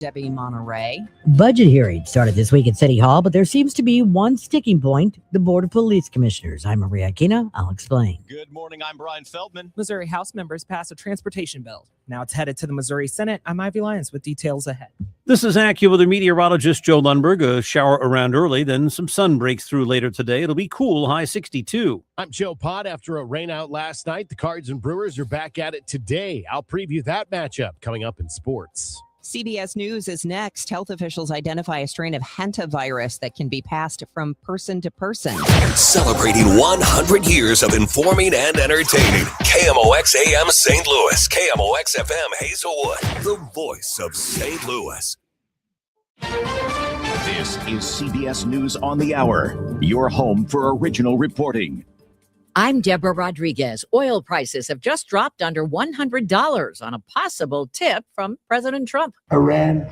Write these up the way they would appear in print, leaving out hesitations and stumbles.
Debbie Monterrey. Budget hearing started this week at City Hall, but there seems to be one sticking point, the Board of Police Commissioners. I'm Maria Aquina. I'll explain. Good morning. I'm Brian Feldman. Missouri House members passed a transportation bill. Now it's headed to the Missouri Senate. I'm Ivy Lyons with details ahead. This is AccuWeather meteorologist Joe Lundberg. A shower around early, then some sun breaks through later today. It'll be cool, high 62. I'm Joe Pott. After a rainout last night, the Cards and Brewers are back at it today. I'll preview that matchup coming up in sports. CBS News is next. Health officials identify a strain of hantavirus that can be passed from person to person. Celebrating 100 years of informing and entertaining. KMOX AM St. Louis. KMOX FM Hazelwood. The voice of St. Louis. This is CBS News on the Hour, your home for original reporting. I'm Deborah Rodriguez. Oil prices have just dropped under $100 on a possible tip from President Trump. Iran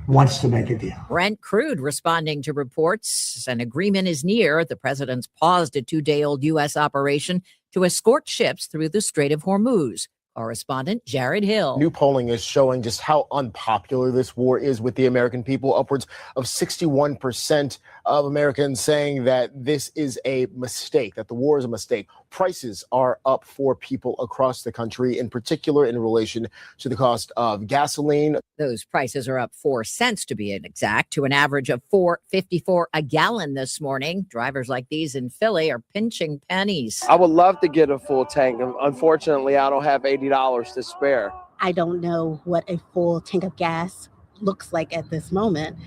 wants to make a deal. Brent crude responding to reports an agreement is near. The president's paused a 2-day-old U.S. operation to escort ships through the Strait of Hormuz. Correspondent Jared Hill. New polling is showing just how unpopular this war is with the American people. Upwards of 61% of Americans saying that this is a mistake, that the war is a mistake. Prices are up for people across the country, in particular in relation to the cost of gasoline. Those prices are up 4 cents to be exact, to an average of $4.54 a gallon this morning. Drivers like these in Philly are pinching pennies. I would love to get a full tank. Unfortunately, I don't have $80 to spare. I don't know what a full tank of gas looks like at this moment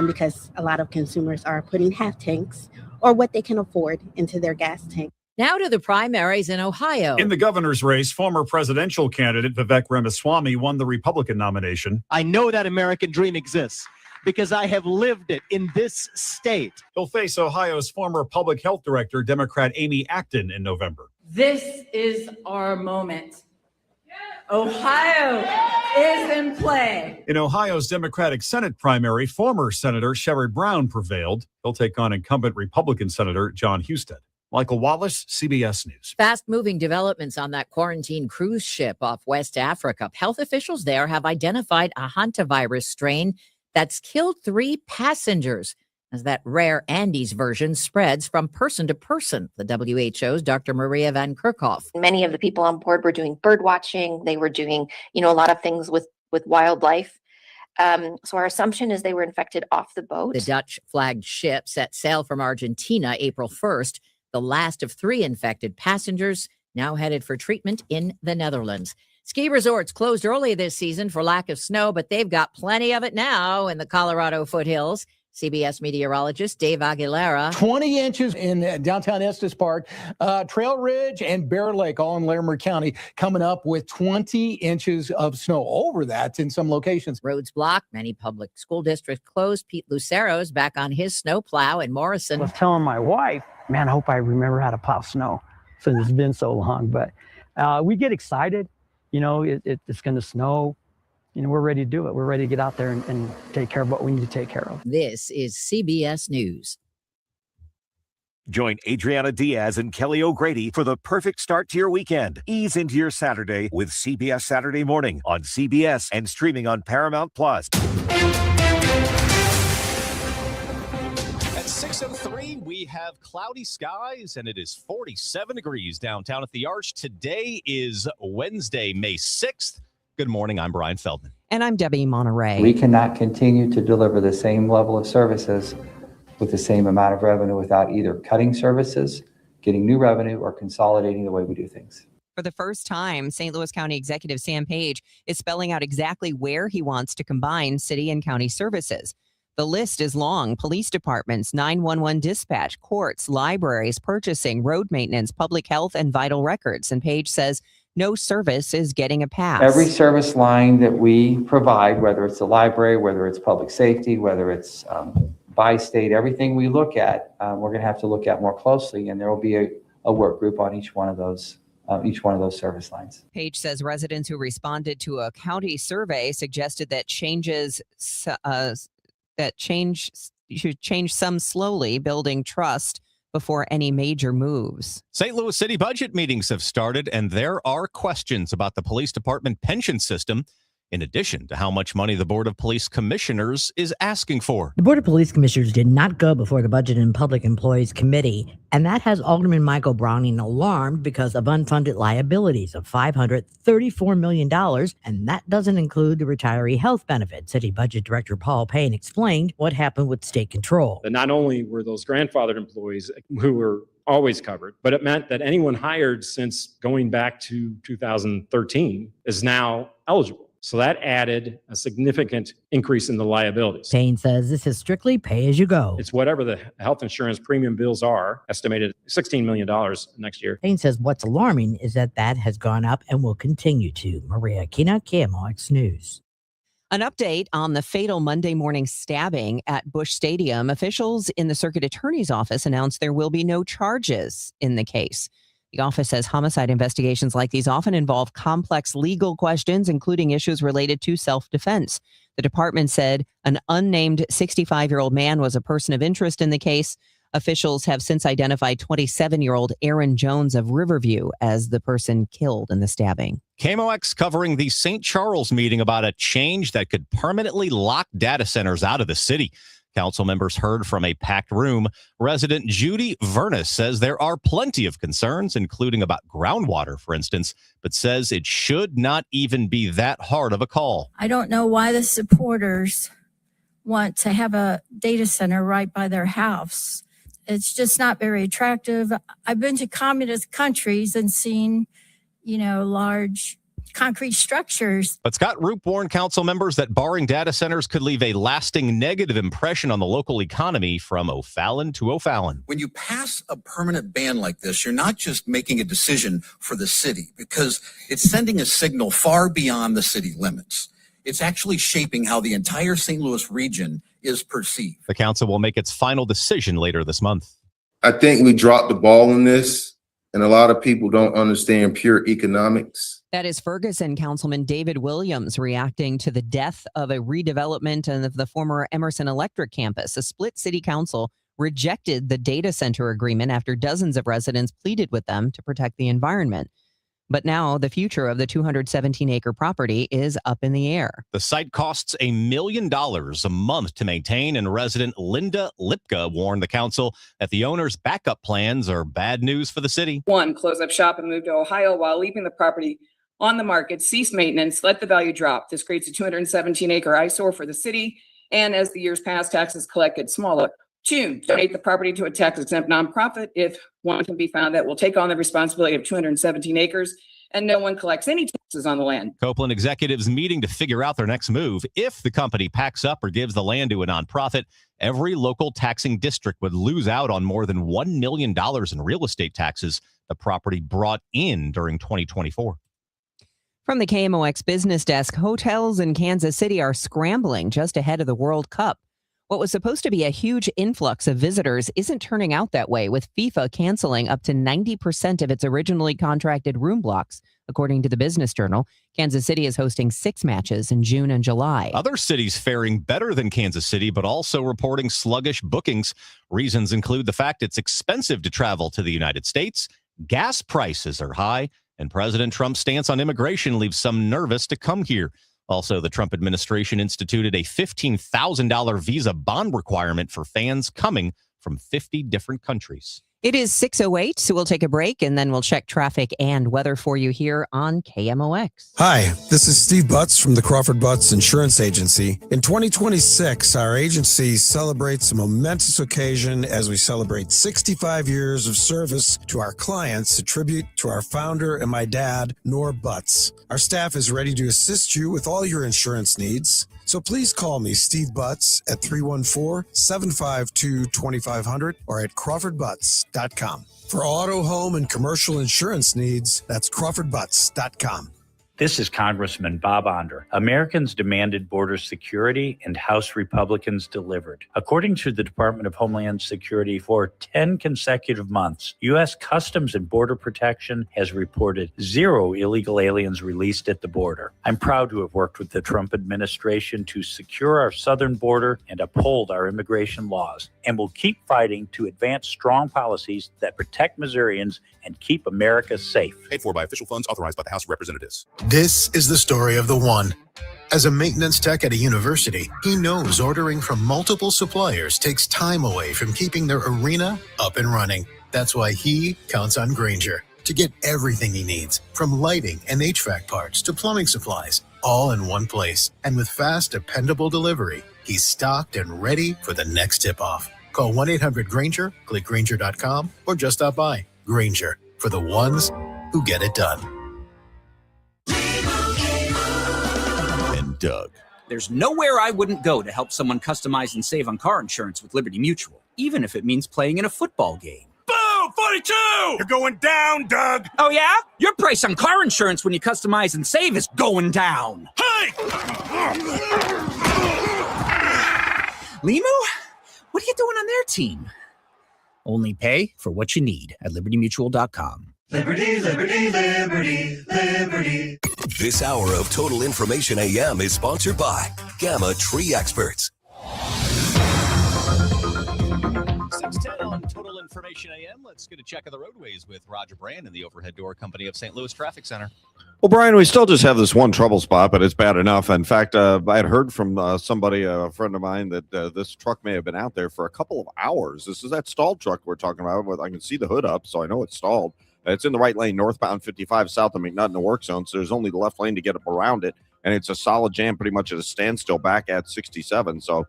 because a lot of consumers are putting half tanks or what they can afford into their gas tank. Now to the primaries in Ohio. In the governor's race, former presidential candidate Vivek Ramaswamy won the Republican nomination. I know that American dream exists because I have lived it in this state. He'll face Ohio's former public health director, Democrat Amy Acton, in November. This is our moment. Ohio is in play. In Ohio's Democratic Senate primary, former Senator Sherrod Brown prevailed. He'll take on incumbent Republican Senator John Husted. Michael Wallace, CBS News. Fast-moving developments on that quarantine cruise ship off West Africa. Health officials there have identified a hantavirus strain that's killed 3 passengers as that rare Andes version spreads from person to person. The WHO's Dr. Maria Van Kerkhoff. Many of the people on board were doing bird watching. They were doing, a lot of things with wildlife. So our assumption is they were infected off the boat. The Dutch-flagged ship set sail from Argentina April 1st. The last of 3 infected passengers now headed for treatment in the Netherlands. Ski resorts closed early this season for lack of snow, but they've got plenty of it now in the Colorado foothills. CBS meteorologist Dave Aguilera. 20 inches in downtown Estes Park, Trail Ridge and Bear Lake, all in Larimer County, coming up with 20 inches of snow. Over that in some locations. Roads blocked, many public school districts closed. Pete Lucero's back on his snowplow in Morrison. I was telling my wife, man, I hope I remember how to plow snow since it's been so long. But we get excited, it's going to snow. We're ready to do it. We're ready to get out there and take care of what we need to take care of. This is CBS News. Join Adriana Diaz and Kelly O'Grady for the perfect start to your weekend. Ease into your Saturday with CBS Saturday Morning on CBS and streaming on Paramount Plus. At 6:03, we have cloudy skies, and it is 47 degrees downtown at the Arch. Today is Wednesday, May 6th. Good morning. I'm Brian Feldman. And I'm Debbie Monterrey. We cannot continue to deliver the same level of services with the same amount of revenue without either cutting services, getting new revenue, or consolidating the way we do things. For the first time, St. Louis County Executive Sam Page is spelling out exactly where he wants to combine city and county services. The list is long: police departments, 911 dispatch, courts, libraries, purchasing, road maintenance, public health, and vital records. And Page says no service is getting a pass. Every service line that we provide, whether it's the library, whether it's public safety, whether it's by state, everything we look at, we're going to have to look at more closely, and there will be a work group on each one of those service lines. Page says residents who responded to a county survey suggested that should change some slowly, building trust before any major moves. St. Louis City budget meetings have started, and there are questions about the police department pension system. in addition to how much money the Board of Police Commissioners is asking for. The Board of Police Commissioners did not go before the Budget and Public Employees Committee, and that has Alderman Michael Browning alarmed because of unfunded liabilities of $534 million, and that doesn't include the retiree health benefit. City Budget Director Paul Payne explained what happened with state control. And not only were those grandfathered employees who were always covered, but it meant that anyone hired since going back to 2013 is now eligible. So that added a significant increase in the liabilities. Payne says this is strictly pay as you go. It's whatever the health insurance premium bills are, estimated $16 million next year. Payne says what's alarming is that has gone up and will continue to. Maria Aquina, KMOX News. An update on the fatal Monday morning stabbing at Busch Stadium. Officials in the Circuit Attorney's Office announced there will be no charges in the case. The office says homicide investigations like these often involve complex legal questions, including issues related to self-defense. The department said an unnamed 65-year-old man was a person of interest in the case. Officials have since identified 27-year-old Aaron Jones of Riverview as the person killed in the stabbing. KMOX covering the St. Charles meeting about a change that could permanently lock data centers out of the city. Council members heard from a packed room. Resident Judy Vernus says there are plenty of concerns, including about groundwater, for instance, but says it should not even be that hard of a call. I don't know why the supporters want to have a data center right by their house. It's just not very attractive. I've been to communist countries and seen, large concrete structures. But Scott Roop warned council members that barring data centers could leave a lasting negative impression on the local economy from O'Fallon to O'Fallon. When you pass a permanent ban like this, you're not just making a decision for the city, because it's sending a signal far beyond the city limits. It's actually shaping how the entire St. Louis region is perceived. The council will make its final decision later this month. I think we dropped the ball on this, and a lot of people don't understand pure economics. That is Ferguson Councilman David Williams reacting to the death of a redevelopment of the former Emerson Electric campus. A split city council rejected the data center agreement after dozens of residents pleaded with them to protect the environment. But now the future of the 217-acre property is up in the air. The site costs $1 million a month to maintain, and resident Linda Lipka warned the council that the owner's backup plans are bad news for the city. 1, close up shop and move to Ohio while leaving the property on the market, cease maintenance, let the value drop. This creates a 217-acre eyesore for the city, and as the years pass, taxes collected smaller. 2, donate the property to a tax-exempt nonprofit if one can be found that will take on the responsibility of 217 acres and no one collects any taxes on the land. Copeland executives meeting to figure out their next move. If the company packs up or gives the land to a nonprofit, every local taxing district would lose out on more than $1 million in real estate taxes the property brought in during 2024. From the KMOX business desk, hotels in Kansas City are scrambling just ahead of the World Cup. What was supposed to be a huge influx of visitors isn't turning out that way, with FIFA canceling up to 90% of its originally contracted room blocks. According to the Business Journal, Kansas City is hosting 6 matches in June and July. Other cities faring better than Kansas City, but also reporting sluggish bookings. Reasons include the fact it's expensive to travel to the United States, gas prices are high, and President Trump's stance on immigration leaves some nervous to come here. Also, the Trump administration instituted a $15,000 visa bond requirement for fans coming from 50 different countries. It is 6:08, so we'll take a break and then we'll check traffic and weather for you here on KMOX. Hi, this is Steve Butts from the Crawford Butts Insurance Agency. In 2026, our agency celebrates a momentous occasion as we celebrate 65 years of service to our clients, a tribute to our founder and my dad, Nor Butts. Our staff is ready to assist you with all your insurance needs. So please call me, Steve Butts, at 314-752-2500 or at crawfordbutts.com. For auto, home, and commercial insurance needs, that's crawfordbutts.com. This is Congressman Bob Onder. Americans demanded border security, and House Republicans delivered. According to the Department of Homeland Security, for 10 consecutive months, U.S. Customs and Border Protection has reported 0 illegal aliens released at the border. I'm proud to have worked with the Trump administration to secure our southern border and uphold our immigration laws. and will keep fighting to advance strong policies that protect Missourians and keep America safe. Paid for by official funds authorized by the House of Representatives. This is the story of the one. As a maintenance tech at a university, he knows ordering from multiple suppliers takes time away from keeping their arena up and running. That's why he counts on Grainger to get everything he needs, from lighting and HVAC parts to plumbing supplies, all in one place. And with fast, dependable delivery, he's stocked and ready for the next tip-off. Call 1-800-GRAINGER, click Grainger.com, or just stop by. Grainger, for the ones who get it done. And Doug. There's nowhere I wouldn't go to help someone customize and save on car insurance with Liberty Mutual, even if it means playing in a football game. Boom! 42! You're going down, Doug! Oh, yeah? Your price on car insurance when you customize and save is going down. Hey! Limu? What are you doing on their team? Only pay for what you need at libertymutual.com. Liberty, liberty, liberty, liberty. This hour of Total Information AM is sponsored by Gamma Tree Experts. 610 on Total Information AM. Let's get a check of the roadways with Roger Brand and the Overhead Door Company of St. Louis Traffic Center. Well, Brian, we still just have this one trouble spot, but it's bad enough. In fact, I had heard from somebody, a friend of mine, that this truck may have been out there for a couple of hours. This is that stalled truck we're talking about. I can see the hood up, so I know it's stalled. It's in the right lane, northbound 55, south of McNutt in the work zone, so there's only the left lane to get up around it, and it's a solid jam pretty much at a standstill back at 67, so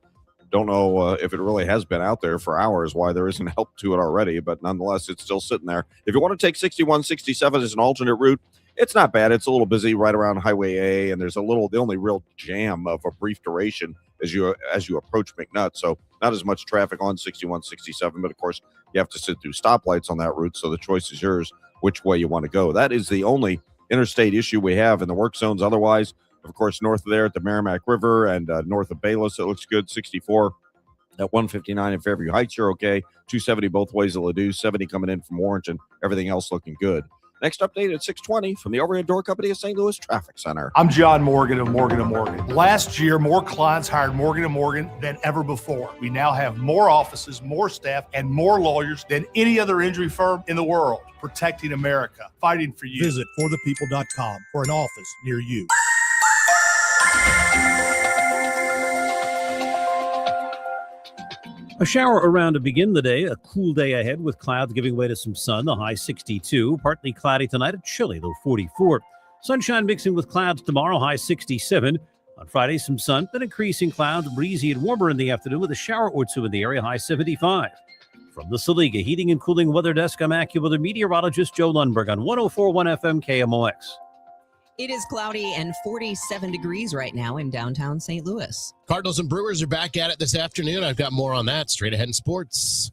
don't know if it really has been out there for hours, why there isn't help to it already, but nonetheless, it's still sitting there. If you want to take 61, 67 as an alternate route, it's not bad. It's a little busy right around Highway A, and there's the only real jam of a brief duration as you approach McNutt, so not as much traffic on 61, 67, but of course, you have to sit through stoplights on that route, so the choice is yours which way you want to go. That is the only interstate issue we have in the work zones. Otherwise, of course, north of there at the Merrimack River and north of Bayless, it looks good. 64 at 159 in Fairview Heights, you're okay. 270 both ways at Ladue, 70 coming in from Orange, and everything else looking good. Next update at 620 from the Overhead Door Company of St. Louis Traffic Center. I'm John Morgan of Morgan & Morgan. Last year, more clients hired Morgan & Morgan than ever before. We now have more offices, more staff, and more lawyers than any other injury firm in the world, protecting America, fighting for you. Visit forthepeople.com for an office near you. A shower around to begin the day. A cool day ahead with clouds giving way to some sun. The high 62. Partly cloudy tonight. A chilly low 44. Sunshine mixing with clouds tomorrow. High 67. On Friday, some sun, then increasing clouds. Breezy and warmer in the afternoon with a shower or two in the area. High 75. From the Saliga Heating and Cooling Weather Desk, I'm AccuWeather meteorologist Joe Lundberg on 104.1 FM KMOX. It is cloudy and 47 degrees right now in downtown St. Louis. Cardinals and Brewers are back at it this afternoon. I've got more on that straight ahead in sports.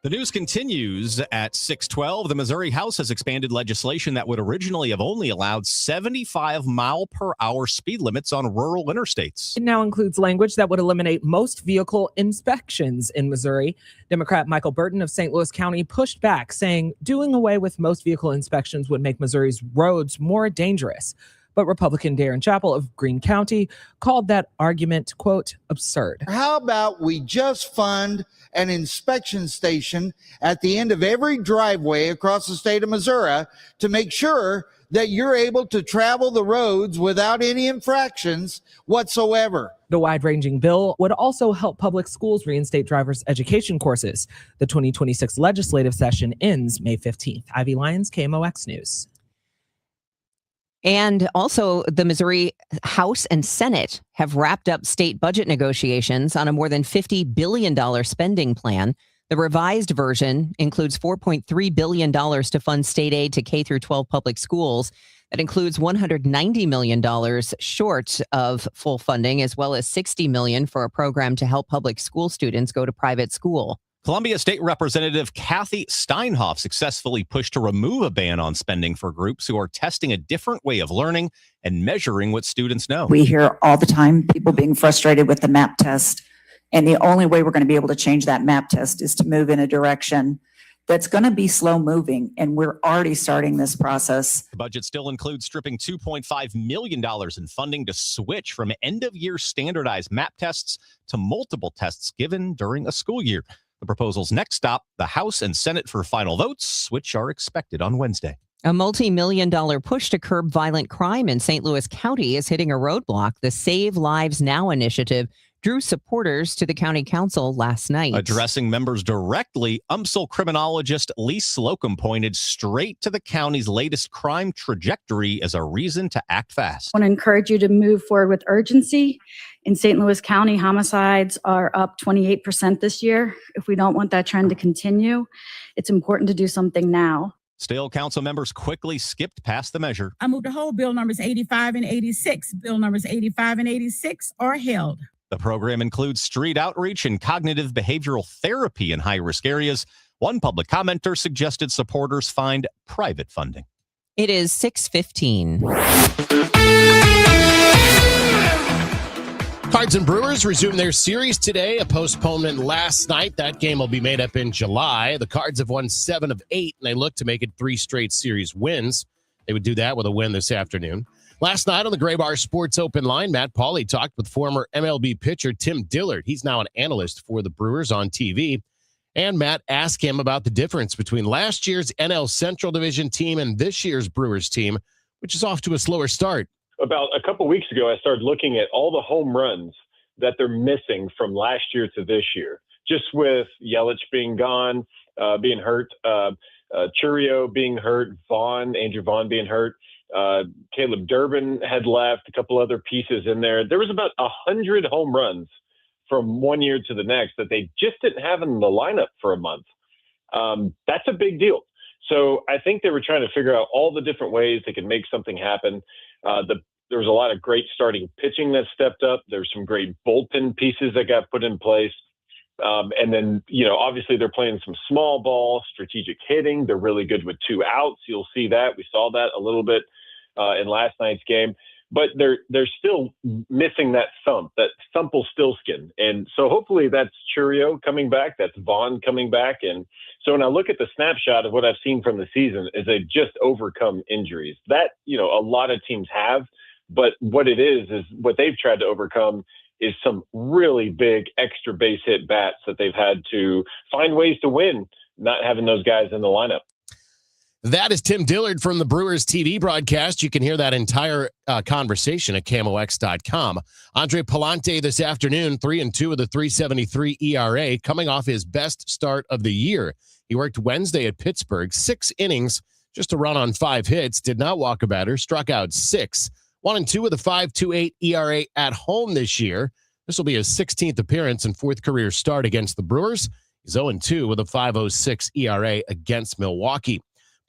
The news continues at 612. The Missouri House has expanded legislation that would originally have only allowed 75-mile-per-hour speed limits on rural interstates. It now includes language that would eliminate most vehicle inspections in Missouri. Democrat Michael Burton of St. Louis County pushed back, saying doing away with most vehicle inspections would make Missouri's roads more dangerous. But Republican Darren Chappell of Greene County called that argument, quote, absurd. How about we just fund an inspection station at the end of every driveway across the state of Missouri to make sure that you're able to travel the roads without any infractions whatsoever. The wide-ranging bill would also help public schools reinstate driver's education courses. The 2026 legislative session ends May 15th. Ivy Lyons, KMOX News. And also, the Missouri House and Senate have wrapped up state budget negotiations on a more than $50 billion spending plan. The revised version includes $4.3 billion to fund state aid to K-12 public schools. That includes $190 million short of full funding, as well as $60 million for a program to help public school students go to private school. Columbia State Representative Kathy Steinhoff successfully pushed to remove a ban on spending for groups who are testing a different way of learning and measuring what students know. We hear all the time people being frustrated with the MAP test, and the only way we're going to be able to change that MAP test is to move in a direction that's going to be slow moving, and we're already starting this process. The budget still includes stripping $2.5 million in funding to switch from end-of-year standardized MAP tests to multiple tests given during a school year. The proposal's next stop, the House and Senate for final votes, which are expected on Wednesday. A multi-million-dollar push to curb violent crime in St. Louis County is hitting a roadblock. The Save Lives Now initiative drew supporters to the county council last night. Addressing members directly, UMSL criminologist Lee Slocum pointed straight to the county's latest crime trajectory as a reason to act fast. I want to encourage you to move forward with urgency. In St. Louis County, homicides are up 28% this year. If we don't want that trend to continue, it's important to do something now. Still, council members quickly skipped past the measure. I move to hold bill numbers 85 and 86. Bill numbers 85 and 86 are held. The program includes street outreach and cognitive behavioral therapy in high-risk areas. One public commenter suggested supporters find private funding. It is 6:15. Cards and Brewers resume their series today. A postponement last night. That game will be made up in July. The Cards have won 7 of 8, and they look to make it 3 straight series wins. They would do that with a win this afternoon. Last night on the Gray Bar Sports Open Line, Matt Pauley talked with former MLB pitcher Tim Dillard. He's now an analyst for the Brewers on TV. And Matt asked him about the difference between last year's NL Central Division team and this year's Brewers team, which is off to a slower start. About a couple weeks ago, I started looking at all the home runs that they're missing from last year to this year, just with Yelich being gone, being hurt, Churio being hurt, Andrew Vaughn being hurt. Caleb Durbin had left, a couple other pieces in there. There was about 100 home runs from one year to the next that they just didn't have in the lineup for a month. That's a big deal. So I think they were trying to figure out all the different ways they could make something happen. There was a lot of great starting pitching that stepped up. There's some great bullpen pieces that got put in place. And then, obviously they're playing some small ball, strategic hitting. They're really good with 2 outs. You'll see that. We saw that a little bit in last night's game. But they're still missing that Stillskin. And so hopefully that's Churio coming back. That's Vaughn coming back. And so when I look at the snapshot of what I've seen from the season is they just overcome injuries. That, a lot of teams have. But what it is what they've tried to overcome is some really big extra base hit bats that they've had to find ways to win, not having those guys in the lineup. That is Tim Dillard from the Brewers TV broadcast. You can hear that entire conversation at KMOX.com. Andre Palante this afternoon, 3-2 with a 3.73 ERA, coming off his best start of the year. He worked Wednesday at Pittsburgh, 6 innings, just a run on 5 hits, did not walk a batter, struck out 6. 1-2 with a 5.28 ERA at home this year. This will be his 16th appearance and 4th career start against the Brewers. He's 0-2 with a 5.06 ERA against Milwaukee.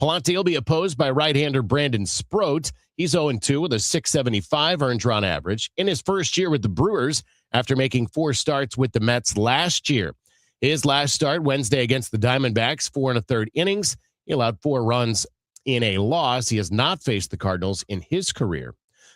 Palante will be opposed by right-hander Brandon Sproat. He's 0-2 with a 6.75 earned run average in his first year with the Brewers after making 4 starts with the Mets last year. His last start Wednesday against the Diamondbacks, 4 1/3 innings. He allowed 4 runs in a loss. He has not faced the Cardinals in his career.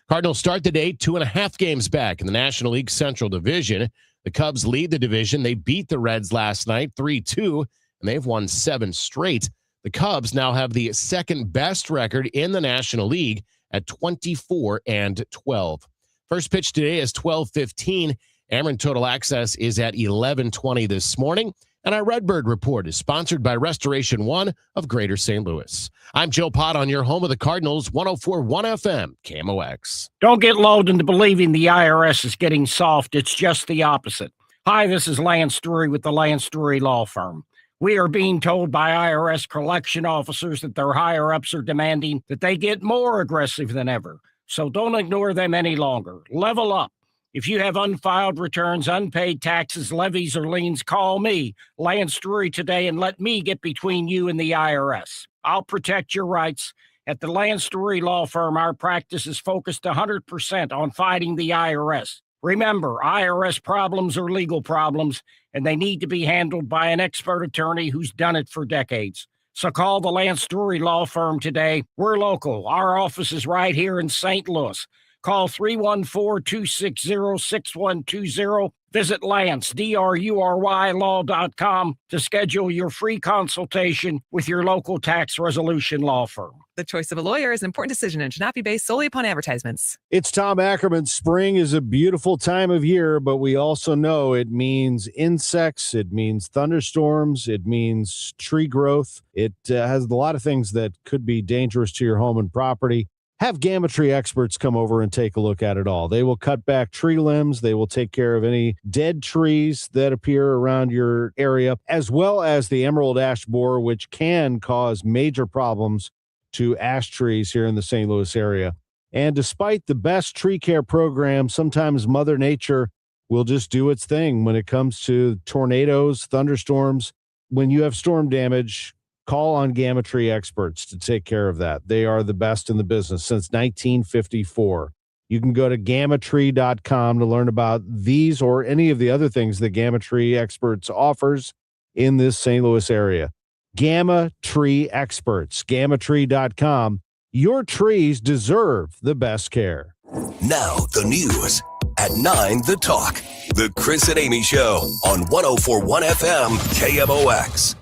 Cardinals start the day 2.5 games back in the National League Central Division. The Cubs lead the division. They beat the Reds last night 3-2, and they've won 7 straight. The Cubs now have the second best record in the National League at 24-12. First pitch today is 12:15. Ameren Total Access is at 11:20 this morning. And our Redbird Report is sponsored by Restoration One of Greater St. Louis. I'm Joe Pott on your home of the Cardinals, 104.1 FM, KMOX. Don't get lulled into believing the IRS is getting soft. It's just the opposite. Hi, this is Lance Drury with the Lance Drury Law Firm. We are being told by IRS collection officers that their higher-ups are demanding that they get more aggressive than ever. So don't ignore them any longer. Level up. If you have unfiled returns, unpaid taxes, levies, or liens, call me, Lance Drury, today and let me get between you and the IRS. I'll protect your rights. At the Lance Drury Law Firm, our practice is focused 100% on fighting the IRS. Remember, IRS problems are legal problems, and they need to be handled by an expert attorney who's done it for decades. So call the Lance Drury Law Firm today. We're local. Our office is right here in St. Louis. Call 314-260-6120. Visit Lance, DRURY law.com to schedule your free consultation with your local tax resolution law firm. The choice of a lawyer is an important decision and should not be based solely upon advertisements. It's Tom Ackerman. Spring is a beautiful time of year, but we also know it means insects, it means thunderstorms, it means tree growth. It has a lot of things that could be dangerous to your home and property. Have Gamma Tree experts come over and take a look at it all. They will cut back tree limbs. They will take care of any dead trees that appear around your area, as well as the emerald ash borer, which can cause major problems to ash trees here in the St. Louis area. And despite the best tree care program, sometimes Mother Nature will just do its thing when it comes to tornadoes, thunderstorms. When you have storm damage, call on Gamma Tree experts to take care of that. They are the best in the business since 1954. You can go to gammatree.com to learn about these or any of the other things that Gamma Tree experts offers in this St. Louis area. Gamma Tree experts, gammatree.com. Your trees deserve the best care. Now the news at 9, The Talk. The Chris and Amy Show on 104.1 FM KMOX.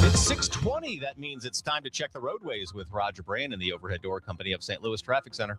It's 6:20. That means it's time to check the roadways with Roger Brand and the Overhead Door Company of St. Louis Traffic Center.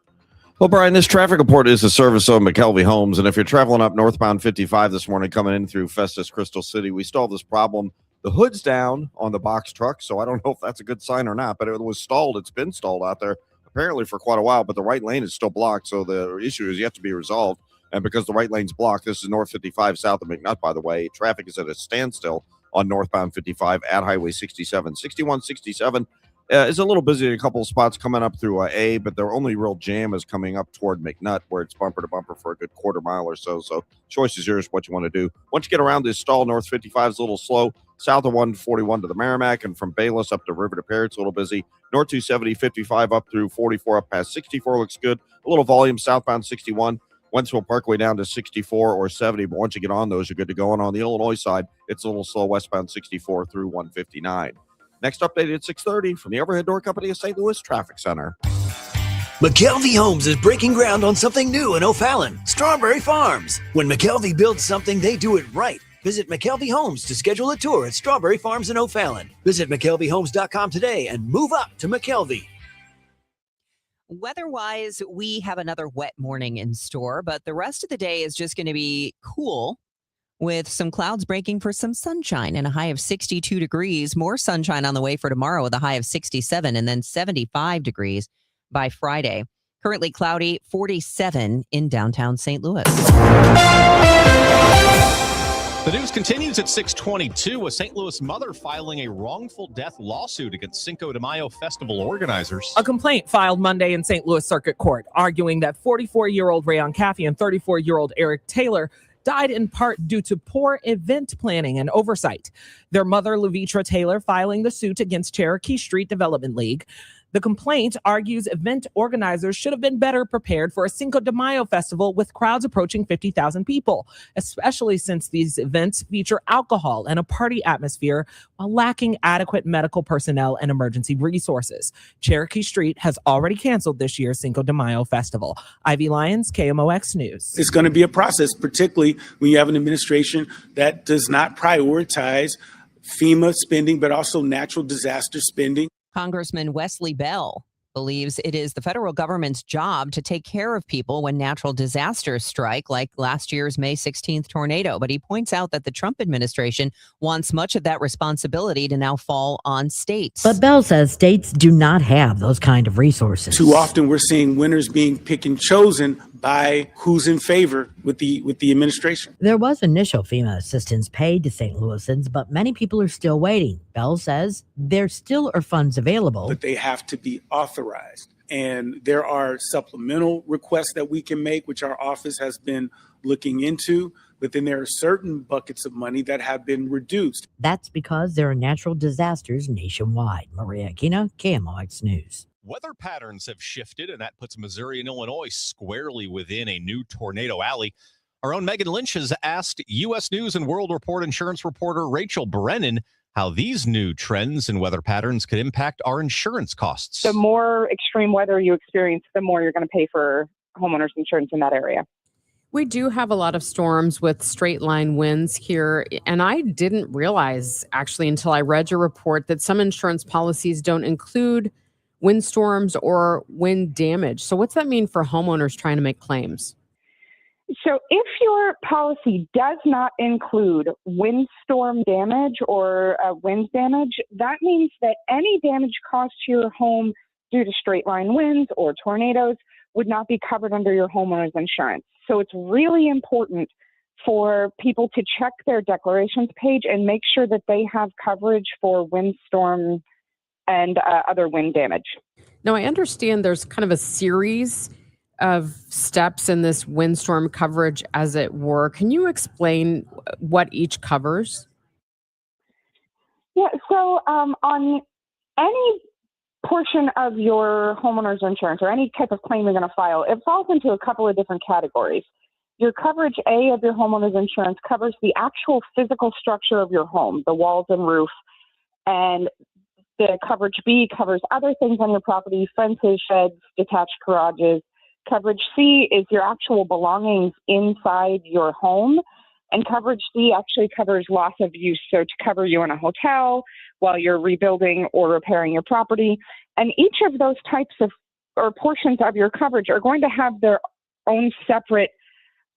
Well, Brian, this traffic report is a service of McKelvey Homes. And if you're traveling up northbound 55 this morning coming in through Festus Crystal City, we still have this problem. The hood's down on the box truck, so I don't know if that's a good sign or not, but it was stalled. It's been stalled out there apparently for quite a while, but the right lane is still blocked, so the issue is yet to be resolved. And because the right lane's blocked, this is North 55 south of McNutt, by the way. Traffic is at a standstill on northbound 55 at Highway 67. 61, 67 is a little busy in a couple of spots coming up through A, but their only real jam is coming up toward McNutt, where it's bumper to bumper for a good quarter mile or so. So choice is yours what you want to do. Once you get around this stall, North 55 is a little slow. South of 141 to the Merrimack, and from Bayless up to River to Perry, it's a little busy. North 270, 55 up through 44, up past 64 looks good. A little volume southbound 61. Wentzville Parkway down to 64 or 70, but once you get on those, you're good to go. And on the Illinois side, it's a little slow westbound 64 through 159. Next update at 6:30 from the Overhead Door Company of St. Louis Traffic Center. McKelvey Homes is breaking ground on something new in O'Fallon, Strawberry Farms. When McKelvey builds something, they do it right. Visit McKelvey Homes to schedule a tour at Strawberry Farms in O'Fallon. Visit McKelveyHomes.com today and move up to McKelvey. Weather-wise, we have another wet morning in store, but the rest of the day is just going to be cool with some clouds breaking for some sunshine and a high of 62 degrees. More sunshine on the way for tomorrow with a high of 67 and then 75 degrees by Friday. Currently cloudy, 47 in downtown St. Louis. The news continues at 6:22. A St. Louis mother filing a wrongful death lawsuit against Cinco de Mayo festival organizers. A complaint filed Monday in St. Louis Circuit Court, arguing that 44-year-old Rayon Caffey and 34-year-old Eric Taylor died in part due to poor event planning and oversight. Their mother, Luvitra Taylor, filing the suit against Cherokee Street Development League. The complaint argues event organizers should have been better prepared for a Cinco de Mayo festival with crowds approaching 50,000 people, especially since these events feature alcohol and a party atmosphere while lacking adequate medical personnel and emergency resources. Cherokee Street has already canceled this year's Cinco de Mayo festival. Ivy Lyons, KMOX News. It's going to be a process, particularly when you have an administration that does not prioritize FEMA spending, but also natural disaster spending. Congressman Wesley Bell believes it is the federal government's job to take care of people when natural disasters strike, like last year's May 16th tornado. But he points out that the Trump administration wants much of that responsibility to now fall on states. But Bell says states do not have those kind of resources. Too often we're seeing winners being picked and chosen by who's in favor with the administration. There was initial FEMA assistance paid to St. Louisans, but many people are still waiting. Bell says there still are funds available, but they have to be authorized. And there are supplemental requests that we can make, which our office has been looking into. But then there are certain buckets of money that have been reduced. That's because there are natural disasters nationwide. Maria Aquino, KMOX News. Weather patterns have shifted, and that puts Missouri and Illinois squarely within a new tornado alley. Our own Megan Lynch has asked U.S. News and World Report insurance reporter Rachel Brennan how these new trends and weather patterns could impact our insurance costs. The more extreme weather you experience, the more you're going to pay for homeowners insurance in that area. We do have a lot of storms with straight line winds here, and I didn't realize actually until I read your report that some insurance policies don't include windstorms or wind damage. So what's that mean for homeowners trying to make claims? So if your policy does not include windstorm damage or wind damage, that means that any damage caused to your home due to straight line winds or tornadoes would not be covered under your homeowner's insurance. So it's really important for people to check their declarations page and make sure that they have coverage for windstorm and other wind damage. Now, I understand there's kind of a series of steps in this windstorm coverage, as it were. Can you explain what each covers? Yeah, so on any portion of your homeowner's insurance or any type of claim you're going to file, it falls into a couple of different categories. Your coverage A of your homeowner's insurance covers the actual physical structure of your home, the walls and roof, and the coverage B covers other things on your property, fences, sheds, detached garages. Coverage C is your actual belongings inside your home, and coverage D actually covers loss of use, so to cover you in a hotel while you're rebuilding or repairing your property. And each of those types of or portions of your coverage are going to have their own separate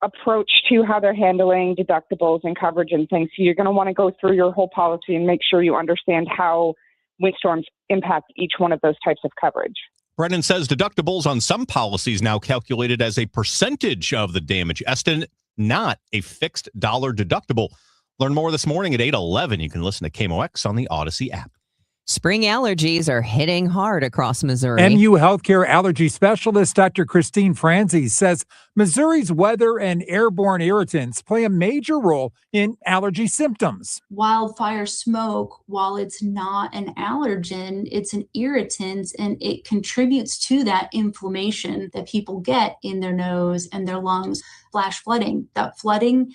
approach to how they're handling deductibles and coverage and things. So you're going to want to go through your whole policy and make sure you understand how windstorms impact each one of those types of coverage. Brennan says deductibles on some policies now calculated as a percentage of the damage estimate, not a fixed dollar deductible. Learn more this morning at 8:11. You can listen to KMOX on the Odyssey app. Spring allergies are hitting hard across Missouri. MU Healthcare allergy specialist Dr. Christine Franzi says Missouri's weather and airborne irritants play a major role in allergy symptoms. Wildfire smoke, while it's not an allergen, it's an irritant, and it contributes to that inflammation that people get in their nose and their lungs. Flash flooding. That flooding,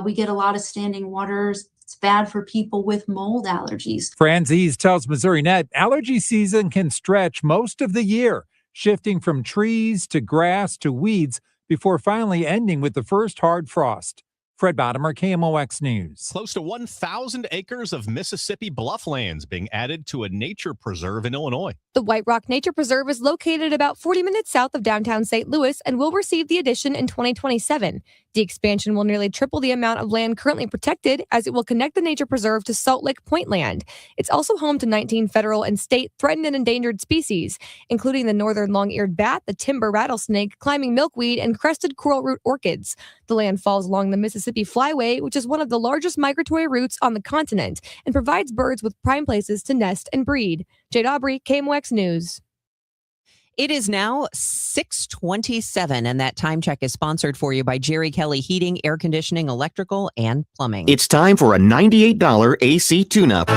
we get a lot of standing waters. It's bad for people with mold allergies. Franzese tells Missouri Net allergy season can stretch most of the year, shifting from trees to grass to weeds before finally ending with the first hard frost. Fred Bottomer, KMOX News. Close to 1,000 acres of Mississippi blufflands being added to a nature preserve in Illinois. The White Rock Nature Preserve is located about 40 minutes south of downtown St. Louis and will receive the addition in 2027. The expansion will nearly triple the amount of land currently protected, as it will connect the nature preserve to Salt Lake Point land. It's also home to 19 federal and state threatened and endangered species, including the northern long-eared bat, the timber rattlesnake, climbing milkweed, and crested coral root orchids. The land falls along the Mississippi Flyway, which is one of the largest migratory routes on the continent and provides birds with prime places to nest and breed. Jade Aubrey, KMOX News. It is now 6:27, and that time check is sponsored for you by Jerry Kelly Heating, Air Conditioning, Electrical, and Plumbing. It's time for a $98 AC tune-up.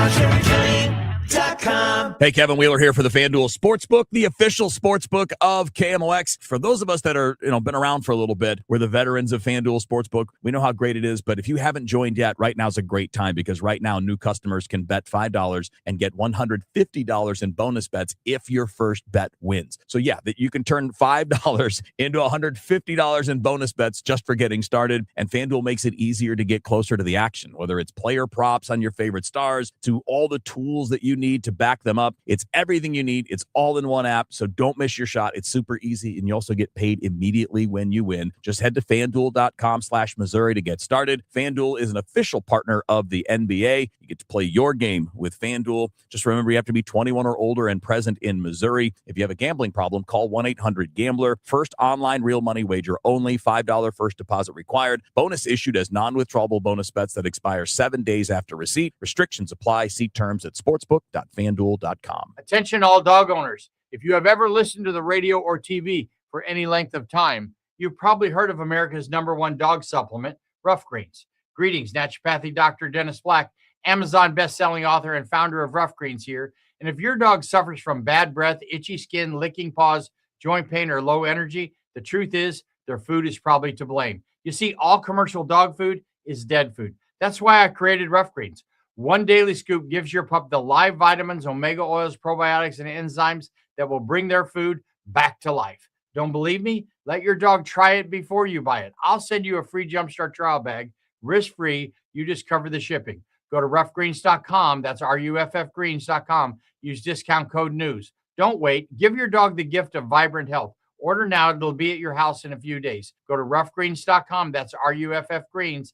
Hey, Kevin Wheeler here for the FanDuel Sportsbook, the official sportsbook of KMOX. For those of us that are, been around for a little bit, we're the veterans of FanDuel Sportsbook. We know how great it is, but if you haven't joined yet, right now is a great time, because right now new customers can bet $5 and get $150 in bonus bets if your first bet wins. So yeah, that you can turn $5 into $150 in bonus bets just for getting started. And FanDuel makes it easier to get closer to the action, whether it's player props on your favorite stars to all the tools that you need to back them up. It's everything you need. It's all in one app, so don't miss your shot. It's super easy, and you also get paid immediately when you win. Just head to FanDuel.com/Missouri to get started. FanDuel is an official partner of the NBA. You get to play your game with FanDuel. Just remember, you have to be 21 or older and present in Missouri. If you have a gambling problem, call 1-800-GAMBLER. First online real money wager only. $5 first deposit required. Bonus issued as non-withdrawable bonus bets that expire 7 days after receipt. Restrictions apply. See terms at sportsbook.fanduel.com. Attention all dog owners. If you have ever listened to the radio or TV for any length of time, you've probably heard of America's #1 dog supplement, Rough Greens. Greetings, naturopathy Dr. Dennis Black, Amazon best-selling author and founder of Rough Greens here. And if your dog suffers from bad breath, itchy skin, licking paws, joint pain, or low energy, the truth is their food is probably to blame. You see, all commercial dog food is dead food. That's why I created Rough Greens. One daily scoop gives your pup the live vitamins, omega oils, probiotics, and enzymes that will bring their food back to life. Don't believe me? Let your dog try it before you buy it. I'll send you a free Jumpstart trial bag, risk-free. You just cover the shipping. Go to roughgreens.com. That's ruffgreens.com. Use discount code NEWS. Don't wait. Give your dog the gift of vibrant health. Order now. It'll be at your house in a few days. Go to roughgreens.com. That's ruffgreens.com.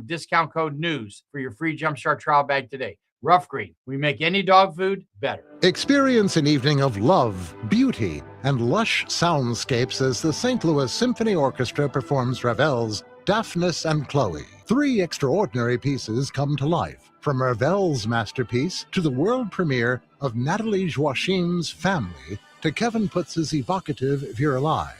Discount code NEWS for your free Jumpstart trial bag today. Rough Green. We make any dog food better. Experience an evening of love, beauty, and lush soundscapes as the St. Louis Symphony Orchestra performs Ravel's Daphnis and Chloe. 3 extraordinary pieces come to life, from Ravel's masterpiece to the world premiere of Nathalie Joachim's Family to Kevin Putz's evocative Virelai.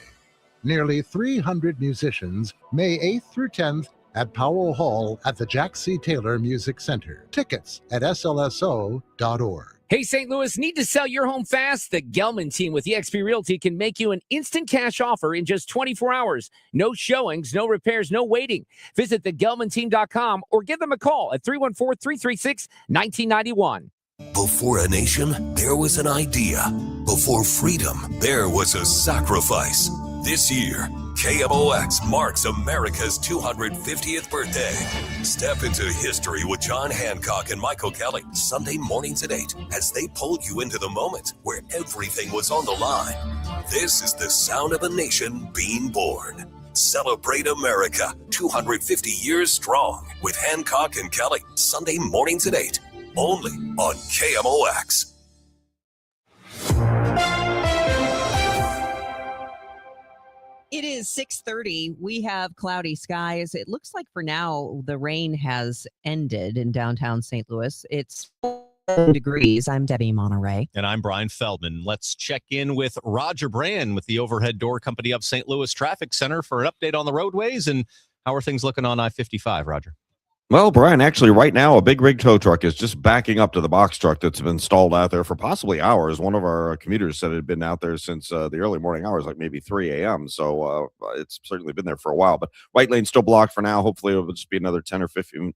Nearly 300 musicians, May 8th through 10th, at Powell Hall at the Jack C. Taylor Music Center. Tickets at slso.org. Hey, St. Louis, need to sell your home fast? The Gelman team with eXp Realty can make you an instant cash offer in just 24 hours. No showings, no repairs, no waiting. Visit thegelmanteam.com or give them a call at 314-336-1991. Before a nation, there was an idea. Before freedom, there was a sacrifice. This year, KMOX marks America's 250th birthday. Step into history with John Hancock and Michael Kelly, Sunday mornings at 8, as they pull you into the moment where everything was on the line. This is the sound of a nation being born. Celebrate America, 250 years strong, with Hancock and Kelly, Sunday mornings at 8, only on KMOX. It is 6:30. We have cloudy skies. It looks like for now the rain has ended in downtown St. Louis. It's 4 degrees. I'm Debbie Monterrey. And I'm Brian Feldman. Let's check in with Roger Brand with the Overhead Door Company of St. Louis Traffic Center for an update on the roadways. And how are things looking on I-55, Roger? Well, Brian, actually, right now, a big rig tow truck is just backing up to the box truck that's been stalled out there for possibly hours. One of our commuters said it had been out there since the early morning hours, like maybe 3 a.m. So it's certainly been there for a while. But right lane's still blocked for now. Hopefully, it'll just be another 10 or 15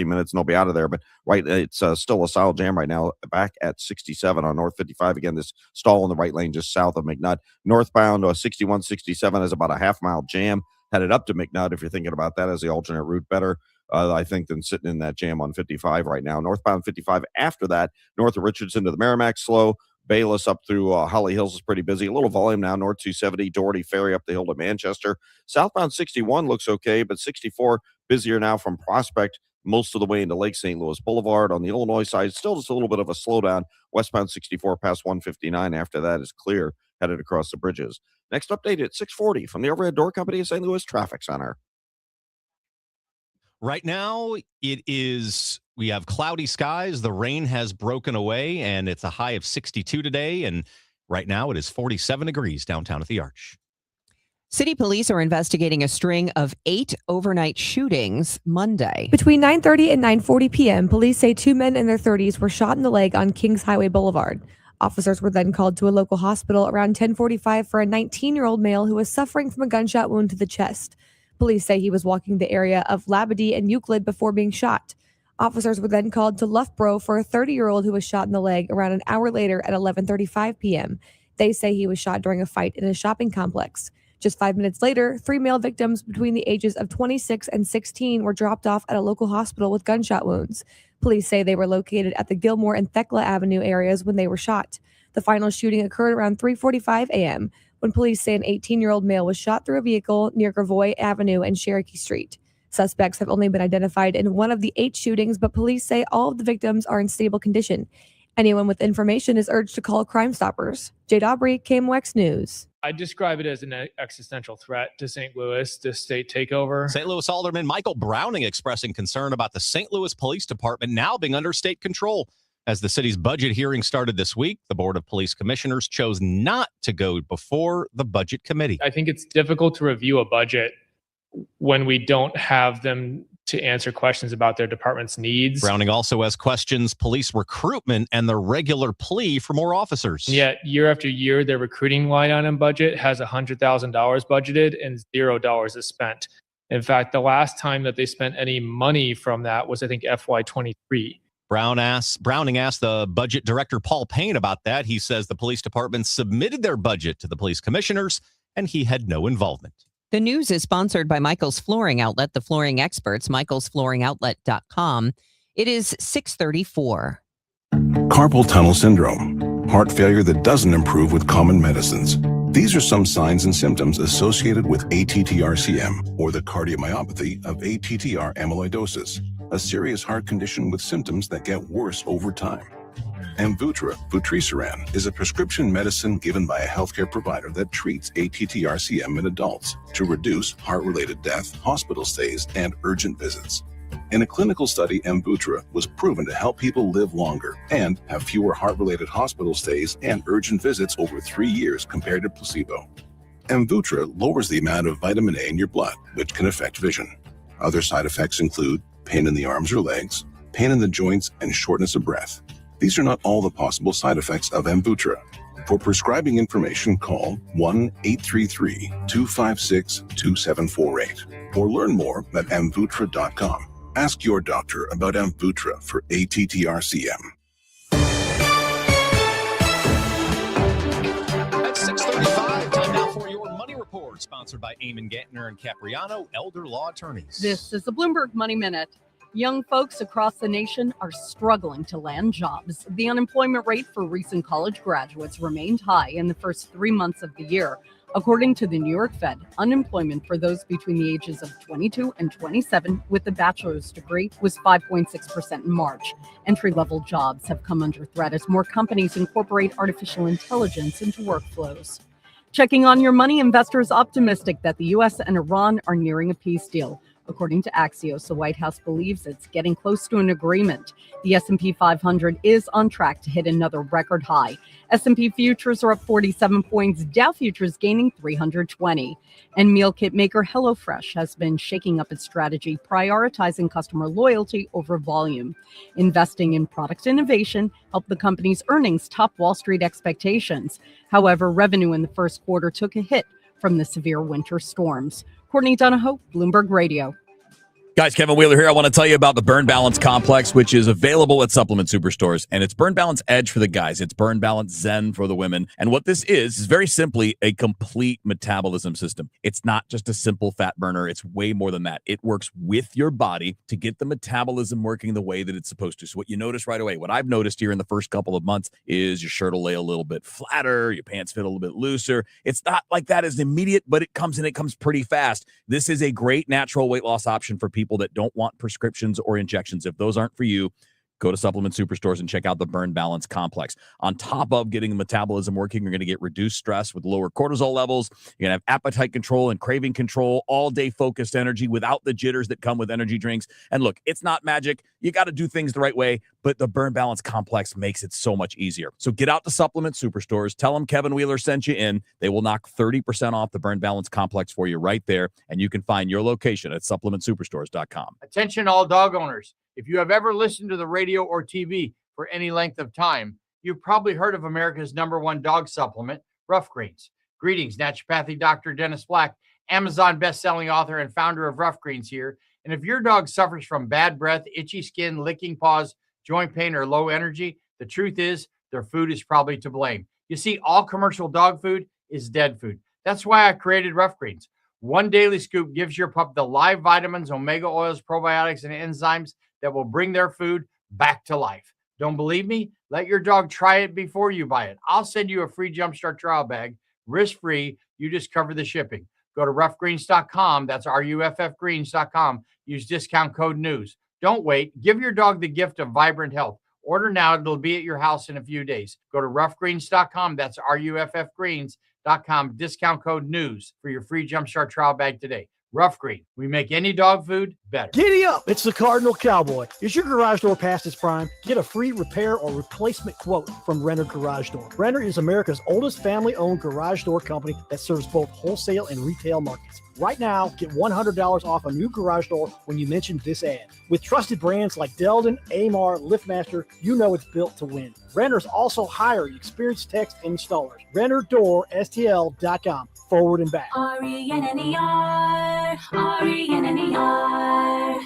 minutes, and they'll be out of there. But right, it's still a solid jam right now. Back at 67 on North 55. Again, this stall in the right lane just south of McNutt. Northbound 61, 67 is about a half-mile jam. Headed up to McNutt, if you're thinking about that as the alternate route, better, I think, than sitting in that jam on 55 right now. Northbound 55 after that, north of Richardson to the Merrimack, slow. Bayless up through Holly Hills is pretty busy. A little volume now, north 270, Doherty Ferry up the hill to Manchester. Southbound 61 looks okay, but 64 busier now from Prospect most of the way into Lake St. Louis Boulevard. On the Illinois side, still just a little bit of a slowdown. Westbound 64 past 159. After that is clear, headed across the bridges. Next update at 6:40 from the Overhead Door Company of St. Louis Traffic Center. Right now, we have cloudy skies. The rain has broken away, and it's a high of 62 today. And right now, it is 47 degrees downtown at the Arch. City police are investigating a string of 8 overnight shootings Monday. Between 9:30 and 9:40 p.m., police say 2 men in their 30s were shot in the leg on Kings Highway Boulevard. Officers were then called to a local hospital around 10:45 for a 19-year-old male who was suffering from a gunshot wound to the chest. Police say he was walking the area of Labadee and Euclid before being shot. Officers were then called to Loughborough for a 30-year-old who was shot in the leg around an hour later at 11:35 p.m. They say he was shot during a fight in a shopping complex. Just 5 minutes later, 3 male victims between the ages of 26 and 16 were dropped off at a local hospital with gunshot wounds. Police say they were located at the Gilmore and Thekla Avenue areas when they were shot. The final shooting occurred around 3:45 a.m. when police say an 18-year-old male was shot through a vehicle near Gravois Avenue and Cherokee Street. Suspects have only been identified in one of the 8 shootings, but police say all of the victims are in stable condition. Anyone with information is urged to call Crime Stoppers. Jade Aubrey, KMOX News. I describe it as an existential threat to St. Louis, this state takeover. St. Louis Alderman Michael Browning expressing concern about the St. Louis Police Department now being under state control. As the city's budget hearing started this week, the Board of Police Commissioners chose not to go before the Budget Committee. I think it's difficult to review a budget when we don't have them to answer questions about their department's needs. Browning also has questions police recruitment and the regular plea for more officers. Yet year after year, their recruiting line item budget has $100,000 budgeted and $0 is spent. In fact, the last time that they spent any money from that was, I think, FY23. Browning asked the budget director, Paul Payne, about that. He says the police department submitted their budget to the police commissioners, and he had no involvement. The news is sponsored by Michael's Flooring Outlet, the flooring experts, michaelsflooringoutlet.com. It is 6:34. Carpal tunnel syndrome, heart failure that doesn't improve with common medicines. These are some signs and symptoms associated with ATTR-CM, or the cardiomyopathy of ATTR amyloidosis, a serious heart condition with symptoms that get worse over time. Amvuttra, vutrisiran, is a prescription medicine given by a healthcare provider that treats ATTR-CM in adults to reduce heart-related death, hospital stays, and urgent visits. In a clinical study, Amvuttra was proven to help people live longer and have fewer heart-related hospital stays and urgent visits over 3 years compared to placebo. Amvuttra lowers the amount of vitamin A in your blood, which can affect vision. Other side effects include pain in the arms or legs, pain in the joints, and shortness of breath. These are not all the possible side effects of Amvuttra. For prescribing information, call 1-833-256-2748 or learn more at amvuttra.com. Ask your doctor about Amvuttra for ATTR-CM. That's 6:35. Time now for your Money Report, sponsored by Eamon Gantner and Capriano, Elder Law Attorneys. This is the Bloomberg Money Minute. Young folks across the nation are struggling to land jobs. The unemployment rate for recent college graduates remained high in the first 3 months of the year. According to the New York Fed, unemployment for those between the ages of 22 and 27 with a bachelor's degree was 5.6% in March. Entry-level jobs have come under threat as more companies incorporate artificial intelligence into workflows. Checking on your money, investors optimistic that the U.S. and Iran are nearing a peace deal. According to Axios, the White House believes it's getting close to an agreement. The S&P 500 is on track to hit another record high. S&P futures are up 47 points, Dow futures gaining 320. And meal kit maker HelloFresh has been shaking up its strategy, prioritizing customer loyalty over volume. Investing in product innovation helped the company's earnings top Wall Street expectations. However, revenue in the first quarter took a hit from the severe winter storms. Courtney Donahoe, Bloomberg Radio. Guys, Kevin Wheeler here. I want to tell you about the Burn Balance Complex, which is available at supplement superstores. And it's Burn Balance Edge for the guys. It's Burn Balance Zen for the women. And what this is very simply a complete metabolism system. It's not just a simple fat burner. It's way more than that. It works with your body to get the metabolism working the way that it's supposed to. So what you notice right away, what I've noticed here in the first couple of months is your shirt will lay a little bit flatter, your pants fit a little bit looser. It's not like that as immediate, but it comes pretty fast. This is a great natural weight loss option for people that don't want prescriptions or injections. If those aren't for you, go to supplement superstores and check out the Burn Balance Complex. On top of getting the metabolism working, you're going to get reduced stress with lower cortisol levels. You're going to have appetite control and craving control, all-day focused energy without the jitters that come with energy drinks. And look, it's not magic. You got to do things the right way, but the Burn Balance Complex makes it so much easier. So get out to supplement superstores. Tell them Kevin Wheeler sent you in. They will knock 30% off the Burn Balance Complex for you right there, and you can find your location at supplementsuperstores.com. Attention all dog owners. If you have ever listened to the radio or TV for any length of time, you've probably heard of America's #1 dog supplement, Rough Greens. Greetings, naturopathic Dr. Dennis Black, Amazon best-selling author and founder of Rough Greens here. And if your dog suffers from bad breath, itchy skin, licking paws, joint pain, or low energy, the truth is their food is probably to blame. You see, all commercial dog food is dead food. That's why I created Rough Greens. One daily scoop gives your pup the live vitamins, omega oils, probiotics, and enzymes that will bring their food back to life. Don't believe me? Let your dog try it before you buy it. I'll send you a free Jumpstart trial bag, risk-free. You just cover the shipping. Go to roughgreens.com. That's RUFFgreens.com. Use discount code NEWS. Don't wait. Give your dog the gift of vibrant health. Order now. It'll be at your house in a few days. Go to roughgreens.com. That's RUFFgreens.com. Discount code NEWS for your free Jumpstart trial bag today. Rough Green. We make any dog food better. Giddy up! It's the Cardinal Cowboy. Is your garage door past its prime? Get a free repair or replacement quote from Renner Garage Door. Renner is America's oldest family-owned garage door company that serves both wholesale and retail markets. Right now, get $100 off a new garage door when you mention this ad. With trusted brands like Delden, Amar, LiftMaster, you know it's built to win. Renner's also hiring experienced techs and installers. RennerDoorSTL.com. Forward and back. RENNER. RENNER.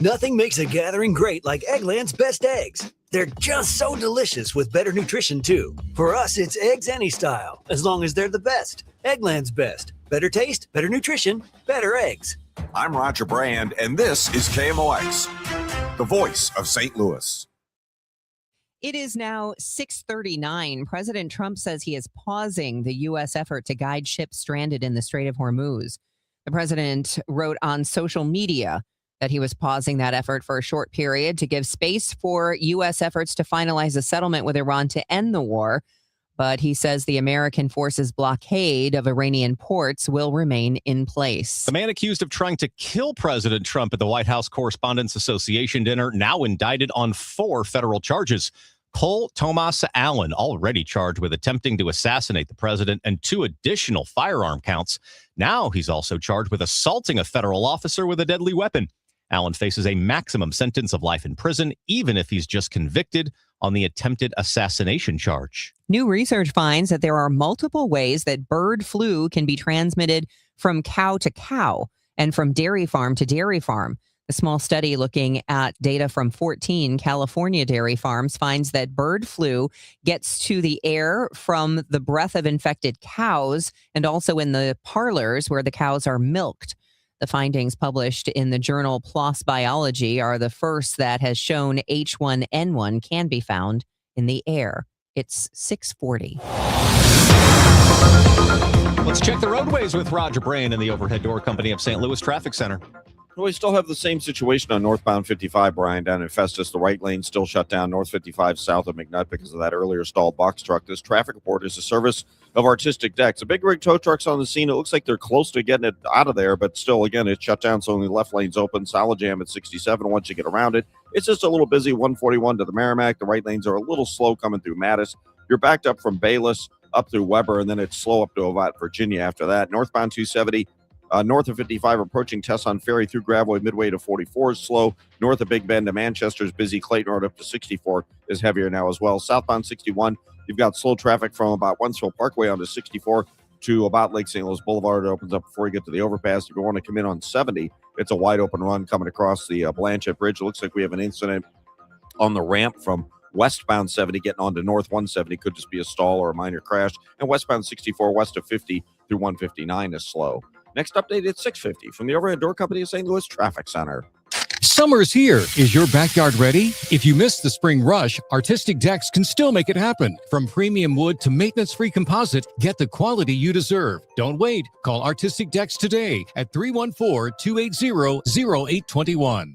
Nothing makes a gathering great like Eggland's best eggs. They're just so delicious with better nutrition, too. For us, it's eggs any style, as long as they're the best. Eggland's best. Better taste, better nutrition, better eggs. I'm Roger Brand, and this is KMOX, the voice of St. Louis. It is now 6:39. President Trump says he is pausing the U.S. effort to guide ships stranded in the Strait of Hormuz. The president wrote on social media that he was pausing that effort for a short period to give space for U.S. efforts to finalize a settlement with Iran to end the war. But he says the American forces' blockade of Iranian ports will remain in place. The man accused of trying to kill President Trump at the White House Correspondents Association dinner now indicted on 4 federal charges. Cole Thomas Allen, already charged with attempting to assassinate the president, and 2 additional firearm counts. Now he's also charged with assaulting a federal officer with a deadly weapon. Allen faces a maximum sentence of life in prison, even if he's just convicted on the attempted assassination charge. New research finds that there are multiple ways that bird flu can be transmitted from cow to cow and from dairy farm to dairy farm. A small study looking at data from 14 California dairy farms finds that bird flu gets to the air from the breath of infected cows and also in the parlors where the cows are milked. The findings published in the journal PLOS Biology are the first that has shown H1N1 can be found in the air. It's 6:40. Let's check the roadways with Roger Brain and the Overhead Door Company of St. Louis Traffic Center. We still have the same situation on northbound 55, Brian, down in Festus. The right lane still shut down north 55 south of McNutt because of that earlier stalled box truck. This traffic report is a service of Artistic Decks. A big rig tow truck's on the scene. It looks like they're close to getting it out of there, but still, again, it's shut down, so only the left lane's open. Solid jam at 67 once you get around it. It's just a little busy, 141 to the Merrimack. The right lanes are a little slow coming through Mattis. You're backed up from Bayless up through Weber, and then it's slow up to Ovat, Virginia after that. Northbound 270. North of 55, approaching Tesson Ferry through Gravois midway to 44 is slow. North of Big Bend to Manchester is busy. Clayton Road up to 64 is heavier now as well. Southbound 61, you've got slow traffic from about Wentzville Parkway onto 64 to about Lake St. Louis Boulevard. It opens up before you get to the overpass. If you want to come in on 70, it's a wide open run coming across the Blanchette Bridge. It looks like we have an incident on the ramp from westbound 70 getting onto north 170. Could just be a stall or a minor crash. And westbound 64 west of 50 through 159 is slow. Next update at 6:50 from the Overhead Door Company of St. Louis Traffic Center. Summer's here. Is your backyard ready? If you missed the spring rush, Artistic Decks can still make it happen. From premium wood to maintenance-free composite, get the quality you deserve. Don't wait. Call Artistic Decks today at 314-280-0821.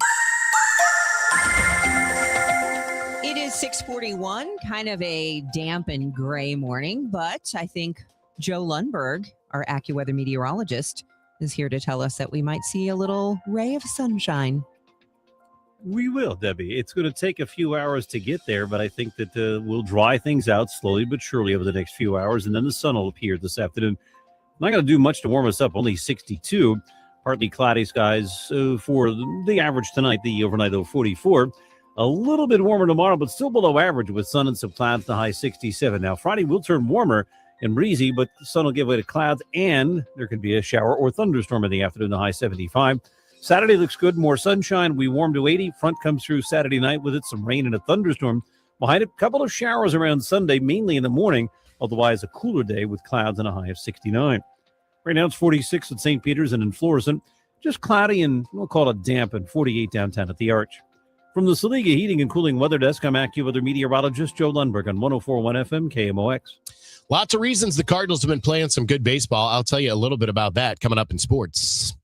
It is 6:41, kind of a damp and gray morning, but I think Joe Lundberg, our AccuWeather meteorologist, is here to tell us that we might see a little ray of sunshine. We will, Debbie. It's going to take a few hours to get there, but I think that we'll dry things out slowly but surely over the next few hours, and then the sun will appear this afternoon. Not going to do much to warm us up, only 62. Partly cloudy skies for the average tonight, the overnight of 44. A little bit warmer tomorrow, but still below average with sun and some clouds, the high 67. Now, Friday will turn warmer and breezy, but the sun will give way to clouds, and there could be a shower or thunderstorm in the afternoon, the high 75. Saturday looks good, more sunshine. We warm to 80. Front comes through Saturday night with it, some rain and a thunderstorm. Behind it, a couple of showers around Sunday, mainly in the morning. Otherwise, a cooler day with clouds and a high of 69. Right now, it's 46 at St. Peter's and in Florissant. Just cloudy and we'll call it damp, and 48 downtown at the Arch. From the Saliga Heating and Cooling Weather Desk, I'm AccuWeather meteorologist Joe Lundberg on 104.1 FM KMOX. Lots of reasons the Cardinals have been playing some good baseball. I'll tell you a little bit about that coming up in sports.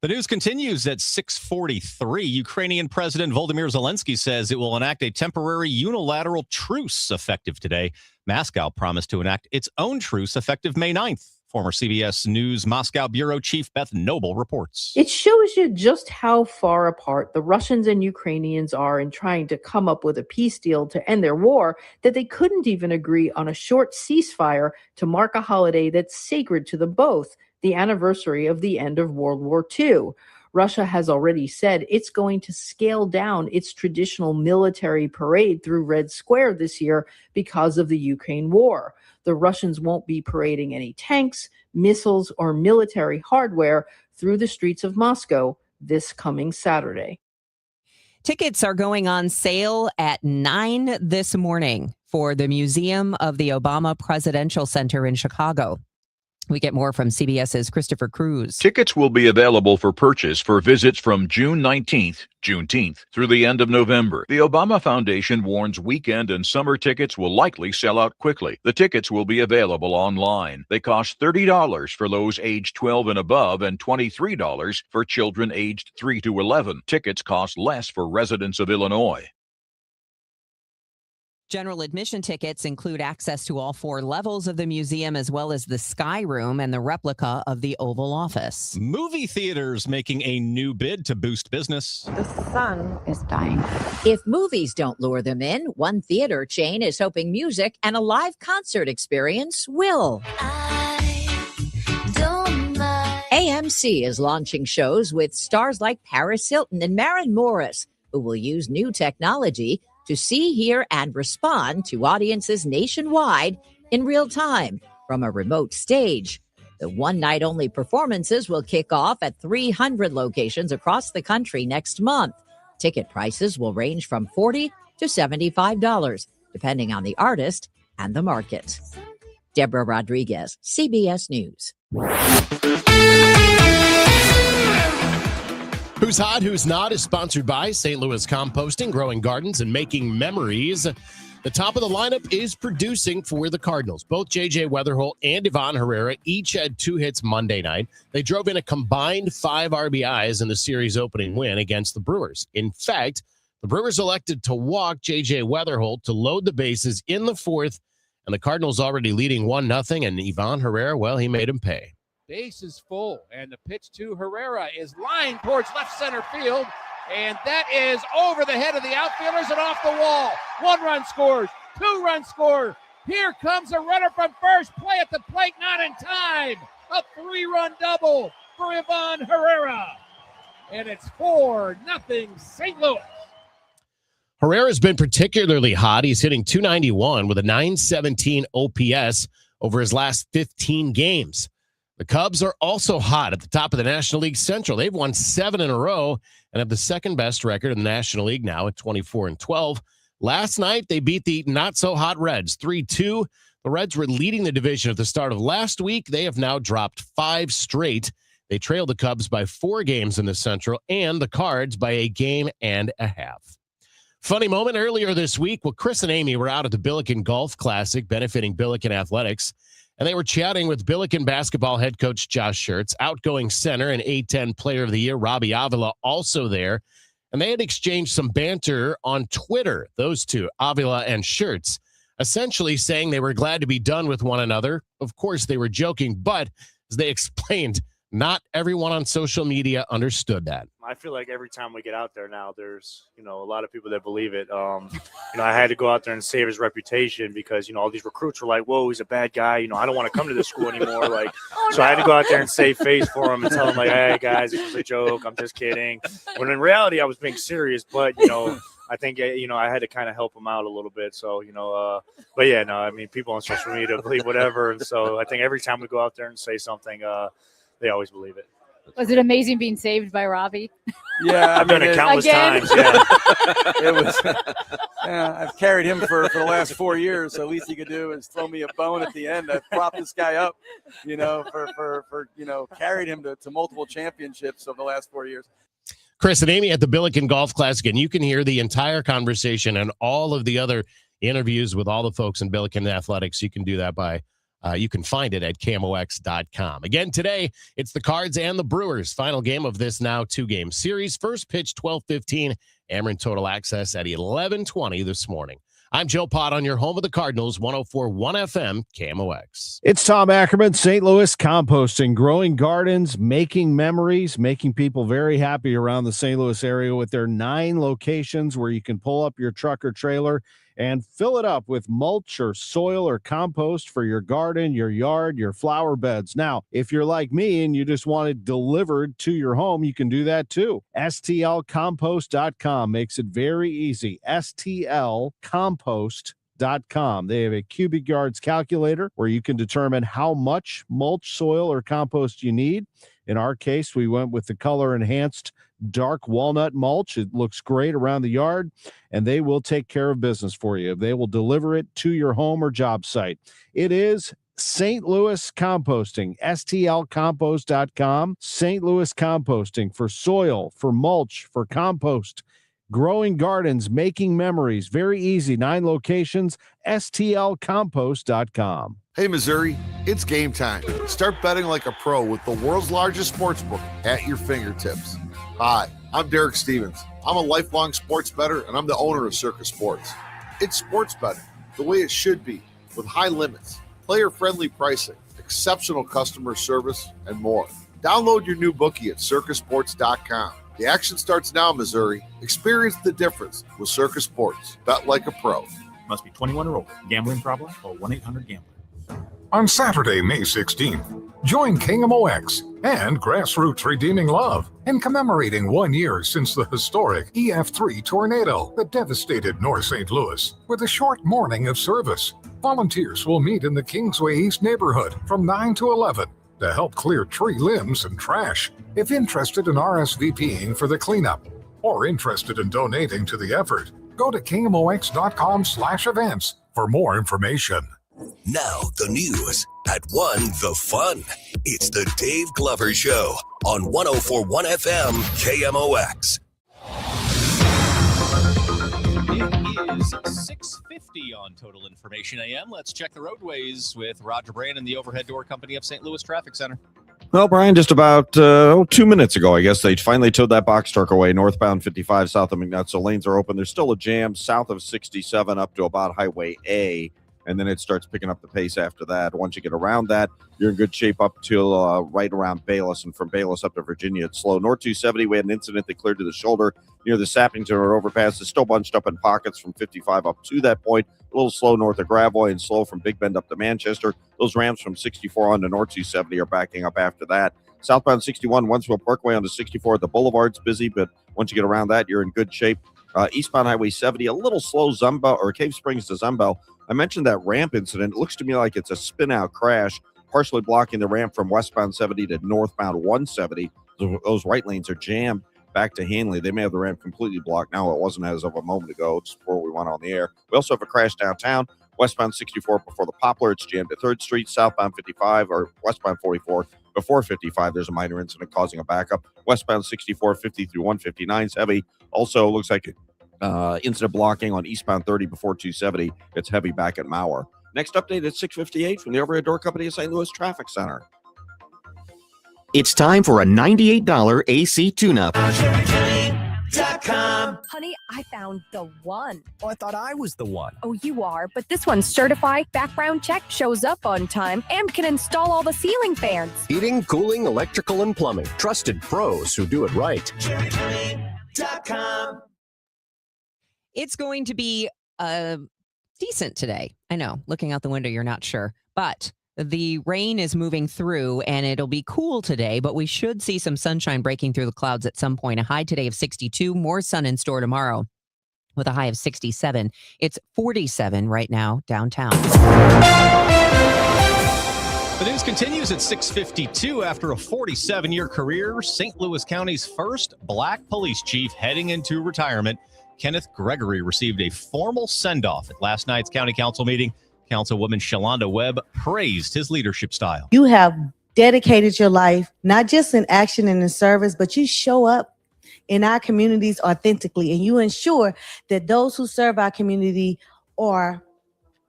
The news continues at 6:43. Ukrainian President Volodymyr Zelensky says it will enact a temporary unilateral truce effective today. Moscow promised to enact its own truce effective May 9th. Former CBS News Moscow Bureau Chief Beth Noble reports. It shows you just how far apart the Russians and Ukrainians are in trying to come up with a peace deal to end their war, that they couldn't even agree on a short ceasefire to mark a holiday that's sacred to them both, the anniversary of the end of World War II. Russia has already said it's going to scale down its traditional military parade through Red Square this year because of the Ukraine war. The Russians won't be parading any tanks, missiles, or military hardware through the streets of Moscow this coming Saturday. Tickets are going on sale at 9 this morning for the Museum of the Obama Presidential Center in Chicago. We get more from CBS's Christopher Cruz. Tickets will be available for purchase for visits from June 19th, Juneteenth, through the end of November. The Obama Foundation warns weekend and summer tickets will likely sell out quickly. The tickets will be available online. They cost $30 for those aged 12 and above and $23 for children aged 3 to 11. Tickets cost less for residents of Illinois. General admission tickets include access to all 4 levels of the museum, as well as the Sky Room and the replica of the Oval Office. Movie theaters making a new bid to boost business. The sun is dying. If movies don't lure them in, one theater chain is hoping music and a live concert experience will. AMC is launching shows with stars like Paris Hilton and Maren Morris, who will use new technology to see, hear, and respond to audiences nationwide in real time from a remote stage. The one-night-only performances will kick off at 300 locations across the country next month. Ticket prices will range from $40 to $75, depending on the artist and the market. Deborah Rodriguez, CBS News. Who's Hot, Who's Not is sponsored by St. Louis Composting, Growing Gardens, and Making Memories. The top of the lineup is producing for the Cardinals. Both J.J. Weatherholt and Ivan Herrera each had 2 hits Monday night. They drove in a combined 5 RBIs in the series opening win against the Brewers. In fact, the Brewers elected to walk J.J. Weatherholt to load the bases in the 4th, and the Cardinals already leading 1-0, and Ivan Herrera, well, he made him pay. Base is full, and the pitch to Herrera is lined towards left center field, and that is over the head of the outfielders and off the wall. 1 run scores, 2 run score. Here comes a runner from first, play at the plate, not in time. A 3-run double for Ivan Herrera, and it's 4-0 St. Louis. Herrera's been particularly hot. He's hitting .291 with a .917 OPS over his last 15 games. The Cubs are also hot at the top of the National League Central. They've won 7 in a row and have the second best record in the National League now at 24-12. Last night, they beat the not-so-hot Reds 3-2. The Reds were leading the division at the start of last week. They have now dropped 5 straight. They trailed the Cubs by 4 games in the Central and the Cards by a game and a half. Funny moment earlier this week. Well, Chris and Amy were out at the Billiken Golf Classic benefiting Billiken Athletics. And they were chatting with Billiken basketball head coach Josh Schertz, outgoing center and A-10 player of the year, Robbie Avila, also there. And they had exchanged some banter on Twitter, those two, Avila and Schertz, essentially saying they were glad to be done with one another. Of course, they were joking, but as they explained, not everyone on social media understood that. I feel like every time we get out there now, there's, a lot of people that believe it. I had to go out there and save his reputation because, all these recruits were like, whoa, he's a bad guy. I don't want to come to this school anymore. So I had to go out there and save face for him and tell him hey guys, it was a joke. I'm just kidding. When in reality, I was being serious, but, I think, I had to kind of help him out a little bit. So, but yeah, no, I mean, people on social media believe whatever. And so I think every time we go out there and say something, they always believe it. Was it amazing being saved by Robbie? Yeah, I've done it countless times. Yeah, it was. Yeah, I've carried him for the last 4 years. So the least he could do is throw me a bone at the end. I've propped this guy up, for carried him to multiple championships over the last 4 years. Chris and Amy at the Billiken Golf Classic, and you can hear the entire conversation and all of the other interviews with all the folks in Billiken Athletics. You can do that by. You can find it at KMOX.com. Again, today, it's the Cards and the Brewers. Final game of this now 2-game series. First pitch, 12:15. Ameren Total Access at 11:20 this morning. I'm Joe Pott on your home of the Cardinals, 104.1 FM, KMOX. It's Tom Ackerman, St. Louis Composting, Growing Gardens, Making Memories, making people very happy around the St. Louis area with their 9 locations where you can pull up your truck or trailer and fill it up with mulch or soil or compost for your garden, your yard, your flower beds. Now, if you're like me and you just want it delivered to your home, you can do that too. STLcompost.com makes it very easy. STLcompost.com. They have a cubic yards calculator where you can determine how much mulch, soil, or compost you need. In our case, we went with the color enhanced dark walnut mulch. It looks great around the yard, and they will take care of business for you. They will deliver it to your home or job site. It is St. Louis Composting, STLcompost.com. St. Louis Composting for soil, for mulch, for compost. Growing gardens, making memories. Very easy. 9 locations, STLcompost.com. Hey, Missouri, it's game time. Start betting like a pro with the world's largest sportsbook at your fingertips. Hi, I'm Derek Stevens. I'm a lifelong sports bettor, and I'm the owner of Circus Sports. It's sports betting the way it should be, with high limits, player-friendly pricing, exceptional customer service, and more. Download your new bookie at circusports.com. The action starts now, Missouri. Experience the difference with Circus Sports. Bet like a pro. Must be 21 or older. Gambling problem? Call 1-800-GAMBLER. On Saturday, May 16th, join KMOX and Grassroots Redeeming Love in commemorating 1 year since the historic EF3 tornado that devastated North St. Louis with a short morning of service. Volunteers will meet in the Kingsway East neighborhood from 9 to 11 to help clear tree limbs and trash. If interested in RSVPing for the cleanup or interested in donating to the effort, go to KMOX.com/events for more information. Now the news at 1 the fun. It's the Dave Glover Show on 104.1 FM KMOX. It is 6:50 on Total Information AM. Let's check the roadways with Roger Brand and the Overhead Door Company of St. Louis Traffic Center. Well, Brian, just about 2 minutes ago, I guess, they finally towed that box truck away northbound 55 south of McNutt, so lanes are open. There's still a jam south of 67 up to about Highway A, and then it starts picking up the pace after that. Once you get around that, you're in good shape up till right around Bayless, and from Bayless up to Virginia, it's slow. North 270, we had an incident that cleared to the shoulder near the Sappington Road overpass. It's still bunched up in pockets from 55 up to that point. A little slow north of Gravois and slow from Big Bend up to Manchester. Those ramps from 64 on to North 270 are backing up after that. Southbound 61, Wentzville Parkway onto 64 at the Boulevard's busy, but once you get around that, you're in good shape. Eastbound Highway 70, a little slow Zumba or Cave Springs to Zumbel. I mentioned that ramp incident. It looks to me like it's a spin-out crash, partially blocking the ramp from westbound 70 to northbound 170. Those right lanes are jammed back to Hanley. They may have the ramp completely blocked now. It wasn't as of a moment ago, just before we went on the air. We also have a crash downtown, westbound 64 before the Poplar. It's jammed at 3rd Street, southbound 55, or westbound 44. Before 55, there's a minor incident causing a backup. Westbound 64, 50 through 159 is heavy. Also, looks like incident blocking on eastbound 30 before 270. It's heavy back at Mauer. Next update at 6:58 from the Overhead Door Company of St. Louis Traffic Center. It's time for a $98 AC tune-up. Honey, I found the one. Oh, I thought I was the one. Oh, you are, but this one's certified, background check, shows up on time, and can install all the ceiling fans. Heating, cooling, electrical, and plumbing. Trusted pros who do it right. It's going to be decent today. I know, looking out the window, you're not sure, but the rain is moving through and it'll be cool today, but we should see some sunshine breaking through the clouds at some point. A high today of 62, more sun in store tomorrow with a high of 67. It's 47 right now downtown. The news continues at 6:52 after a 47-year career. St. Louis County's first black police chief heading into retirement, Kenneth Gregory, received a formal send-off at last night's county council meeting. Councilwoman Shalonda Webb praised his leadership style. You have dedicated your life, not just in action and in service, but you show up in our communities authentically, and you ensure that those who serve our community are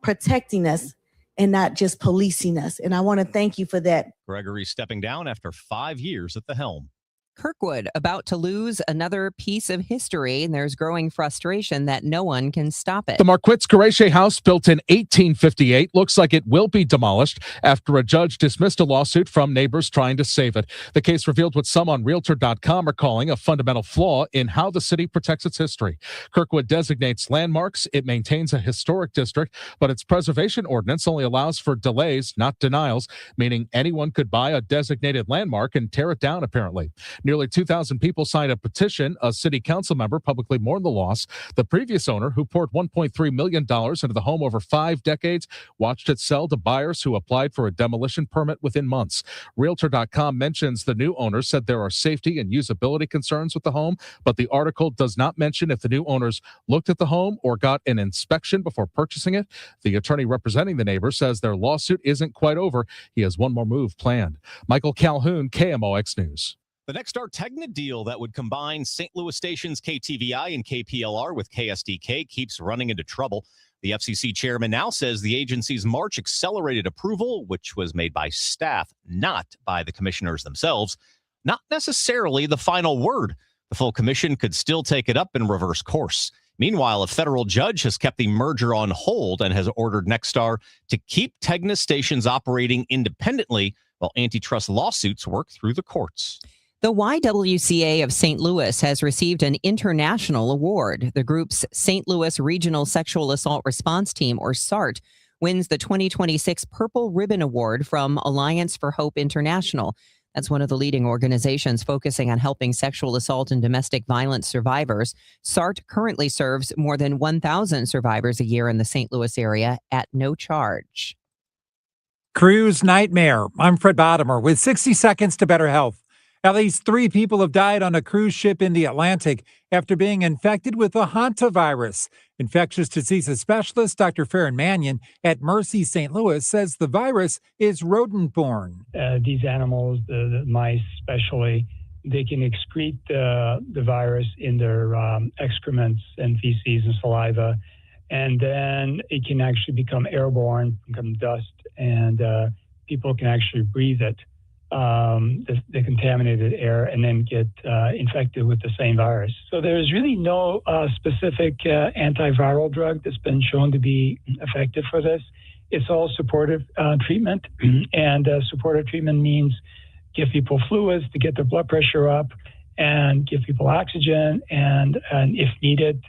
protecting us and not just policing us. And I want to thank you for that. Gregory stepping down after 5 years at the helm. Kirkwood about to lose another piece of history, and there's growing frustration that no one can stop it. The Marquitz-Gareche house, built in 1858, looks like it will be demolished after a judge dismissed a lawsuit from neighbors trying to save it. The case revealed what some on Realtor.com are calling a fundamental flaw in how the city protects its history. Kirkwood designates landmarks. It maintains a historic district, but its preservation ordinance only allows for delays, not denials, meaning anyone could buy a designated landmark and tear it down, apparently. Nearly 2,000 people signed a petition. A city council member publicly mourned the loss. The previous owner, who poured $1.3 million into the home over 5 decades, watched it sell to buyers who applied for a demolition permit within months. Realtor.com mentions the new owner said there are safety and usability concerns with the home, but the article does not mention if the new owners looked at the home or got an inspection before purchasing it. The attorney representing the neighbor says their lawsuit isn't quite over. He has one more move planned. Michael Calhoun, KMOX News. The Nexstar Tegna deal that would combine St. Louis stations KTVI and KPLR with KSDK keeps running into trouble. The FCC chairman now says the agency's March accelerated approval, which was made by staff, not by the commissioners themselves, not necessarily the final word. The full commission could still take it up and reverse course. Meanwhile, a federal judge has kept the merger on hold and has ordered Nexstar to keep Tegna stations operating independently while antitrust lawsuits work through the courts. The YWCA of St. Louis has received an international award. The group's St. Louis Regional Sexual Assault Response Team, or SART, wins the 2026 Purple Ribbon Award from Alliance for Hope International. That's one of the leading organizations focusing on helping sexual assault and domestic violence survivors. SART currently serves more than 1,000 survivors a year in the St. Louis area at no charge. Cruise Nightmare. I'm Fred Bottomer with 60 Seconds to Better Health. At least 3 people have died on a cruise ship in the Atlantic after being infected with the hantavirus. Infectious diseases specialist Dr. Farron Mannion at Mercy St. Louis says the virus is rodent-borne. These animals, the mice especially, they can excrete the virus in their excrements and feces and saliva, and then it can actually become airborne, become dust, and people can actually breathe it. The contaminated air, and then get infected with the same virus. So there's really no specific antiviral drug that's been shown to be effective for this. It's all supportive treatment, and supportive treatment means give people fluids to get their blood pressure up, and give people oxygen, and if needed,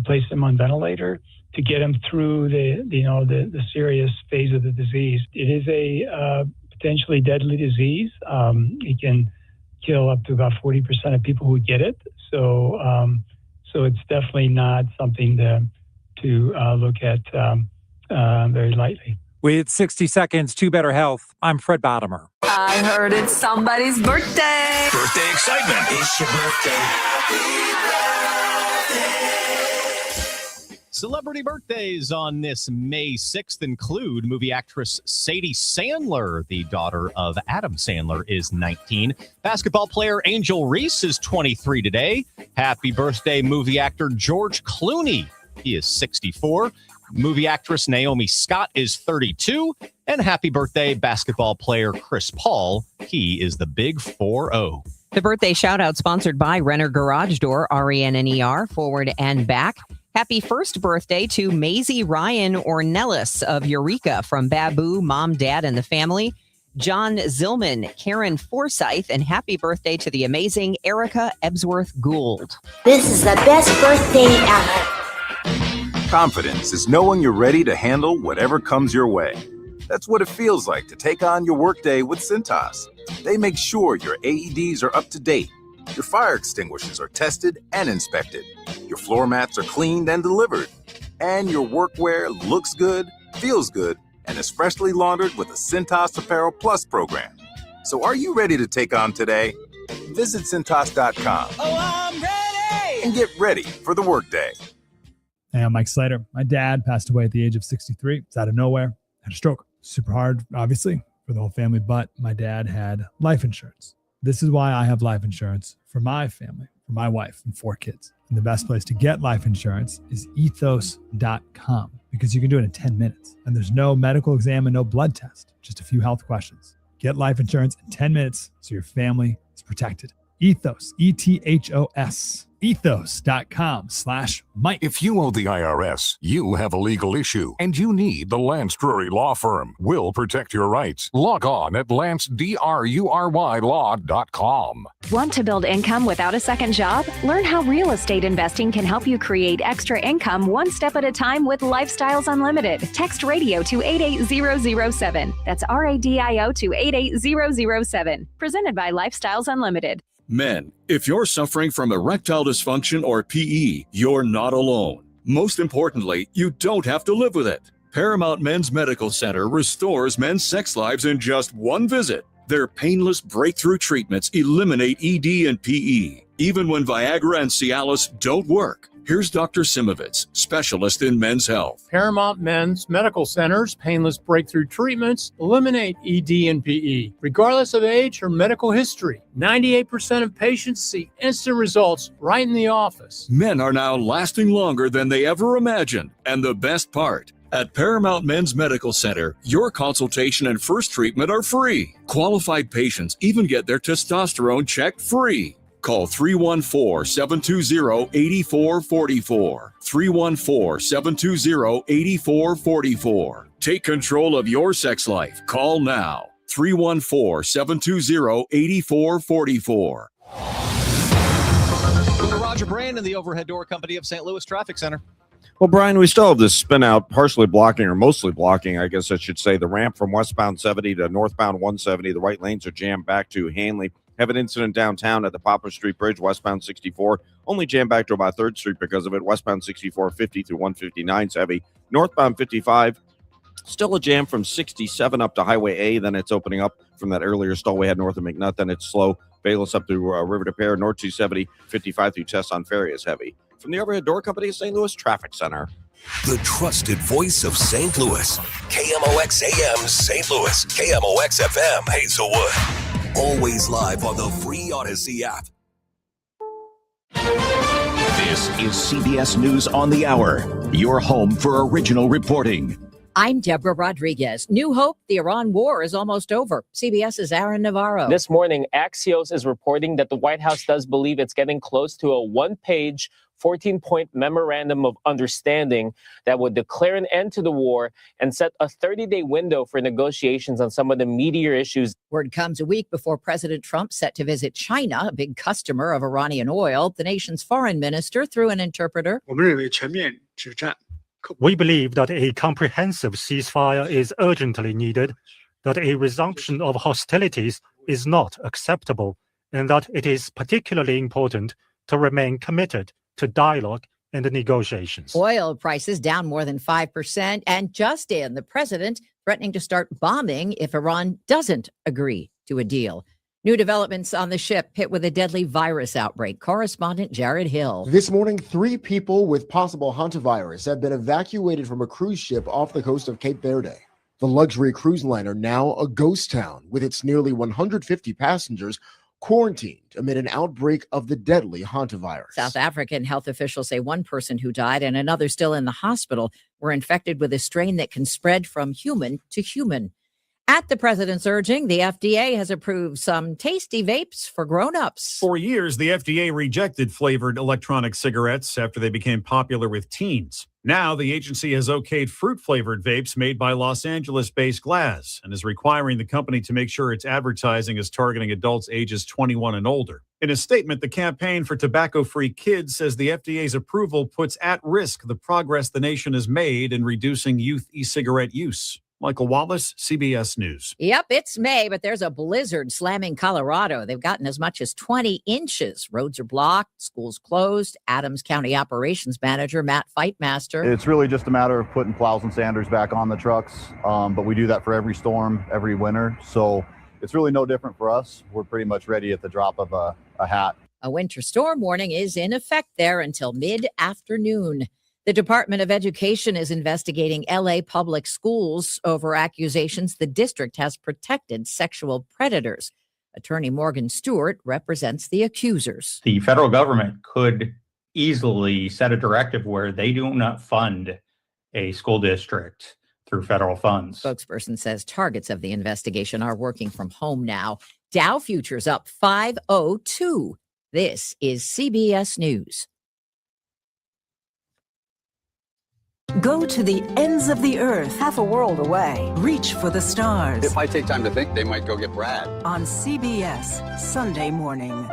place them on ventilator to get them through the serious phase of the disease. It is a potentially deadly disease. It can kill up to about 40% of people who get it. So it's definitely not something to look at very lightly. With 60 Seconds to Better Health, I'm Fred Bottomer. I heard it's somebody's birthday. Birthday excitement. It's your birthday. Celebrity birthdays on this May 6th include movie actress Sadie Sandler. The daughter of Adam Sandler is 19. Basketball player Angel Reese is 23 today. Happy birthday, movie actor George Clooney. He is 64. Movie actress Naomi Scott is 32. And happy birthday, basketball player Chris Paul. He is the big 4-0. The birthday shout out sponsored by Renner Garage Door, RENNER, forward and back. Happy first birthday to Maisie Ryan Ornelas of Eureka from Babu, Mom, Dad, and the Family. John Zillman, Karen Forsyth, and happy birthday to the amazing Erica Ebsworth Gould. This is the best birthday ever. Confidence is knowing you're ready to handle whatever comes your way. That's what it feels like to take on your workday with Cintas. They make sure your AEDs are up to date, your fire extinguishers are tested and inspected, your floor mats are cleaned and delivered, and your workwear looks good, feels good, and is freshly laundered with a Cintas Apparel Plus program. So are you ready to take on today? Visit Cintas.com. Oh, I'm ready! And get ready for the workday. Hey, I'm Mike Slater. My dad passed away at the age of 63. It's out of nowhere. Had a stroke. Super hard, obviously, for the whole family, but my dad had life insurance. This is why I have life insurance for my family, for my wife and 4 kids. And the best place to get life insurance is ethos.com, because you can do it in 10 minutes. And there's no medical exam and no blood test, just a few health questions. Get life insurance in 10 minutes so your family is protected. Ethos, ETHOS. Ethos.com/Mike. If you owe the IRS, you have a legal issue, and you need the Lance Drury Law Firm. We'll protect your rights. Log on at lancedrurylaw.com. Want to build income without a second job? Learn how real estate investing can help you create extra income one step at a time with Lifestyles Unlimited. Text radio to 88007. That's RADIO to 88007. Presented by Lifestyles Unlimited. Men, if you're suffering from erectile dysfunction or PE, you're not alone. Most importantly, you don't have to live with it. Paramount Men's Medical Center restores men's sex lives in just one visit. Their painless breakthrough treatments eliminate ED and PE, even when Viagra and Cialis don't work. Here's Dr. Simovitz, specialist in men's health. Paramount Men's Medical Center's painless breakthrough treatments eliminate ED and PE, regardless of age or medical history. 98% of patients see instant results right in the office. Men are now lasting longer than they ever imagined. And the best part, at Paramount Men's Medical Center, your consultation and first treatment are free. Qualified patients even get their testosterone checked free. Call 314-720-8444. 314-720-8444. Take control of your sex life. Call now. 314-720-8444. Roger Brand in the Overhead Door Company of St. Louis Traffic Center. Well, Brian, we still have this spin out partially blocking, or mostly blocking, I guess I should say, the ramp from westbound 70 to northbound 170. The right lanes are jammed back to Hanley. Have an incident downtown at the Poplar Street Bridge, westbound 64. Only jammed back to about 3rd Street because of it. Westbound 64, 50 through 159 is heavy. Northbound 55, still a jam from 67 up to Highway A. Then it's opening up from that earlier stall we had north of McNutt. Then it's slow. Bayless up to River to Pear. North 270, 55 through Tesson Ferry is heavy. From the Overhead Door Company of St. Louis Traffic Center. The trusted voice of St. Louis. KMOX AM St. Louis. KMOX FM Hazelwood. Always live on the free Odyssey app. This is CBS News on the Hour, your home for original reporting. I'm Deborah Rodriguez. New hope, the Iran war is almost over. CBS's Aaron Navarro. This morning, Axios is reporting that the White House does believe it's getting close to a one-page 14-point memorandum of understanding that would declare an end to the war and set a 30-day window for negotiations on some of the meatier issues. Word comes a week before President Trump set to visit China, a big customer of Iranian oil. The nation's foreign minister, through an interpreter, we believe that a comprehensive ceasefire is urgently needed, that a resumption of hostilities is not acceptable, and that it is particularly important to remain committed to dialogue and negotiations. Oil prices down more than 5%, and just in, the president threatening to start bombing if Iran doesn't agree to a deal. New developments on the ship hit with a deadly virus outbreak. Correspondent Jared Hill. This morning, 3 people with possible hantavirus have been evacuated from a cruise ship off the coast of Cape Verde. The luxury cruise liner, now a ghost town, with its nearly 150 passengers quarantined amid an outbreak of the deadly hantavirus. South African health officials say one person who died and another still in the hospital were infected with a strain that can spread from human to human. At the president's urging, the FDA has approved some tasty vapes for grown-ups. For years, the FDA rejected flavored electronic cigarettes after they became popular with teens. Now, the agency has okayed fruit-flavored vapes made by Los Angeles-based Glass and is requiring the company to make sure its advertising is targeting adults ages 21 and older. In a statement, the Campaign for Tobacco-Free Kids says the FDA's approval puts at risk the progress the nation has made in reducing youth e-cigarette use. Michael Wallace, CBS News. Yep, it's May, but there's a blizzard slamming Colorado. They've gotten as much as 20 inches. Roads are blocked, schools closed. Adams County Operations Manager Matt Fightmaster. It's really just a matter of putting plows and sanders back on the trucks, but we do that for every storm, every winter. So it's really no different for us. We're pretty much ready at the drop of a hat. A winter storm warning is in effect there until mid-afternoon. The Department of Education is investigating LA public schools over accusations the district has protected sexual predators. Attorney Morgan Stewart represents the accusers. The federal government could easily set a directive where they do not fund a school district through federal funds. Spokesperson says targets of the investigation are working from home now. Dow futures up 502. This is CBS News. Go to the ends of the earth, half a world away. Reach for the stars. If I take time to think, they might go get Brad. On CBS, Sunday morning.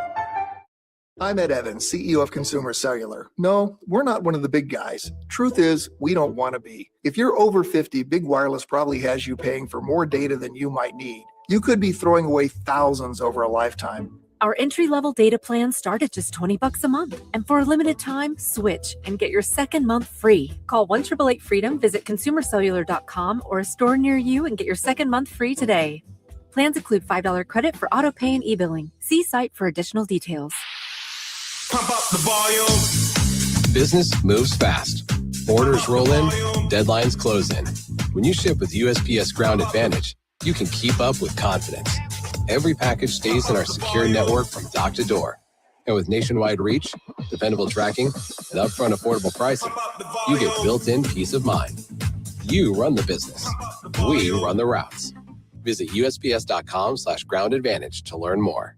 I'm Ed Evans, CEO of Consumer Cellular. No, we're not one of the big guys. Truth is, we don't want to be. If you're over 50, Big Wireless probably has you paying for more data than you might need. You could be throwing away thousands over a lifetime. Our entry-level data plans start at just $20 a month. And for a limited time, switch and get your second month free. Call 1-888-FREEDOM, visit consumercellular.com or a store near you and get your second month free today. Plans include $5 credit for auto pay and e-billing. See site for additional details. Pump up the volume. Business moves fast. Orders roll in, deadlines close in. When you ship with USPS Ground Advantage, you can keep up with confidence. Every package stays in our secure network from dock to door. And with nationwide reach, dependable tracking, and upfront affordable pricing, you get built-in peace of mind. You run the business. We run the routes. Visit USPS.com/Ground Advantage to learn more.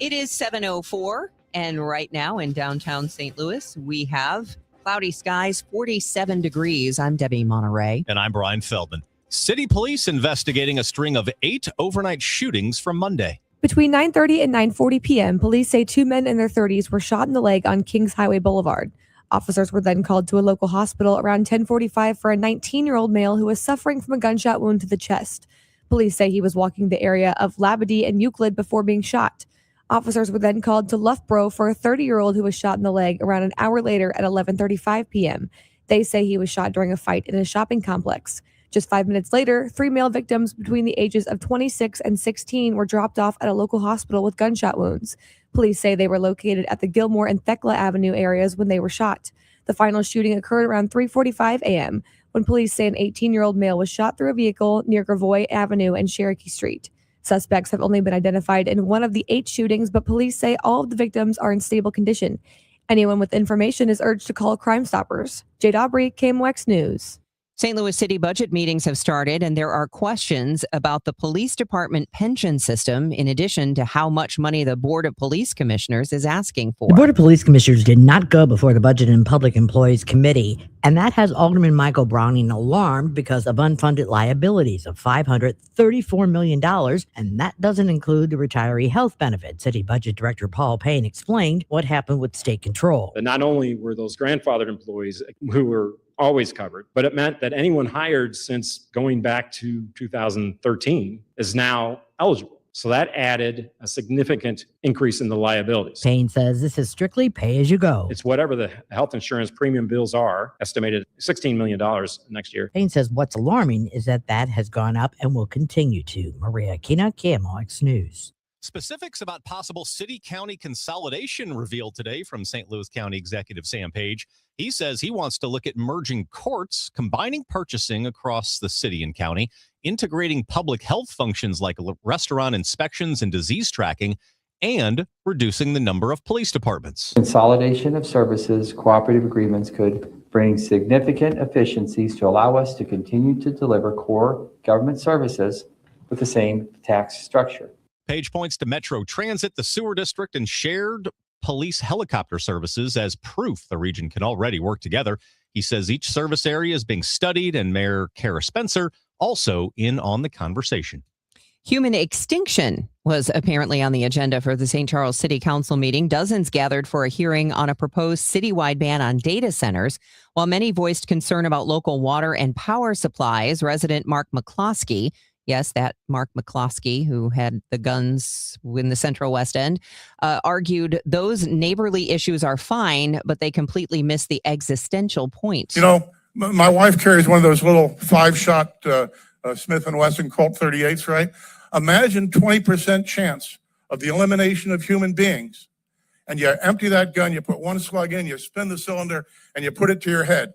It is 7:04, and right now in downtown St. Louis, we have cloudy skies, 47 degrees. I'm Debbie Monterrey. And I'm Brian Feldman. City police investigating a string of 8 overnight shootings from Monday. Between 9:30 and 9:40 p.m., police say 2 men in their 30s were shot in the leg on Kings Highway Boulevard. Officers were then called to a local hospital around 10:45 for a 19-year-old male who was suffering from a gunshot wound to the chest. Police say he was walking the area of Labadee and Euclid before being shot. Officers were then called to Loughborough for a 30-year-old who was shot in the leg around an hour later at 11:35 p.m. They say he was shot during a fight in a shopping complex. Just 5 minutes later, 3 male victims between the ages of 26 and 16 were dropped off at a local hospital with gunshot wounds. Police say they were located at the Gilmore and Thekla Avenue areas when they were shot. The final shooting occurred around 3:45 a.m. when police say an 18-year-old male was shot through a vehicle near Gravois Avenue and Cherokee Street. Suspects have only been identified in one of the 8 shootings, but police say all of the victims are in stable condition. Anyone with information is urged to call Crime Stoppers. Jade Aubrey, KMOX News. St. Louis City budget meetings have started, and there are questions about the police department pension system, in addition to how much money the Board of Police Commissioners is asking for. The Board of Police Commissioners did not go before the Budget and Public Employees Committee, and that has Alderman Michael Browning alarmed because of unfunded liabilities of $534 million, and that doesn't include the retiree health benefit. City Budget Director Paul Payne explained what happened with state control. But not only were those grandfathered employees who were always covered, but it meant that anyone hired since going back to 2013 is now eligible. So that added a significant increase in the liabilities. Payne says this is strictly pay as you go. It's whatever the health insurance premium bills are, estimated $16 million next year. Payne says what's alarming is that has gone up and will continue to. Maria Kina, KMOX News. Specifics about possible city-county consolidation revealed today from St. Louis County Executive Sam Page. He says he wants to look at merging courts, combining purchasing across the city and county, integrating public health functions like restaurant inspections and disease tracking, and reducing the number of police departments. Consolidation of services, cooperative agreements could bring significant efficiencies to allow us to continue to deliver core government services with the same tax structure. Page points to Metro Transit, the sewer district, and shared police helicopter services as proof the region can already work together. He says each service area is being studied, and Mayor Kara Spencer also in on the conversation. Human extinction was apparently on the agenda for the St. Charles City Council meeting. Dozens gathered for a hearing on a proposed citywide ban on data centers. While many voiced concern about local water and power supplies, resident Mark McCloskey, yes, that Mark McCloskey, who had the guns in the Central West End, argued those neighborly issues are fine, but they completely miss the existential point. You know, my wife carries one of those little 5-shot Smith & Wesson Colt 38s, right? Imagine 20% chance of the elimination of human beings. And you empty that gun, you put one slug in, you spin the cylinder, and you put it to your head.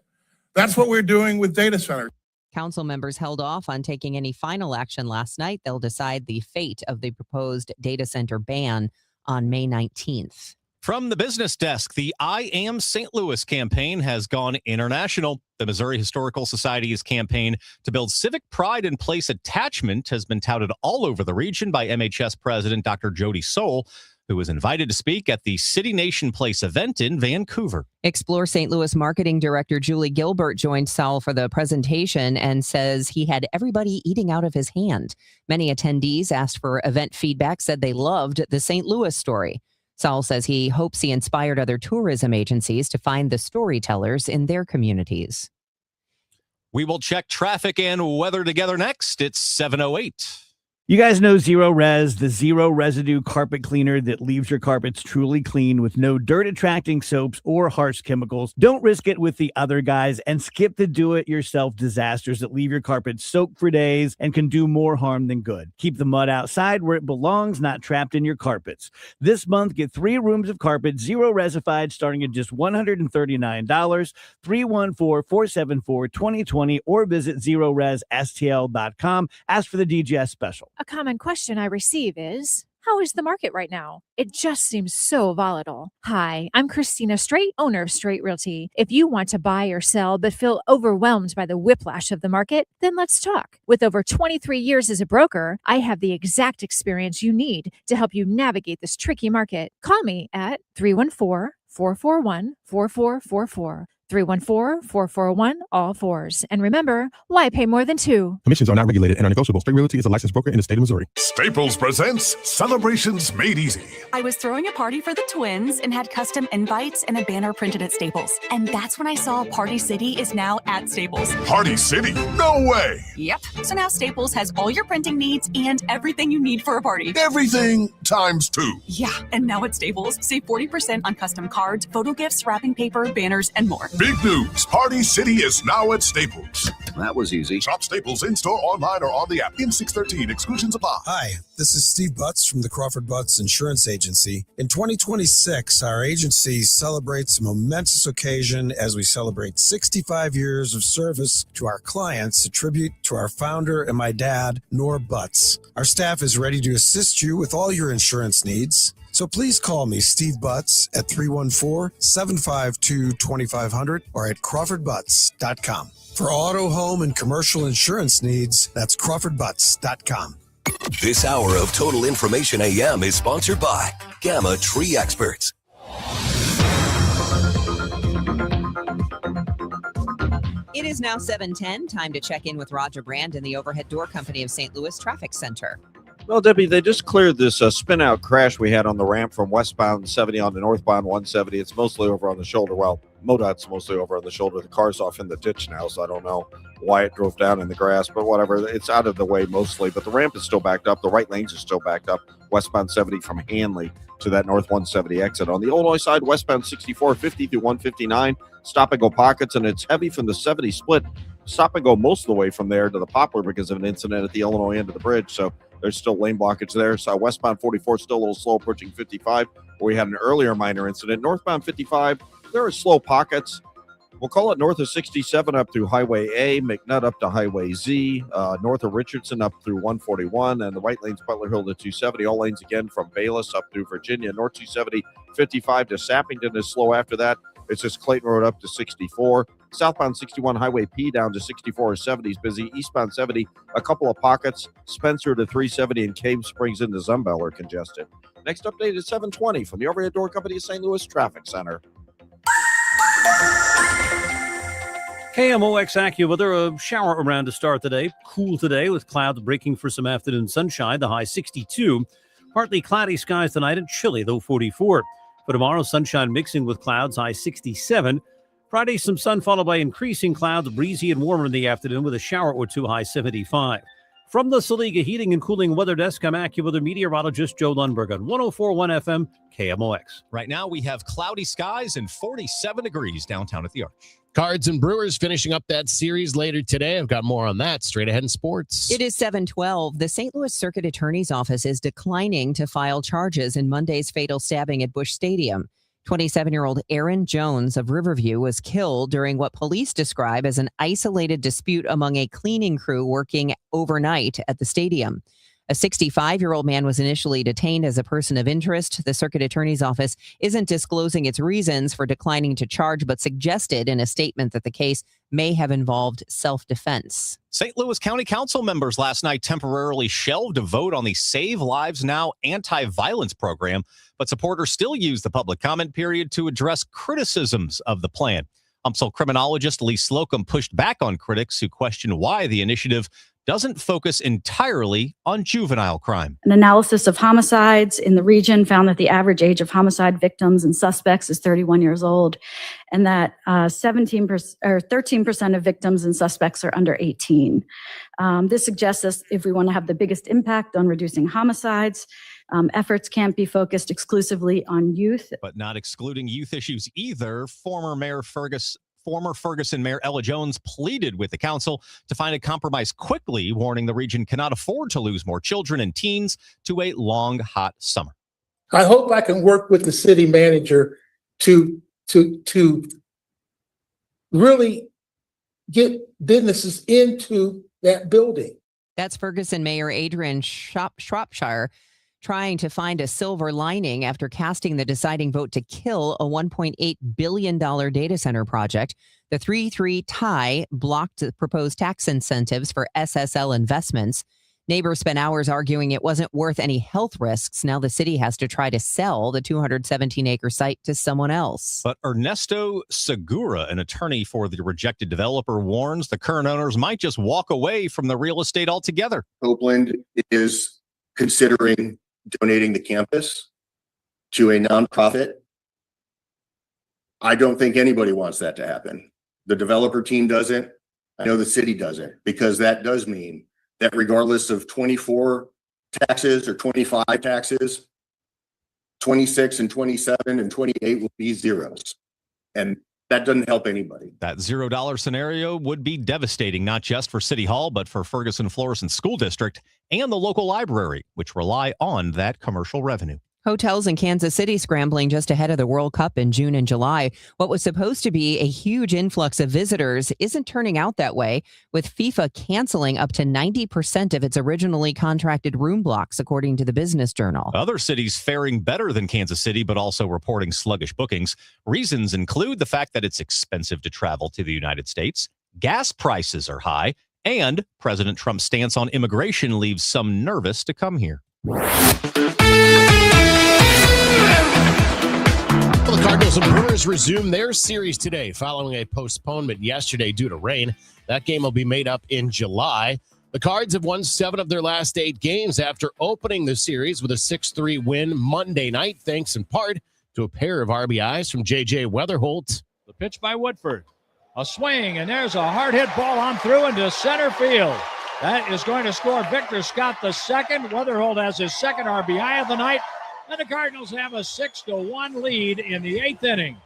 That's what we're doing with data centers. Council members held off on taking any final action last night. They'll decide the fate of the proposed data center ban on May 19th. From the business desk, the I Am St. Louis campaign has gone international. The Missouri Historical Society's campaign to build civic pride and place attachment has been touted all over the region by MHS President Dr. Jody Soul, who was invited to speak at the City Nation Place event in Vancouver. Explore St. Louis Marketing Director Julie Gilbert joined Saul for the presentation and says he had everybody eating out of his hand. Many attendees asked for event feedback, said they loved the St. Louis story. Saul says he hopes he inspired other tourism agencies to find the storytellers in their communities. We will check traffic and weather together next. It's 7:08. You guys know Zero Res, the zero residue carpet cleaner that leaves your carpets truly clean with no dirt attracting soaps or harsh chemicals. Don't risk it with the other guys and skip the do-it-yourself disasters that leave your carpet soaked for days and can do more harm than good. Keep the mud outside where it belongs, not trapped in your carpets. This month, get 3 rooms of carpet, zero resified, starting at just $139, 314-474-2020, or visit ZeroResSTL.com. Ask for the DGS special. A common question I receive is, how is the market right now? It just seems so volatile. Hi, I'm Christina Straight, owner of Straight Realty. If you want to buy or sell but feel overwhelmed by the whiplash of the market, then let's talk. With over 23 years as a broker, I have the exact experience you need to help you navigate this tricky market. Call me at 314-441-4444. 314-441, all fours. And remember, why pay more than 2? Commissions are not regulated and are negotiable. Straight Realty is a licensed broker in the state of Missouri. Staples presents Celebrations Made Easy. I was throwing a party for the twins and had custom invites and a banner printed at Staples. And that's when I saw Party City is now at Staples. Party City? No way! Yep. So now Staples has all your printing needs and everything you need for a party. Everything times 2. Yeah, and now at Staples, save 40% on custom cards, photo gifts, wrapping paper, banners, and more. Big news. Party City is now at Staples. That was easy. Shop Staples in-store, online, or on the app. In 613, exclusions apply. Hi, this is Steve Butts from the Crawford Butts Insurance Agency. In 2026, our agency celebrates a momentous occasion as we celebrate 65 years of service to our clients, a tribute to our founder and my dad, Nor Butts. Our staff is ready to assist you with all your insurance needs. So please call me, Steve Butts, at 314-752-2500 or at crawfordbutts.com. For auto, home, and commercial insurance needs, that's crawfordbutts.com. This hour of Total Information AM is sponsored by Gamma Tree Experts. It is now 7:10. Time to check in with Roger Brand in the Overhead Door Company of St. Louis Traffic Center. Well, Debbie, they just cleared this spin-out crash we had on the ramp from westbound 70 on to northbound 170. It's mostly over on the shoulder. Well, MoDOT's mostly over on the shoulder. The car's off in the ditch now, so I don't know why it drove down in the grass, but whatever. It's out of the way mostly, but the ramp is still backed up. The right lanes are still backed up. Westbound 70 from Hanley to that north 170 exit. On the Illinois side, westbound 6450 through 159, stop-and-go pockets, and it's heavy from the 70 split. Stop and go most of the way from there to the Poplar because of an incident at the Illinois end of the bridge, so there's still lane blockage there. So westbound 44 still a little slow approaching 55, where we had an earlier minor incident. Northbound 55, there are slow pockets. We'll call it north of 67 up through Highway A, McNutt up to Highway Z, north of Richardson up through 141, and the right lane's Butler Hill to 270. All lanes again from Bayless up through Virginia. North 270, 55 to Sappington is slow after that. It's just Clayton Road up to 64. Southbound 61 Highway P down to 64 or 70 is busy. Eastbound 70, a couple of pockets. Spencer to 370 and Cave Springs into Zumbell are congested. Next update is 720 from the Overhead Door Company of St. Louis Traffic Center. KMOX AccuWeather, a shower around to start the day. Cool today with clouds breaking for some afternoon sunshine. The high 62. Partly cloudy skies tonight and chilly, though 44. For tomorrow, sunshine mixing with clouds, high 67. Friday, some sun followed by increasing clouds, breezy and warmer in the afternoon with a shower or two, high 75. From the Saliga Heating and Cooling Weather Desk, I'm AccuWeather meteorologist Joe Lundberg on 104.1 FM KMOX. Right now, we have cloudy skies and 47 degrees downtown at the Arch. Cards and Brewers finishing up that series later today. I've got more on that straight ahead in sports. It is 7:12. The St. Louis Circuit Attorney's Office is declining to file charges in Monday's fatal stabbing at Busch Stadium. 27-year-old Aaron Jones of Riverview was killed during what police describe as an isolated dispute among a cleaning crew working overnight at the stadium. A 65-year-old man was initially detained as a person of interest. The circuit attorney's office isn't disclosing its reasons for declining to charge, but suggested in a statement that the case may have involved self-defense. St. Louis County Council members last night temporarily shelved a vote on the Save Lives Now anti-violence program, but supporters still used the public comment period to address criticisms of the plan. UMSL criminologist Lee Slocum pushed back on critics who questioned why the initiative doesn't focus entirely on juvenile crime. An analysis of homicides in the region found that the average age of homicide victims and suspects is 31 years old, and that 13% of victims and suspects are under 18. This suggests that if we want to have the biggest impact on reducing homicides, efforts can't be focused exclusively on youth. But not excluding youth issues either. Former Ferguson Mayor Ella Jones pleaded with the council to find a compromise quickly, warning the region cannot afford to lose more children and teens to a long, hot summer. I hope I can work with the city manager to really get businesses into that building. That's Ferguson Mayor Adrian Shropshire trying to find a silver lining after casting the deciding vote to kill a $1.8 billion data center project. The 3-3 tie blocked the proposed tax incentives for SSL investments. Neighbors spent hours arguing it wasn't worth any health risks. Now the city has to try to sell the 217-acre site to someone else. But Ernesto Segura, an attorney for the rejected developer, warns the current owners might just walk away from the real estate altogether. Copeland is considering donating the campus to a nonprofit. I don't think anybody wants that to happen. The developer team doesn't. I know the city doesn't, because that does mean that regardless of 24 taxes or 25 taxes, 26 and 27 and 28 will be zeros. And that doesn't help anybody. That $0 scenario would be devastating, not just for City Hall, but for Ferguson Florissant School District and the local library, which rely on that commercial revenue. Hotels in Kansas City scrambling just ahead of the World Cup in June and July. What was supposed to be a huge influx of visitors isn't turning out that way, with FIFA canceling up to 90% of its originally contracted room blocks, according to the Business Journal. Other cities faring better than Kansas City, but also reporting sluggish bookings. Reasons include the fact that it's expensive to travel to the United States, gas prices are high, and President Trump's stance on immigration leaves some nervous to come here. Well, the Cardinals and Brewers resume their series today following a postponement yesterday due to rain. That game will be made up in July. The Cards have won 7 of their last 8 games after opening the series with a 6-3 win Monday night, thanks in part to a pair of RBIs from J.J. Weatherholt. The pitch by Woodford. A swing, and there's a hard hit ball on through into center field. That is going to score Victor Scott the second. Weatherholt has his second RBI of the night. And the Cardinals have a 6-1 lead in the 8th inning.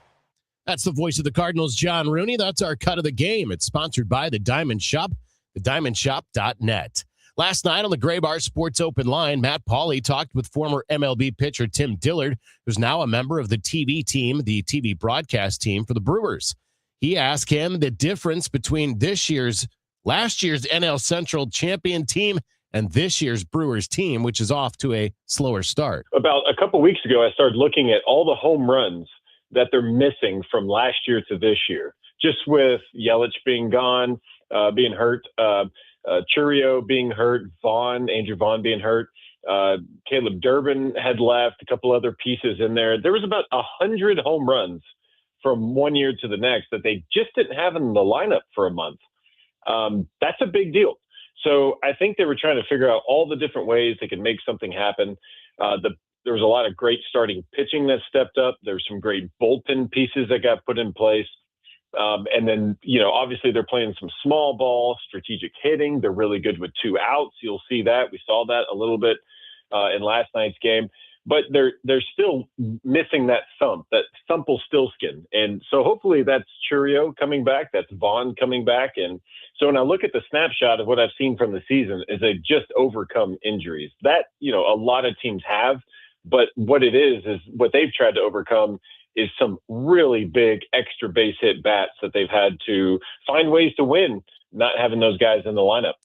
That's the voice of the Cardinals, John Rooney. That's our cut of the game. It's sponsored by The Diamond Shop, thediamondshop.net. Last night on the Gray Bar Sports Open Line, Matt Pauley talked with former MLB pitcher Tim Dillard, who's now a member of the TV team, the TV broadcast team for the Brewers. He asked him the difference between last year's NL Central champion team and this year's Brewers team, which is off to a slower start. About a couple weeks ago, I started looking at all the home runs that they're missing from last year to this year, just with Yelich being gone, being hurt, Churio being hurt, Andrew Vaughn being hurt, Caleb Durbin had left, a couple other pieces in there. There was about 100 home runs from one year to the next that they just didn't have in the lineup for a month. That's a big deal. So I think they were trying to figure out all the different ways they could make something happen. There was a lot of great starting pitching that stepped up. There's some great bullpen pieces that got put in place. And then, obviously they're playing some small ball, strategic hitting. They're really good with 2 outs. You'll see that. We saw that a little bit in last night's game. But they're still missing that thumple still skin. And so hopefully that's Churio coming back, that's Vaughn coming back. And so when I look at the snapshot of what I've seen from the season is they just overcome injuries. That, a lot of teams have, but what it is what they've tried to overcome is some really big extra base hit bats that they've had to find ways to win, not having those guys in the lineup.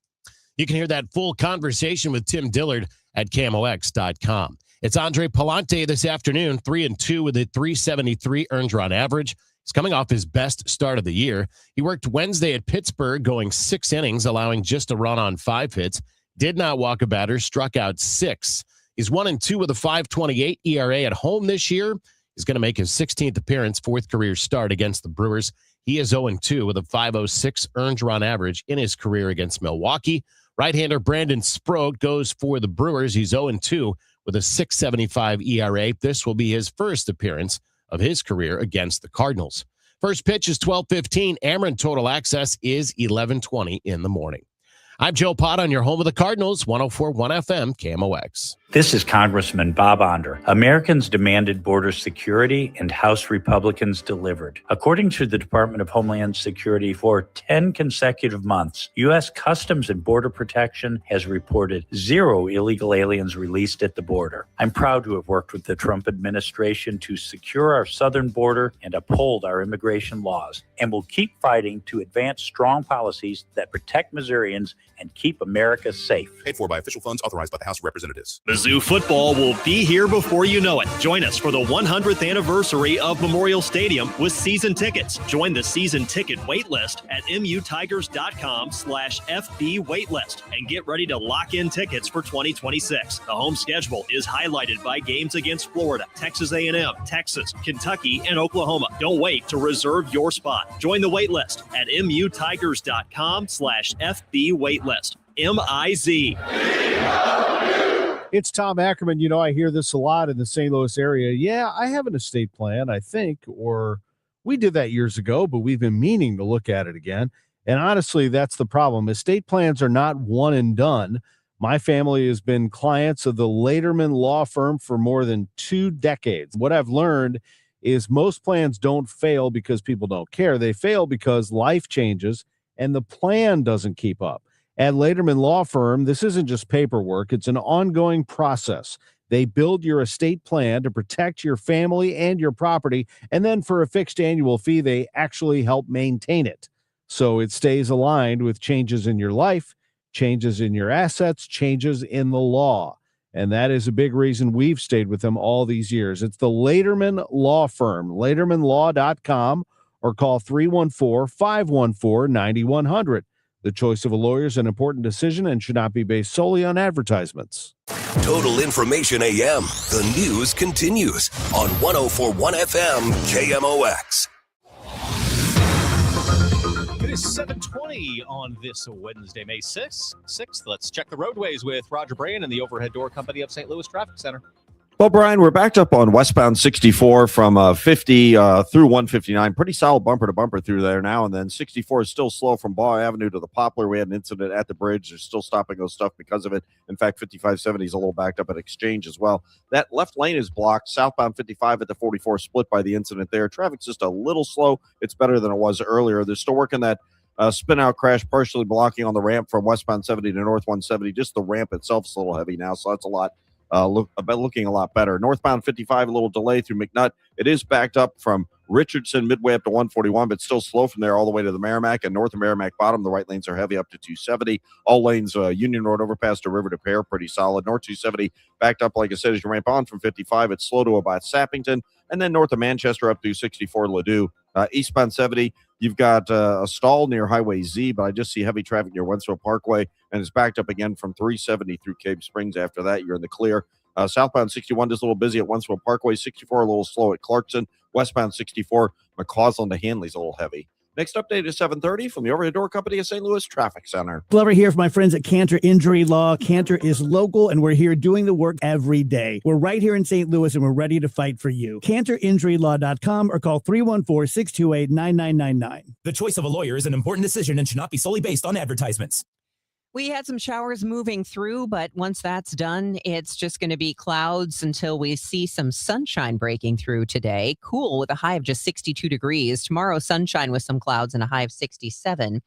You can hear that full conversation with Tim Dillard at KMOX.com. It's Andre Palante this afternoon, 3-2 with a 373 earned run average. He's coming off his best start of the year. He worked Wednesday at Pittsburgh, going 6 innings, allowing just a run on 5 hits. Did not walk a batter, struck out 6. He's 1-2 with a 5.28 ERA at home this year. He's going to make his 16th appearance, 4th career start against the Brewers. He is 0-2 with a 5.06 earned run average in his career against Milwaukee. Right-hander Brandon Sproat goes for the Brewers. He's 0-2 with a 6.75 ERA. This will be his first appearance of his career against the Cardinals. First pitch is 12:15. Ameren Total Access is 11:20 in the morning. I'm Joe Pott on your home of the Cardinals, 104.1 FM, KMOX. This is Congressman Bob Onder. Americans demanded border security, and House Republicans delivered. According to the Department of Homeland Security, for 10 consecutive months, U.S. Customs and Border Protection has reported 0 illegal aliens released at the border. I'm proud to have worked with the Trump administration to secure our southern border and uphold our immigration laws, and will keep fighting to advance strong policies that protect Missourians and keep America safe. Paid for by official funds authorized by the House of Representatives. Mizzou football will be here before you know it. Join us for the 100th anniversary of Memorial Stadium with season tickets. Join the season ticket waitlist at mutigers.com/FB waitlist and get ready to lock in tickets for 2026. The home schedule is highlighted by games against Florida, Texas A&M, Texas, Kentucky, and Oklahoma. Don't wait to reserve your spot. Join the waitlist at mutigers.com/FB waitlist. MIZ. It's Tom Ackerman. You know, I hear this a lot in the St. Louis area. Yeah, I have an estate plan, I think, or we did that years ago, but we've been meaning to look at it again. And honestly, that's the problem. Estate plans are not one and done. My family has been clients of the Lederman law firm for more than 2 decades. What I've learned is most plans don't fail because people don't care. They fail because life changes and the plan doesn't keep up. At Lederman Law Firm, this isn't just paperwork. It's an ongoing process. They build your estate plan to protect your family and your property, and then for a fixed annual fee, they actually help maintain it. So it stays aligned with changes in your life, changes in your assets, changes in the law. And that is a big reason we've stayed with them all these years. It's the Lederman Law Firm, ledermanlaw.com, or call 314-514-9100. The choice of a lawyer is an important decision and should not be based solely on advertisements. Total Information AM. The news continues on 104.1 FM KMOX. It is 7:20 on this Wednesday, May 6th. Let's check the roadways with Roger Brand and the Overhead Door Company of St. Louis Traffic Center. Well, Brian, we're backed up on westbound 64 from 50 through 159. Pretty solid bumper to bumper through there now. And then 64 is still slow from Baugh Avenue to the Poplar. We had an incident at the bridge. They're still stopping those stuff because of it. In fact, 5570 is a little backed up at Exchange as well. That left lane is blocked. Southbound 55 at the 44 split by the incident there. Traffic's just a little slow. It's better than it was earlier. They're still working that spin out crash, partially blocking on the ramp from westbound 70 to north 170. Just the ramp itself is a little heavy now, so that's a lot. Looking a lot better. Northbound 55, a little delay through McNutt. It is backed up from Richardson midway up to 141, but still slow from there all the way to the Merrimack and north of Merrimack Bottom. The right lanes are heavy up to 270. All lanes, Union Road overpass to River to Pear, pretty solid. North 270 backed up, like I said, as you ramp on from 55. It's slow to about Sappington, and then north of Manchester up through 64 Ladue. Eastbound 70, you've got a stall near Highway Z, but I just see heavy traffic near Wentzville Parkway, and it's backed up again from 370 through Cave Springs. After that, you're in the clear. Southbound 61 just a little busy at Wentzville Parkway. 64 a little slow at Clarkson. Westbound 64, McCausland to Hanley's a little heavy. Next update is 7:30 from the Overhead Door Company of St. Louis Traffic Center. Glover here for my friends at Cantor Injury Law. Cantor is local, and we're here doing the work every day. We're right here in St. Louis, and we're ready to fight for you. CantorInjuryLaw.com or call 314-628-9999. The choice of a lawyer is an important decision and should not be solely based on advertisements. We had some showers moving through, but once that's done, it's just going to be clouds until we see some sunshine breaking through today. Cool with a high of just 62 degrees. Tomorrow, sunshine with some clouds and a high of 67.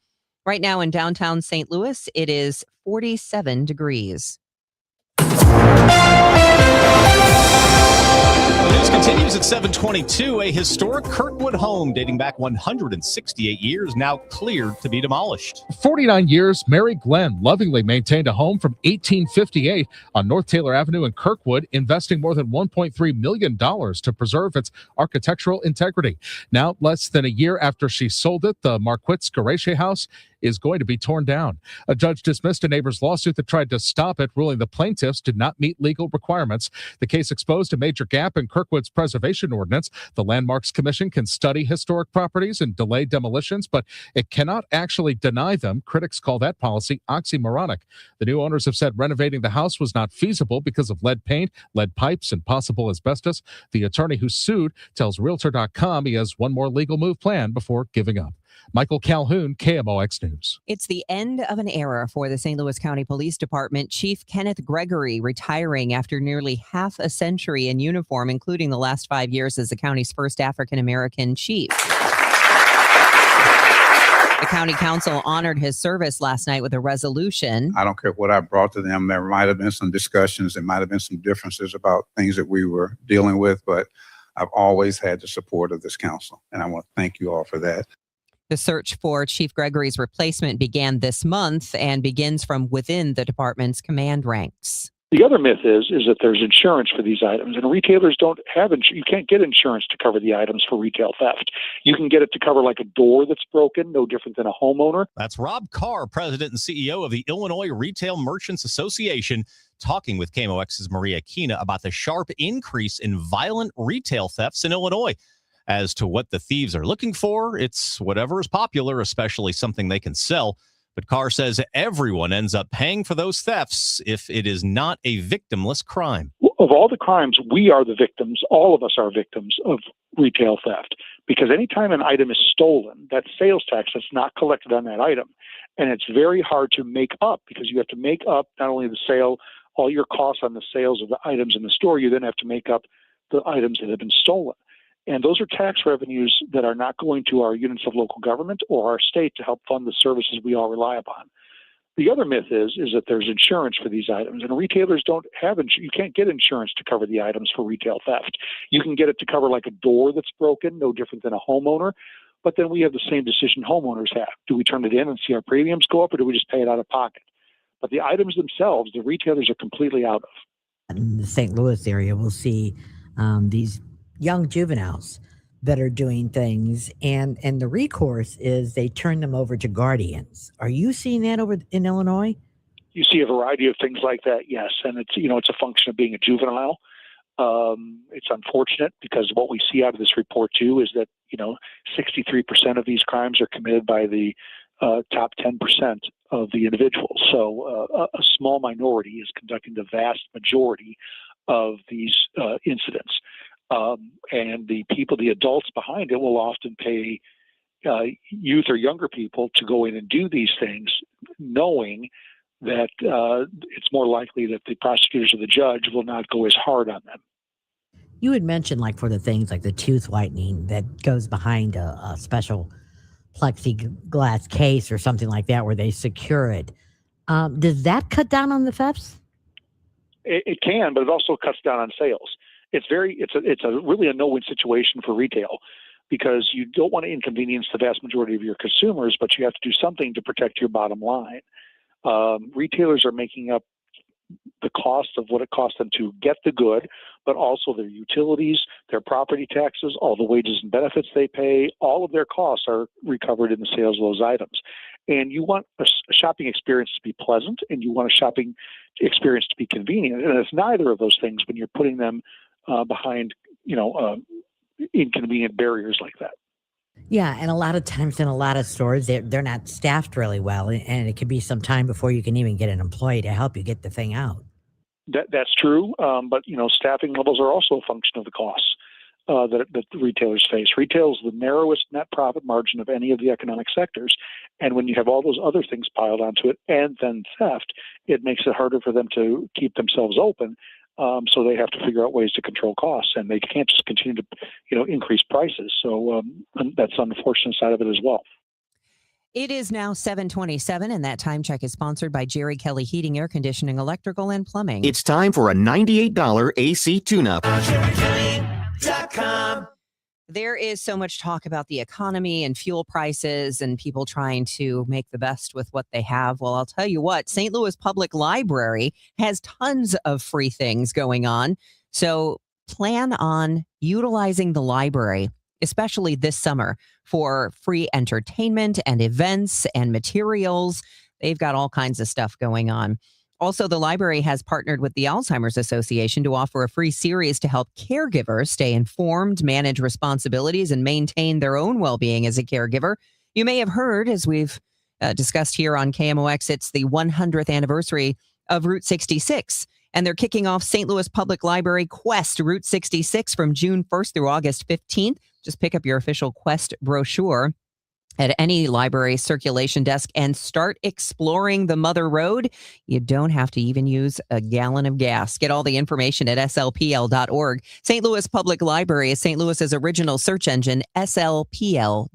Right now in downtown St. Louis, it is 47 degrees. The new News continues at 7:22. A historic Kirkwood home dating back 168 years now cleared to be demolished. For 49 years, Mary Glenn lovingly maintained a home from 1858 on North Taylor Avenue in Kirkwood, investing more than $1.3 million to preserve its architectural integrity. Now, less than a year after she sold it, the Marquitz Garache house is going to be torn down. A judge dismissed a neighbor's lawsuit that tried to stop it, ruling the plaintiffs did not meet legal requirements. The case exposed a major gap in Kirkwood's preservation ordinance. The Landmarks Commission can study historic properties and delay demolitions, but it cannot actually deny them. Critics call that policy oxymoronic. The new owners have said renovating the house was not feasible because of lead paint, lead pipes, and possible asbestos. The attorney who sued tells Realtor.com he has one more legal move planned before giving up. Michael Calhoun, KMOX News. It's the end of an era for the St. Louis County Police Department. Chief Kenneth Gregory retiring after nearly half a century in uniform, including the last 5 years as the county's first African-American chief. The county council honored his service last night with a resolution. I don't care what I brought to them. There might have been some discussions. There might have been some differences about things that we were dealing with, but I've always had the support of this council, and I want to thank you all for that. The search for Chief Gregory's replacement began this month and begins from within the department's command ranks. The other myth is that there's insurance for these items, and retailers don't have insurance. You can't get insurance to cover the items for retail theft. You can get it to cover like a door that's broken, no different than a homeowner. That's Rob Carr, president and CEO of the Illinois Retail Merchants Association, talking with KMOX's Maria Kina about the sharp increase in violent retail thefts in Illinois. As to what the thieves are looking for, it's whatever is popular, especially something they can sell. But Carr says everyone ends up paying for those thefts if it is not a victimless crime. Of all the crimes, we are the victims. All of us are victims of retail theft, because anytime an item is stolen, that's sales tax that's not collected on that item. And it's very hard to make up, because you have to make up not only the sale, all your costs on the sales of the items in the store, you then have to make up the items that have been stolen. And those are tax revenues that are not going to our units of local government or our state to help fund the services we all rely upon. The other myth is that there's insurance for these items, and retailers don't have insurance. You can't get insurance to cover the items for retail theft. You can get it to cover like a door that's broken, no different than a homeowner. But then we have the same decision homeowners have. Do we turn it in and see our premiums go up, or do we just pay it out of pocket? But the items themselves, the retailers are completely out of. In the St. Louis area, we'll see these young juveniles that are doing things, and the recourse is they turn them over to guardians. Are you seeing that over in Illinois? You see a variety of things like that, yes, and it's it's a function of being a juvenile. It's unfortunate, because what we see out of this report too is that 63% of these crimes are committed by the top 10% of the individuals. So a small minority is conducting the vast majority of these incidents. And the adults behind it will often pay youth or younger people to go in and do these things, knowing that it's more likely that the prosecutors or the judge will not go as hard on them. You had mentioned, like, for the things like the tooth whitening that goes behind a special plexiglass case or something like that where they secure it. Does that cut down on the thefts? It can, but it also cuts down on sales. It's really a no-win situation for retail, because you don't want to inconvenience the vast majority of your consumers, but you have to do something to protect your bottom line. Retailers are making up the cost of what it costs them to get the good, but also their utilities, their property taxes, all the wages and benefits they pay. All of their costs are recovered in the sales of those items. And you want a shopping experience to be pleasant, and you want a shopping experience to be convenient. And it's neither of those things when you're putting them behind, inconvenient barriers like that. Yeah, and a lot of times in a lot of stores, they're not staffed really well, and it could be some time before you can even get an employee to help you get the thing out. That's true, but staffing levels are also a function of the costs that the retailers face. Retail is the narrowest net profit margin of any of the economic sectors, and when you have all those other things piled onto it, and then theft, it makes it harder for them to keep themselves open. So they have to figure out ways to control costs, and they can't just continue to, increase prices. So that's an unfortunate side of it as well. It is now 7:27, and that time check is sponsored by Jerry Kelly Heating, Air Conditioning, Electrical, and Plumbing. It's time for a $98 AC tune-up. KMOX.com. There is so much talk about the economy and fuel prices and people trying to make the best with what they have. Well, I'll tell you what, St. Louis Public Library has tons of free things going on. So plan on utilizing the library, especially this summer, for free entertainment and events and materials. They've got all kinds of stuff going on. Also, the library has partnered with the Alzheimer's Association to offer a free series to help caregivers stay informed, manage responsibilities, and maintain their own well-being as a caregiver. You may have heard, as we've discussed here on KMOX, it's the 100th anniversary of Route 66, and they're kicking off St. Louis Public Library Quest Route 66 from June 1st through August 15th. Just pick up your official Quest brochure at any library circulation desk and start exploring the Mother Road. You don't have to even use a gallon of gas. Get all the information at slpl.org. St. Louis Public Library is St. Louis's original search engine, slpl.org.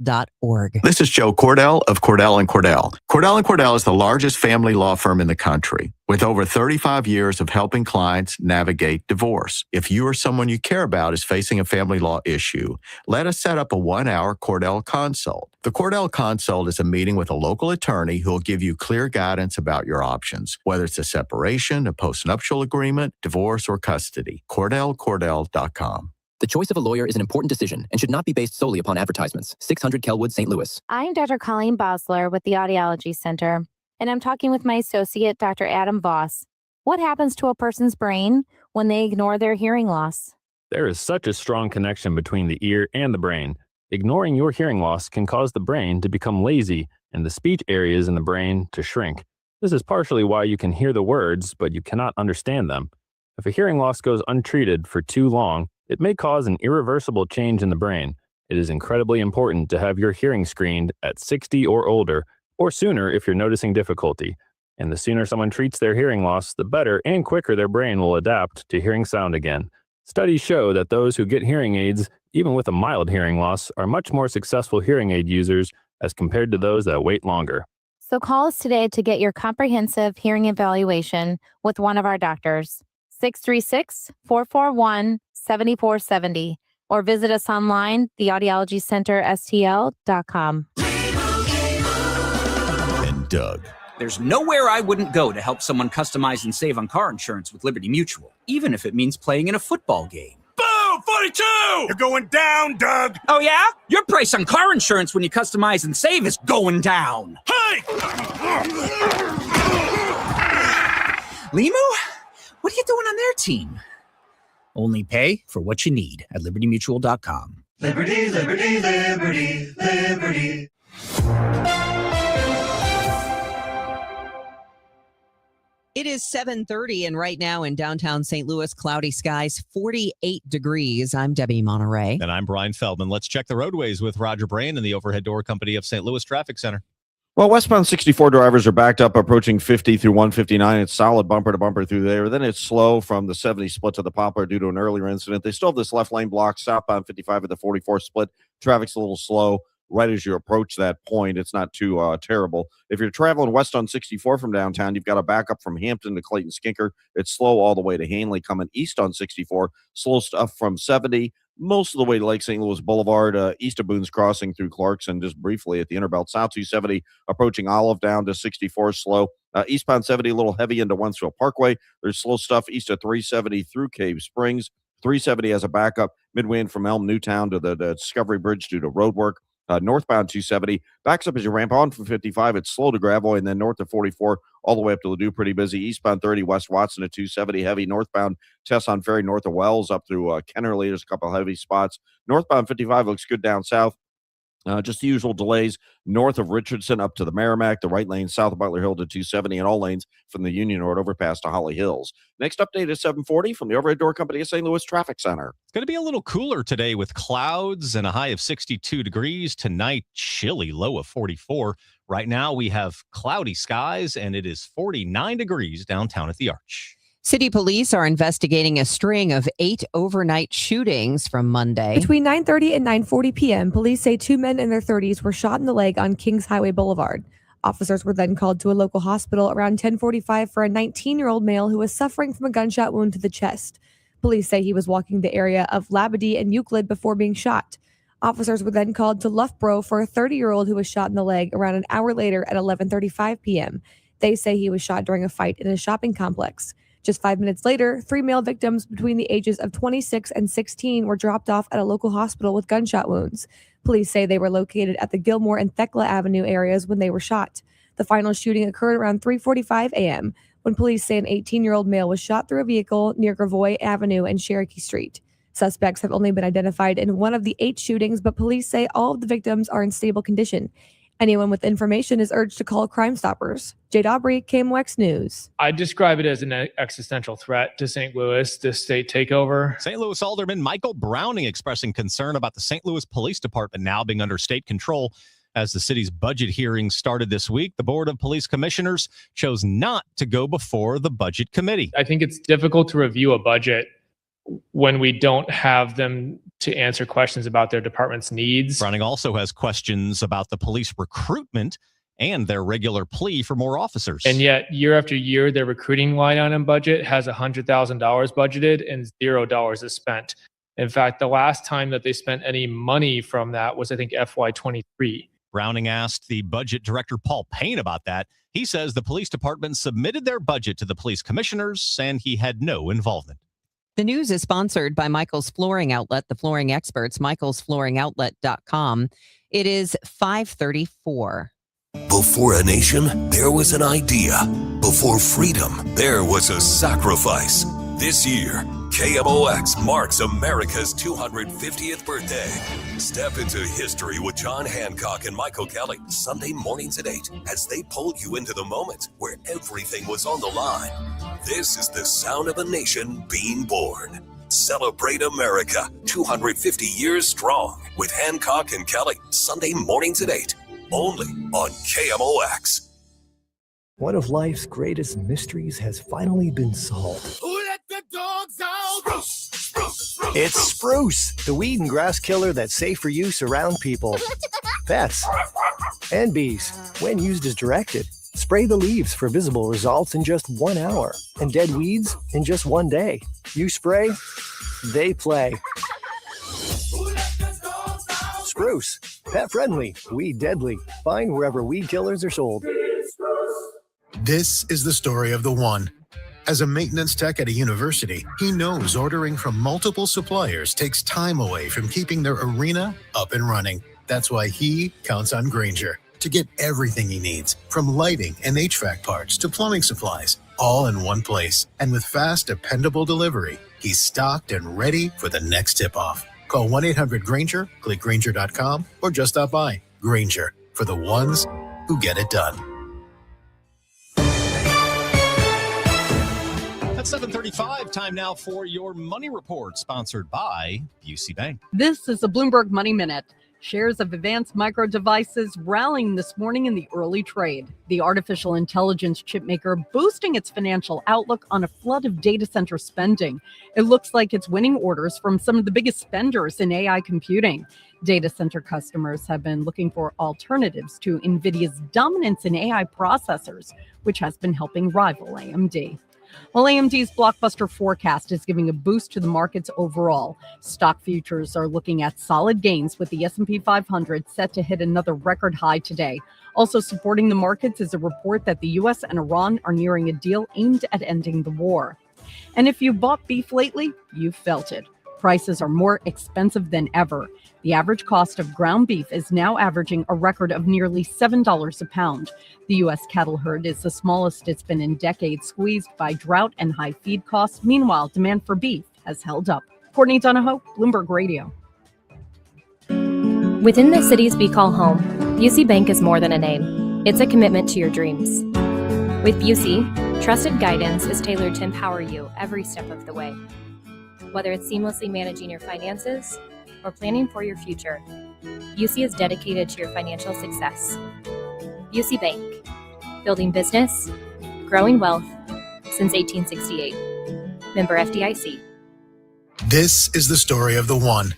This is Joe Cordell of Cordell & Cordell. Cordell & Cordell is the largest family law firm in the country, with over 35 years of helping clients navigate divorce. If you or someone you care about is facing a family law issue, let us set up a 1-hour Cordell consult. The Cordell consult is a meeting with a local attorney who will give you clear guidance about your options, whether it's a separation, a postnuptial agreement, divorce, or custody. CordellCordell.com. The choice of a lawyer is an important decision and should not be based solely upon advertisements. 600 Kelwood, St. Louis. I'm Dr. Colleen Bosler with the Audiology Center, and I'm talking with my associate, Dr. Adam Voss. What happens to a person's brain when they ignore their hearing loss? There is such a strong connection between the ear and the brain. Ignoring your hearing loss can cause the brain to become lazy and the speech areas in the brain to shrink. This is partially why you can hear the words, but you cannot understand them. If a hearing loss goes untreated for too long, it may cause an irreversible change in the brain. It is incredibly important to have your hearing screened at 60 or older, or sooner if you're noticing difficulty. And the sooner someone treats their hearing loss, the better and quicker their brain will adapt to hearing sound again. Studies show that those who get hearing aids, even with a mild hearing loss, are much more successful hearing aid users as compared to those that wait longer. So call us today to get your comprehensive hearing evaluation with one of our doctors. 636-441-7470, or visit us online, theaudiologycenterstl.com. And Doug. There's nowhere I wouldn't go to help someone customize and save on car insurance with Liberty Mutual, even if it means playing in a football game. Boom! 42! You're going down, Doug! Oh, yeah? Your price on car insurance when you customize and save is going down. Hey! Limu? What are you doing on their team? Only pay for what you need at libertymutual.com. Liberty, liberty, liberty, liberty. It is 7:30, and right now in downtown St. Louis, cloudy skies, 48 degrees. I'm Debbie Monterrey. And I'm Brian Feldman. Let's check the roadways with Roger Brain and the Overhead Door Company of St. Louis Traffic Center. Well, westbound 64 drivers are backed up approaching 50 through 159. It's solid bumper to bumper through there. Then it's slow from the 70 split to the Poplar due to an earlier incident. They still have this left lane block southbound 55 at the 44 split. Traffic's a little slow right as you approach that point. It's not too terrible. If you're traveling west on 64 from downtown, you've got a backup from Hampton to Clayton Skinker. It's slow all the way to Hanley. Coming east on 64, slow stuff from 70 most of the way to Lake St. Louis Boulevard, east of Boone's Crossing through Clarkson, just briefly at the Interbelt. South 270 approaching Olive down to 64 slow. Eastbound 70 a little heavy into Wentzville Parkway. There's slow stuff east of 370 through Cave Springs. 370 has a backup midway in from Elm Newtown to the Discovery Bridge due to road work. Northbound 270 backs up as you ramp on from 55. It's slow to Gravois, and then north of 44 all the way up to Ladue, pretty busy. Eastbound 30 West Watson at 270 heavy. Northbound Tesson Ferry north of Wells up through Kennerly. There's a couple heavy spots. Northbound 55 looks good down south. Just the usual delays north of Richardson up to the Merrimack, the right lane south of Butler Hill to 270, and all lanes from the Union Road overpass to Holly Hills. Next update is 740 from the Overhead Door Company of St. Louis Traffic Center. It's going to be a little cooler today with clouds and a high of 62 degrees. Tonight, chilly low of 44. Right now, we have cloudy skies, and it is 49 degrees downtown at the Arch. City police are investigating a string of 8 overnight shootings from Monday. Between 9:30 and 9:40 p.m., police say 2 men in their 30s were shot in the leg on Kings Highway Boulevard. Officers were then called to a local hospital around 10:45 for a 19-year-old male who was suffering from a gunshot wound to the chest. Police say he was walking the area of Labadee and Euclid before being shot. Officers were then called to Loughborough for a 30-year-old who was shot in the leg around an hour later at 11:35 p.m. They say he was shot during a fight in a shopping complex. Just 5 minutes later, 3 male victims between the ages of 26 and 16 were dropped off at a local hospital with gunshot wounds. Police say they were located at the Gilmore and Thekla Avenue areas when they were shot. The final shooting occurred around 3:45 a.m. when police say an 18-year-old male was shot through a vehicle near Gravois Avenue and Cherokee Street. Suspects have only been identified in one of the 8 shootings, but police say all of the victims are in stable condition. Anyone with information is urged to call Crime Stoppers. Jade Aubrey, KMOX News. I describe it as an existential threat to St. Louis, this state takeover. St. Louis Alderman Michael Browning expressing concern about the St. Louis Police Department now being under state control. As the city's budget hearings started this week, the Board of Police Commissioners chose not to go before the Budget Committee. I think it's difficult to review a budget when we don't have them to answer questions about their department's needs. Browning also has questions about the police recruitment and their regular plea for more officers. And yet, year after year, their recruiting line item budget has $100,000 budgeted and $0 is spent. In fact, the last time that they spent any money from that was, I think, FY23. Browning asked the budget director, Paul Payne, about that. He says the police department submitted their budget to the police commissioners and he had no involvement. The news is sponsored by Michael's Flooring Outlet, the flooring experts, michaelsflooringoutlet.com. It is 5:34. Before a nation, there was an idea. Before freedom, there was a sacrifice. This year, KMOX marks America's 250th birthday. Step into history with John Hancock and Michael Kelly, Sunday mornings at 8, as they pull you into the moment where everything was on the line. This is the sound of a nation being born. Celebrate America, 250 years strong, with Hancock and Kelly, Sunday mornings at 8, only on KMOX. One of life's greatest mysteries has finally been solved. Who let the dogs out? Spruce, spruce, spruce, It's Spruce, the weed and grass killer that's safe for use around people, pets, and bees when used as directed. Spray the leaves for visible results in just 1 hour and dead weeds in just 1 day. You spray, they play. Spruce, pet friendly, weed deadly. Find wherever weed killers are sold. This is the story of the one. As a maintenance tech at a university, he knows ordering from multiple suppliers takes time away from keeping their arena up and running. That's why he counts on Grainger to get everything he needs, from lighting and HVAC parts to plumbing supplies, all in one place. And with fast, dependable delivery, he's stocked and ready for the next tip-off. Call 1-800-GRAINGER, click Grainger.com, or just stop by. Grainger, for the ones who get it done. At 7:35, time now for your money report, sponsored by UC Bank. This is the Bloomberg Money Minute. Shares of Advanced Micro Devices rallying this morning in the early trade. The artificial intelligence chipmaker boosting its financial outlook on a flood of data center spending. It looks like it's winning orders from some of the biggest spenders in AI computing. Data center customers have been looking for alternatives to NVIDIA's dominance in AI processors, which has been helping rival AMD. Well, AMD's blockbuster forecast is giving a boost to the markets overall. Stock futures are looking at solid gains, with the S&P 500 set to hit another record high today. Also supporting the markets is a report that the U.S. and Iran are nearing a deal aimed at ending the war. And if you bought beef lately, you've felt it. Prices are more expensive than ever. The average cost of ground beef is now averaging a record of nearly $7 a pound. The U.S. cattle herd is the smallest it's been in decades, squeezed by drought and high feed costs. Meanwhile, demand for beef has held up. Courtney Donahoe, Bloomberg Radio. Within the cities we call home, Busey Bank is more than a name. It's a commitment to your dreams. With Busey, trusted guidance is tailored to empower you every step of the way. Whether it's seamlessly managing your finances or planning for your future, Busey is dedicated to your financial success. Busey Bank, building business, growing wealth since 1868. Member FDIC. This is the story of the one.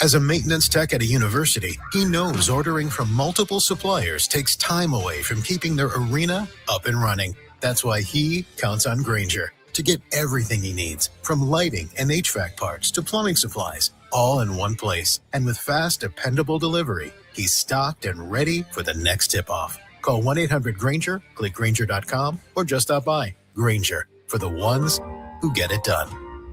As a maintenance tech at a university, he knows ordering from multiple suppliers takes time away from keeping their arena up and running. That's why he counts on Grainger to to get everything he needs, from lighting and HVAC parts to plumbing supplies, all in one place. And with fast, dependable delivery, he's stocked and ready for the next tip-off. Call 1-800-GRANGER, click Granger.com, or just stop by. Granger, for the ones who get it done.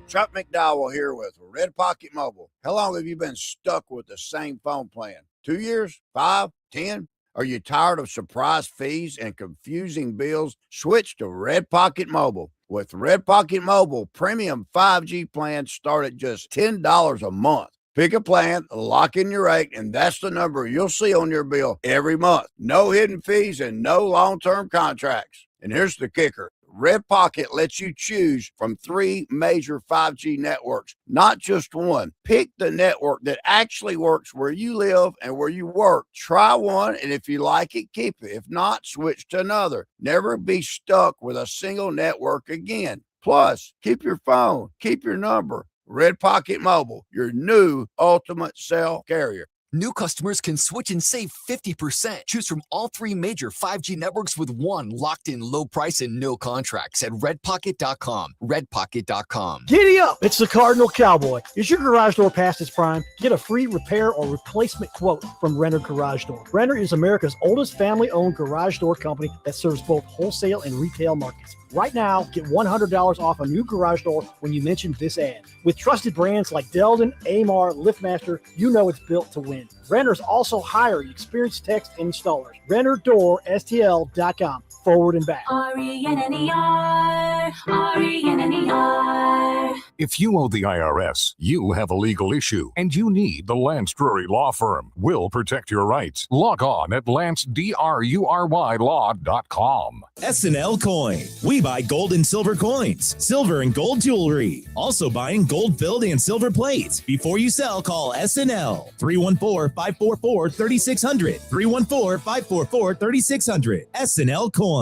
Chuck McDowell here with Red Pocket Mobile. How long have you been stuck with the same phone plan? 2 years? 5? 10? Are you tired of surprise fees and confusing bills? Switch to Red Pocket Mobile. With Red Pocket Mobile, premium 5G plans start at just $10 a month. Pick a plan, lock in your rate, and that's the number you'll see on your bill every month. No hidden fees and no long-term contracts. And here's the kicker. Red Pocket lets you choose from 3 major 5G networks, not just one. Pick the network that actually works where you live and where you work. Try one, and if you like it, keep it. If not, switch to another. Never be stuck with a single network again. Plus, keep your phone, keep your number. Red Pocket Mobile, your new ultimate cell carrier. New customers can switch and save 50%. Choose from all 3 major 5G networks with one locked-in low price and no contracts at redpocket.com. Redpocket.com. Giddy up! It's the Cardinal Cowboy. Is your garage door past its prime? Get a free repair or replacement quote from Renner Garage Door. Renner is America's oldest family-owned garage door company that serves both wholesale and retail markets. Right now, get $100 off a new garage door when you mention this ad. With trusted brands like Delden, Amar, LiftMaster, you know it's built to win. Renner's also hiring experienced techs and installers. RennerDoorSTL.com. Forward and back. RENNER, RENNER. If you owe the IRS, you have a legal issue, and you need the Lance Drury Law Firm. We'll protect your rights. Log on at LanceDruryLaw.com. SNL Coin. We buy gold and silver coins, silver and gold jewelry. Also buying gold-filled and silver plates. Before you sell, call SNL. 314-544-3600. 314-544-3600. SNL Coin.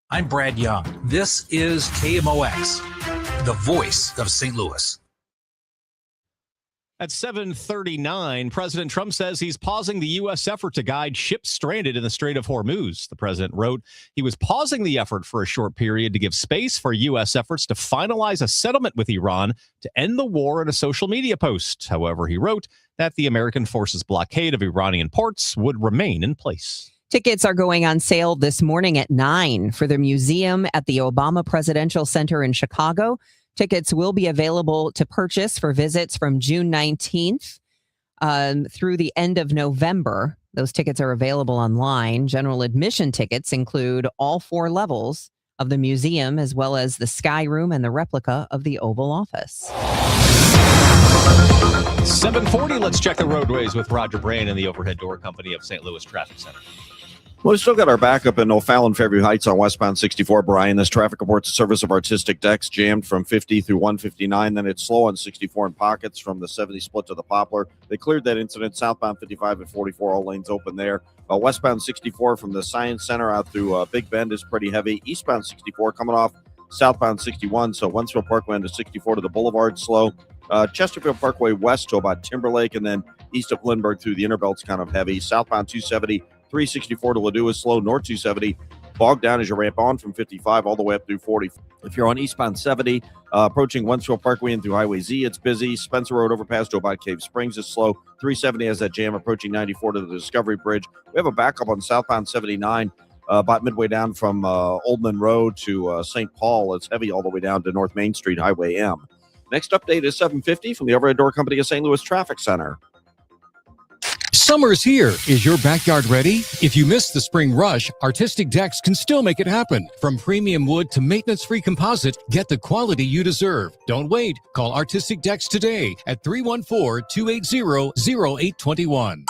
I'm Brad Young. This is KMOX, the voice of St. Louis. At 7:39, President Trump says he's pausing the U.S. effort to guide ships stranded in the Strait of Hormuz. The president wrote he was pausing the effort for a short period to give space for U.S. efforts to finalize a settlement with Iran to end the war in a social media post. However, he wrote that the American forces' blockade of Iranian ports would remain in place. Tickets are going on sale this morning at 9 for the museum at the Obama Presidential Center in Chicago. Tickets will be available to purchase for visits from June 19th through the end of November. Those tickets are available online. General admission tickets include all 4 levels of the museum, as well as the Sky Room and the replica of the Oval Office. 7:40, let's check the roadways with Roger Brand and the Overhead Door Company of St. Louis Traffic Center. Well, we still got our backup in O'Fallon, Fairview Heights on westbound 64. Brian, this traffic reports the service of artistic decks jammed from 50 through 159. Then it's slow on 64 in pockets from the 70 split to the Poplar. They cleared that incident. Southbound 55 and 44, all lanes open there. Westbound 64 from the Science Center out through Big Bend is pretty heavy. Eastbound 64 coming off southbound 61. So Wentzville Parkway into 64 to the Boulevard slow. Chesterfield Parkway west to about Timberlake, and then east of Lindbergh through the Innerbelt's kind of heavy. Southbound 270. 364 to Ladue is slow. North 270 bogged down as you ramp on from 55 all the way up through 40. If you're on eastbound 70, approaching Wentzville Parkway and through Highway Z, it's busy. Spencer Road overpass to about Cave Springs is slow. 370 has that jam approaching 94 to the Discovery Bridge. We have a backup on southbound 79 about midway down from Oldman Road to St. Paul. It's heavy all the way down to North Main Street, Highway M. Next update is 7:50 from the Overhead Door Company of St. Louis Traffic Center. Summer's here. Is your backyard ready? If you missed the spring rush, Artistic Decks can still make it happen. From premium wood to maintenance-free composite, get the quality you deserve. Don't wait. Call Artistic Decks today at 314-280-0821.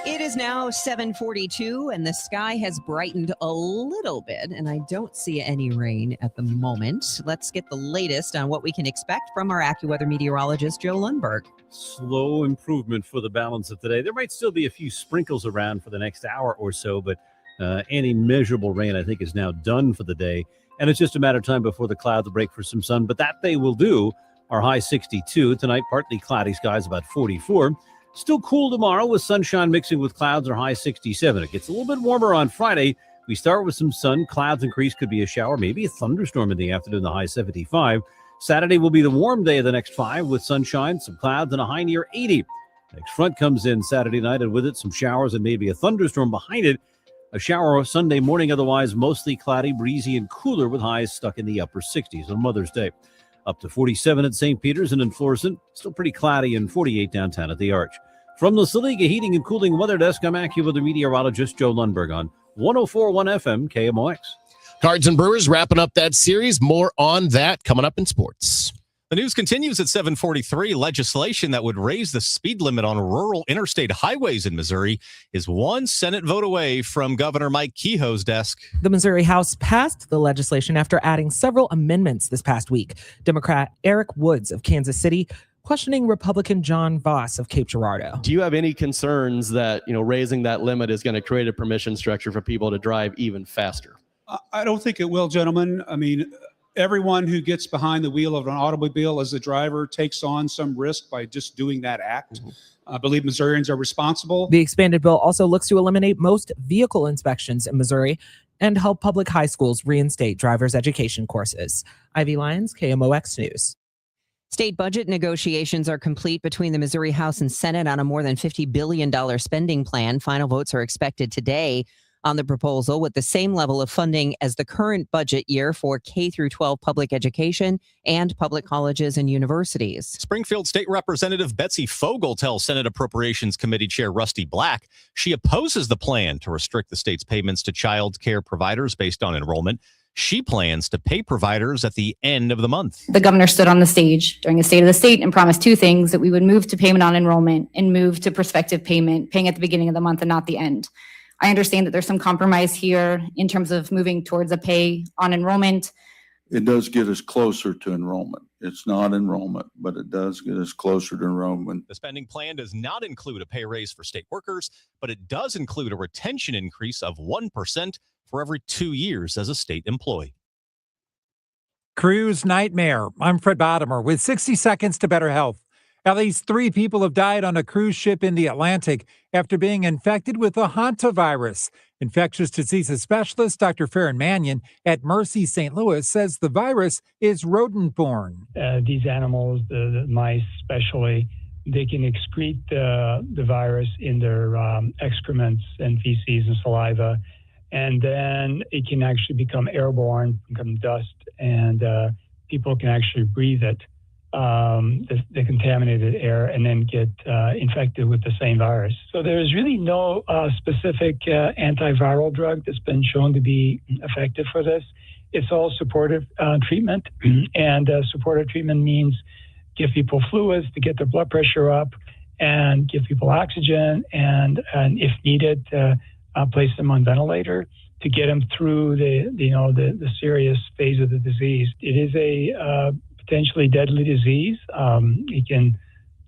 It is now 7:42 and the sky has brightened a little bit, and I don't see any rain at the moment. Let's get the latest on what we can expect from our AccuWeather meteorologist, Joe Lundberg. Slow improvement for the balance of today. There might still be a few sprinkles around for the next hour or so, but any measurable rain, I think, is now done for the day. And it's just a matter of time before the clouds break for some sun, but that they will do. Our high 62. Tonight, partly cloudy skies, about 44. Still cool tomorrow with sunshine mixing with clouds, our high 67. It gets a little bit warmer on Friday, We start with some sun. Clouds increase, could be a shower, maybe a thunderstorm in the afternoon, the high 75. Saturday will be the warm day of the next 5 with sunshine, some clouds, and a high near 80. Next front comes in Saturday night, and with it some showers and maybe a thunderstorm behind it. A shower Sunday morning, otherwise mostly cloudy, breezy, and cooler with highs stuck in the upper 60s on Mother's Day. Up to 47 at St. Peter's and in Florissant, still pretty cloudy, and 48 downtown at the Arch. From the Saliga Heating and Cooling Weather Desk, I'm AccuWeather meteorologist Joe Lundberg on 104.1 FM KMOX. Cards and Brewers wrapping up that series. More on that coming up in sports. The news continues at 7:43. Legislation that would raise the speed limit on rural interstate highways in Missouri is one Senate vote away from Governor Mike Kehoe's desk. The Missouri House passed the legislation after adding several amendments this past week. Democrat Eric Woods of Kansas City questioning Republican John Voss of Cape Girardeau. Do you have any concerns that, raising that limit is going to create a permission structure for people to drive even faster? I don't think it will, gentlemen. I mean, everyone who gets behind the wheel of an automobile as a driver takes on some risk by just doing that act. I believe Missourians are responsible. The expanded bill also looks to eliminate most vehicle inspections in Missouri and help public high schools reinstate driver's education courses. Ivy Lyons, KMOX News. State budget negotiations are complete between the Missouri House and Senate on a more than $50 billion spending plan. Final votes are expected today on the proposal, with the same level of funding as the current budget year for K through 12 public education and public colleges and universities. Springfield State Representative Betsy Fogel tells Senate Appropriations Committee Chair Rusty Black she opposes the plan to restrict the state's payments to child care providers based on enrollment. She plans to pay providers at the end of the month. The governor stood on the stage during the State of the State and promised two things: that we would move to payment on enrollment and move to prospective payment, paying at the beginning of the month and not the end. I understand that there's some compromise here in terms of moving towards a pay on enrollment. It does get us closer to enrollment. It's not enrollment, but it does get us closer to enrollment. The spending plan does not include a pay raise for state workers, but it does include a retention increase of 1% for every 2 years as a state employee. Cruise nightmare. I'm Fred Bottomer with 60 Seconds to Better Health. At least 3 people have died on a cruise ship in the Atlantic after being infected with the hantavirus. Infectious diseases specialist Dr. Farron Mannion at Mercy St. Louis says the virus is rodent-borne. These animals, the mice especially, they can excrete the virus in their excrements and feces and saliva, and then it can actually become airborne, become dust, and people can actually breathe it. The contaminated air, and then get infected with the same virus. So there's really no specific antiviral drug that's been shown to be effective for this. It's all supportive treatment, and supportive treatment means give people fluids to get their blood pressure up, and give people oxygen, and if needed, place them on ventilator to get them through the serious phase of the disease. It is a potentially deadly disease. It can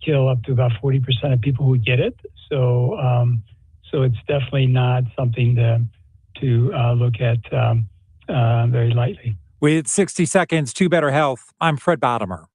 kill up to about 40% of people who get it. So it's definitely not something to look at very lightly. With 60 Seconds to Better Health, I'm Fred Bottomer.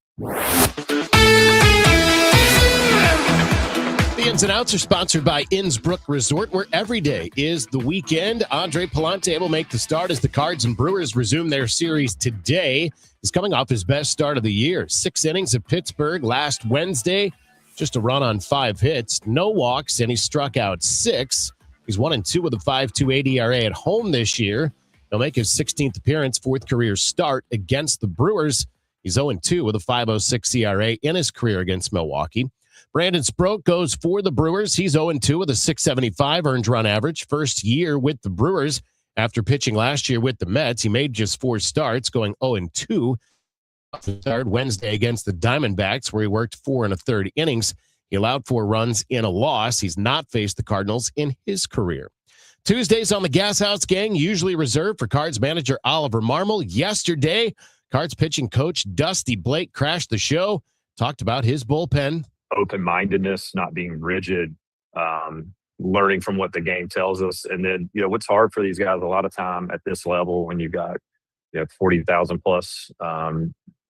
The Ins and Outs are sponsored by Innsbrook Resort, where every day is the weekend. Andre Palante will make the start as the Cards and Brewers resume their series today. He's coming off his best start of the year. 6 innings at Pittsburgh last Wednesday. Just a run on 5 hits, no walks, and he struck out 6. He's 1-2 with a 5.28 ERA at home this year. He'll make his 16th appearance, 4th career start against the Brewers. He's 0-2 with a 5.06 ERA in his career against Milwaukee. Brandon Sproat goes for the Brewers. He's 0-2 with a 6.75 earned run average. First year with the Brewers. After pitching last year with the Mets, he made just 4 starts, going 0-2. Start Wednesday against the Diamondbacks, where he worked 4 1/3 innings. He allowed 4 runs in a loss. He's not faced the Cardinals in his career. Tuesdays on the Gas House Gang, usually reserved for Cards manager Oliver Marmol. Yesterday, Cards pitching coach Dusty Blake crashed the show, talked about his bullpen. Open-mindedness, not being rigid, learning from what the game tells us. And then, what's hard for these guys a lot of time at this level when you've got 40,000 plus,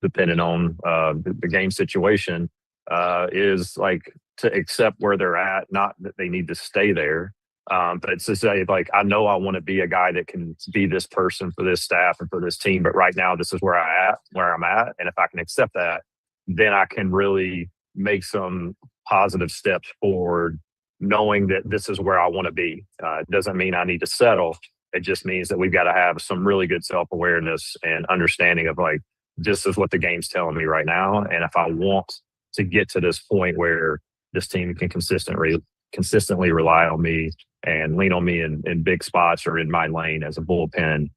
depending on the game situation, is like to accept where they're at, not that they need to stay there. But to say, like, I know I want to be a guy that can be this person for this staff and for this team. But right now, this is where I'm at. And if I can accept that, then I can really make some positive steps forward, knowing that this is where I want to be. It doesn't mean I need to settle. It just means that we've got to have some really good self-awareness and understanding of, like, this is what the game's telling me right now. And if I want to get to this point where this team can consistently rely on me and lean on me in big spots or in my lane as a bullpen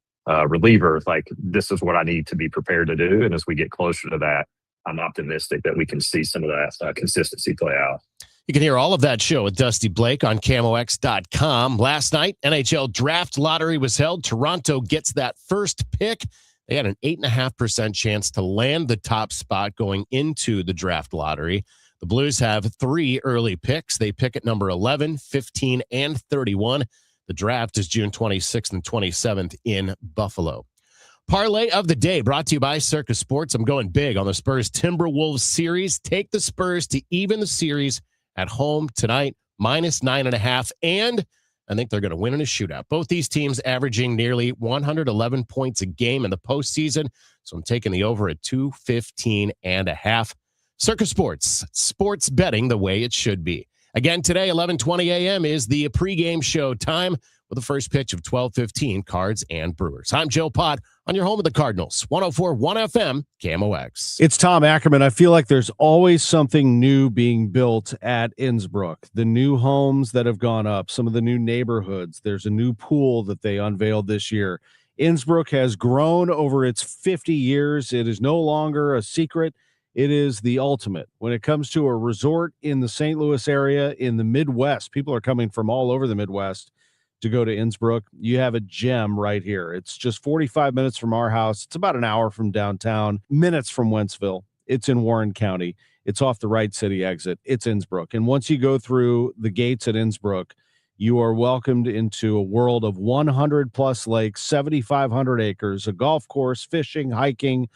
reliever, like, this is what I need to be prepared to do. And as we get closer to that, I'm optimistic that we can see some of that consistency play out. You can hear all of that show with Dusty Blake on KMOX.com. Last night, NHL Draft Lottery was held. Toronto gets that first pick. They had an 8.5% chance to land the top spot going into the draft lottery. The Blues have 3 early picks. They pick at number 11, 15, and 31. The draft is June 26th and 27th in Buffalo. Parlay of the day brought to you by Circus Sports. I'm going big on the Spurs Timberwolves series. Take the Spurs to even the series at home tonight, -9.5. And I think they're going to win in a shootout. Both these teams averaging nearly 111 points a game in the postseason. So I'm taking the over at 215.5. Circus Sports, sports betting the way it should be. Again, today, 11:20 a.m. is the pregame show time with the first pitch of 12:15, Cards and Brewers. I'm Joe Pott on your home of the Cardinals, 104.1 FM, KMOX. It's Tom Ackerman. I feel like there's always something new being built at Innsbrook. The new homes that have gone up, some of the new neighborhoods. There's a new pool that they unveiled this year. Innsbrook has grown over its 50 years. It is no longer a secret. It is the ultimate. When it comes to a resort in the St. Louis area, in the Midwest, people are coming from all over the Midwest to go to Innsbrook. You have a gem right here. It's just 45 minutes from our house. It's about an hour from downtown, minutes from Wentzville. It's in Warren County. It's off the Wright City exit. It's Innsbrook. And once you go through the gates at Innsbrook, you are welcomed into a world of 100 plus lakes, 7,500 acres, a golf course, fishing, hiking,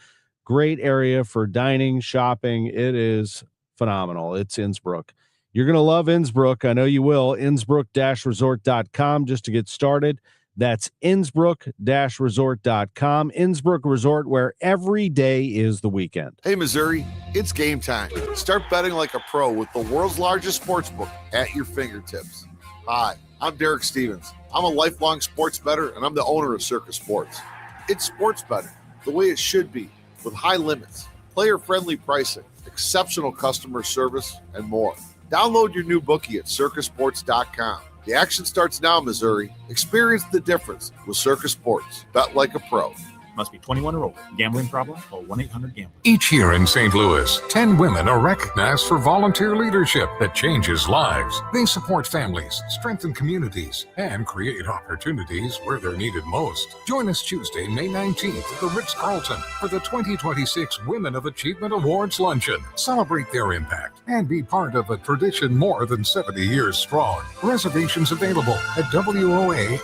great area for dining, shopping. It is phenomenal. It's Innsbrook. You're going to love Innsbrook. I know you will. Innsbrook-resort.com just to get started. That's Innsbrook-resort.com. Innsbrook Resort, where every day is the weekend. Hey, Missouri, it's game time. Start betting like a pro with the world's largest sportsbook at your fingertips. Hi, I'm Derek Stevens. I'm a lifelong sports bettor, and I'm the owner of Circus Sports. It's sports betting the way it should be, with high limits, player-friendly pricing, exceptional customer service, and more. Download your new bookie at circusports.com. The action starts now, Missouri. Experience the difference with Circus Sports. Bet like a pro. Must be 21 or older. Gambling problem? Call 1-800-GAMBLER. Each year in St. Louis, 10 women are recognized for volunteer leadership that changes lives. They support families, strengthen communities, and create opportunities where they're needed most. Join us Tuesday, May 19th at the Ritz-Carlton for the 2026 Women of Achievement Awards Luncheon. Celebrate their impact and be part of a tradition more than 70 years strong. Reservations available at WOASTL.org.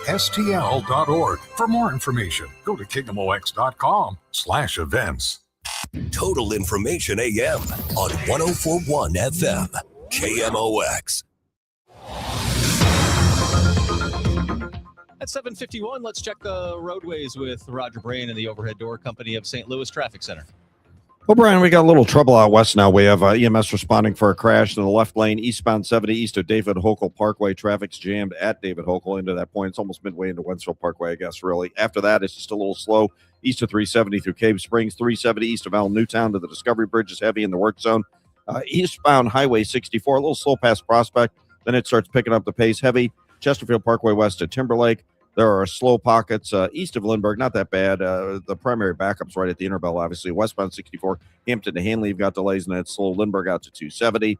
For more information, go to KMOX.com/events. Total Information AM on 104.1 FM, KMOX. At 7:51, let's check the roadways with Roger Brain and the Overhead Door Company of St. Louis Traffic Center. Well, Brian, we got a little trouble out west now. We have EMS responding for a crash in the left lane, eastbound 70 east of David Hochul Parkway. Traffic's jammed at David Hochul into that point. It's almost midway into Wentzville Parkway, I guess, really. After that, it's just a little slow east of 370 through Cave Springs. 370 east of Allen Newtown to the Discovery Bridge is heavy in the work zone. Eastbound Highway 64, a little slow past Prospect. Then it starts picking up the pace heavy. Chesterfield Parkway west of Timberlake. There are slow pockets east of Lindbergh, not that bad. The primary backup's right at the Interbell, obviously. Westbound 64, Hampton to Hanley, you've got delays, and then it's slow. Lindbergh out to 270.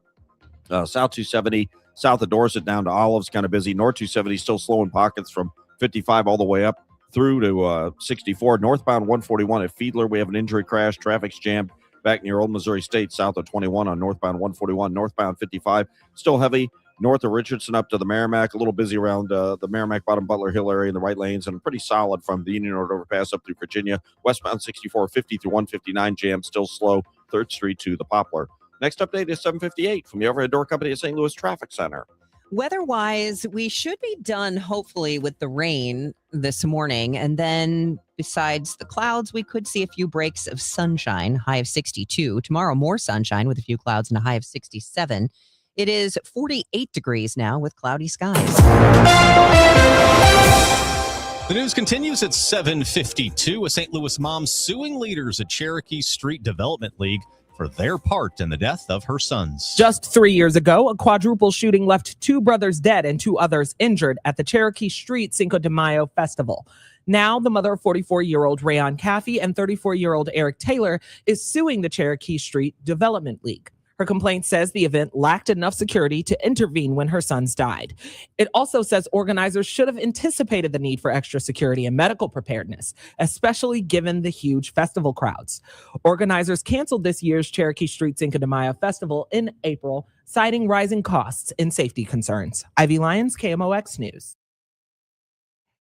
South 270, south of Dorset down to Olives, kind of busy. North 270, still slow in pockets from 55 all the way up through to 64. Northbound 141 at Fiedler, we have an injury crash. Traffic's jammed back near Old Missouri State, south of 21 on northbound 141. Northbound 55, still heavy. North of Richardson up to the Merrimack, a little busy around the Merrimack, Bottom Butler Hill area in the right lanes, and pretty solid from the Union Road overpass up through Virginia. Westbound 64, 50 through 159 jam, still slow. 3rd Street to the Poplar. Next update is 7:58 from the Overhead Door Company at St. Louis Traffic Center. Weather-wise, we should be done, hopefully, with the rain this morning. And then besides the clouds, we could see a few breaks of sunshine, high of 62. Tomorrow, more sunshine with a few clouds and a high of 67. It is 48 degrees now with cloudy skies. The news continues at 7:52. A St. Louis mom suing leaders at Cherokee Street Development League for their part in the death of her sons. Just 3 years ago, a quadruple shooting left 2 brothers dead and 2 others injured at the Cherokee Street Cinco de Mayo festival. Now, the mother of 44-year-old Rayon Caffey and 34-year-old Eric Taylor is suing the Cherokee Street Development League. Her complaint says the event lacked enough security to intervene when her sons died. It also says organizers should have anticipated the need for extra security and medical preparedness, especially given the huge festival crowds. Organizers canceled this year's Cherokee Street Cinco de Mayo festival in April, citing rising costs and safety concerns. Ivy Lyons, KMOX News.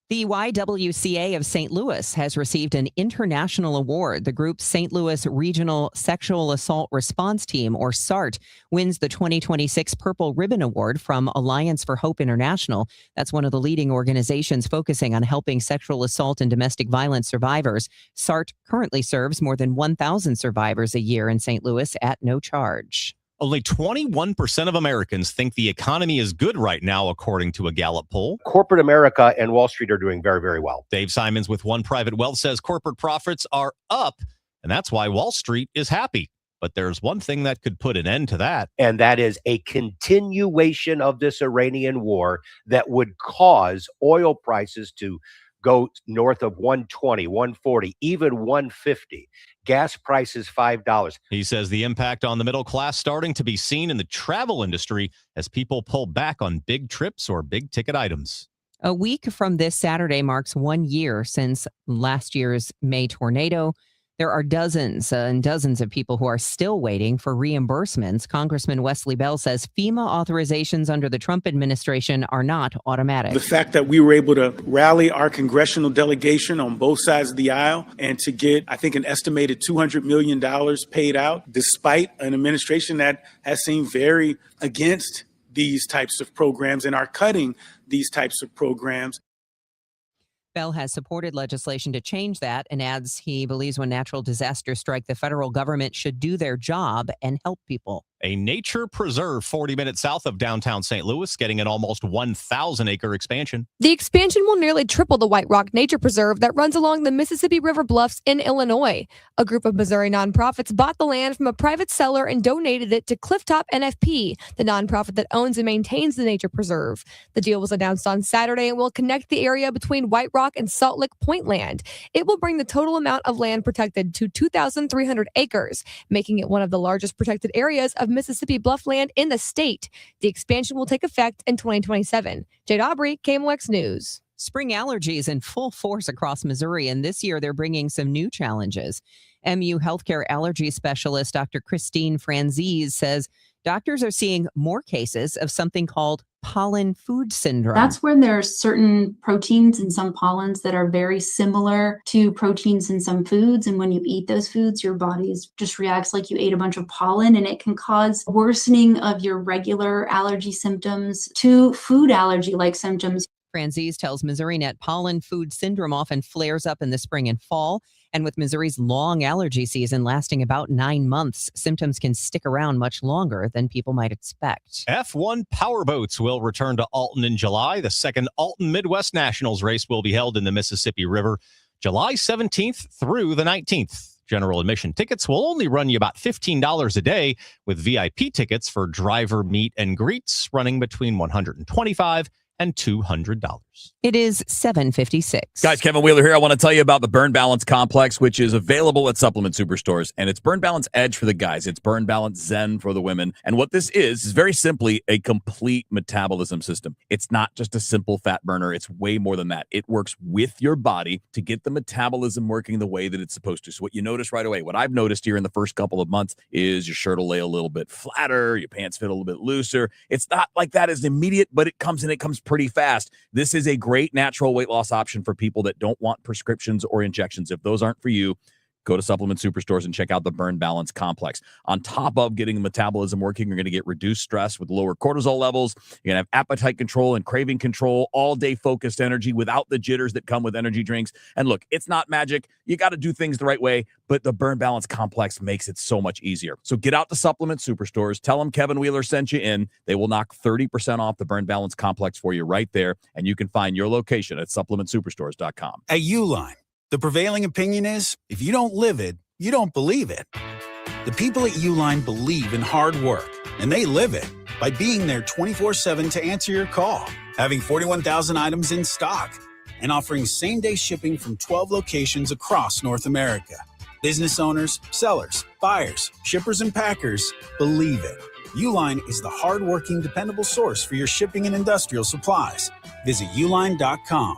The YWCA of St. Louis has received an international award. The group's St. Louis Regional Sexual Assault Response Team, or SART, wins the 2026 Purple Ribbon Award from Alliance for Hope International. That's one of the leading organizations focusing on helping sexual assault and domestic violence survivors. SART currently serves more than 1,000 survivors a year in St. Louis at no charge. Only 21% of Americans think the economy is good right now, according to a Gallup poll. Corporate America and Wall Street are doing very, very well. Dave Simons with One Private Wealth says corporate profits are up, and that's why Wall Street is happy. But there's one thing that could put an end to that. And that is a continuation of this Iranian war that would cause oil prices to go north of 120, 140, even 150. Gas prices $5. He says the impact on the middle class starting to be seen in the travel industry as people pull back on big trips or big ticket items. A week from this Saturday marks 1 year since last year's May tornado. There are dozens and dozens of people who are still waiting for reimbursements. Congressman Wesley Bell says FEMA authorizations under the Trump administration are not automatic. The fact that we were able to rally our congressional delegation on both sides of the aisle and to get, I think, an estimated $200 million paid out, despite an administration that has seemed very against these types of programs and are cutting these types of programs. Bell has supported legislation to change that and adds he believes when natural disasters strike, the federal government should do their job and help people. A nature preserve 40 minutes south of downtown St. Louis getting an almost 1,000-acre expansion. The expansion will nearly triple the White Rock Nature Preserve that runs along the Mississippi River Bluffs in Illinois. A group of Missouri nonprofits bought the land from a private seller and donated it to Clifftop NFP, the nonprofit that owns and maintains the nature preserve. The deal was announced on Saturday and will connect the area between White Rock and Salt Lick Point land. It will bring the total amount of land protected to 2,300 acres, making it one of the largest protected areas of Mississippi bluffland in the state. The expansion will take effect in 2027. Jade Aubrey, KMOX News. Spring allergies in full force across Missouri, and this year they're bringing some new challenges. MU healthcare allergy specialist Dr. Christine Franzese says doctors are seeing more cases of something called pollen food syndrome. That's when there's certain proteins in some pollens that are very similar to proteins in some foods. And when you eat those foods, your body just reacts like you ate a bunch of pollen, and it can cause worsening of your regular allergy symptoms to food allergy-like symptoms. Franzese tells MissouriNet pollen food syndrome often flares up in the spring and fall. And with Missouri's long allergy season lasting about 9 months, symptoms can stick around much longer than people might expect. F1 powerboats will return to Alton in July. The second Alton Midwest Nationals race will be held in the Mississippi River July 17th through the 19th. General admission tickets will only run you about $15 a day, with VIP tickets for driver meet and greets running between $125 and $200. It is 7:56. Guys, Kevin Wheeler here. I want to tell you about the Burn Balance Complex, which is available at supplement superstores. And it's Burn Balance Edge for the guys. It's Burn Balance Zen for the women. And what this is very simply a complete metabolism system. It's not just a simple fat burner. It's way more than that. It works with your body to get the metabolism working the way that it's supposed to. So what you notice right away, what I've noticed here in the first couple of months is your shirt will lay a little bit flatter, your pants fit a little bit looser. It's not like that as immediate, but it comes pretty fast. This is a great natural weight loss option for people that don't want prescriptions or injections. If those aren't for you, Go to Supplement Superstores and check out the Burn Balance Complex. On top of getting the metabolism working, you're going to get reduced stress with lower cortisol levels. You're going to have appetite control and craving control, all-day focused energy without the jitters that come with energy drinks. And look, it's not magic. You got to do things the right way, but the Burn Balance Complex makes it so much easier. So get out to Supplement Superstores. Tell them Kevin Wheeler sent you in. They will knock 30% off the Burn Balance Complex for you right there, and you can find your location at supplementsuperstores.com. At Uline, the prevailing opinion is, if you don't live it, you don't believe it. The people at Uline believe in hard work, and they live it by being there 24/7 to answer your call, having 41,000 items in stock, and offering same-day shipping from 12 locations across North America. Business owners, sellers, buyers, shippers, and packers believe it. Uline is the hard-working, dependable source for your shipping and industrial supplies. Visit uline.com.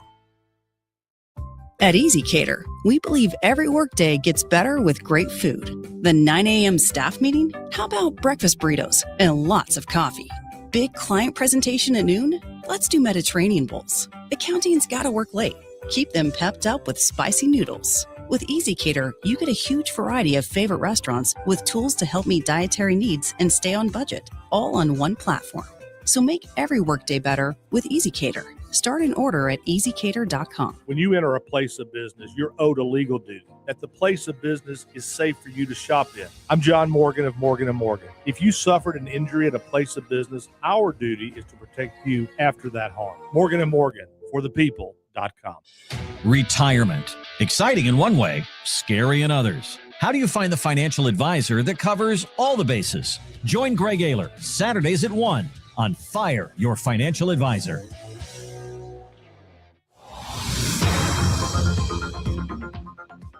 At EasyCater, we believe every workday gets better with great food. The 9 a.m. staff meeting? How about breakfast burritos and lots of coffee? Big client presentation at noon? Let's do Mediterranean bowls. Accounting's gotta work late. Keep them pepped up with spicy noodles. With EasyCater, you get a huge variety of favorite restaurants with tools to help meet dietary needs and stay on budget, all on one platform. So make every workday better with EasyCater. Start an order at easycater.com. When you enter a place of business, you're owed a legal duty that the place of business is safe for you to shop in. I'm John Morgan of Morgan & Morgan. If you suffered an injury at a place of business, our duty is to protect you after that harm. Morgan & Morgan, for the people.com. Retirement. Exciting in one way, scary in others. How do you find the financial advisor that covers all the bases? Join Greg Ayler Saturdays at 1 on Fire Your Financial Advisor.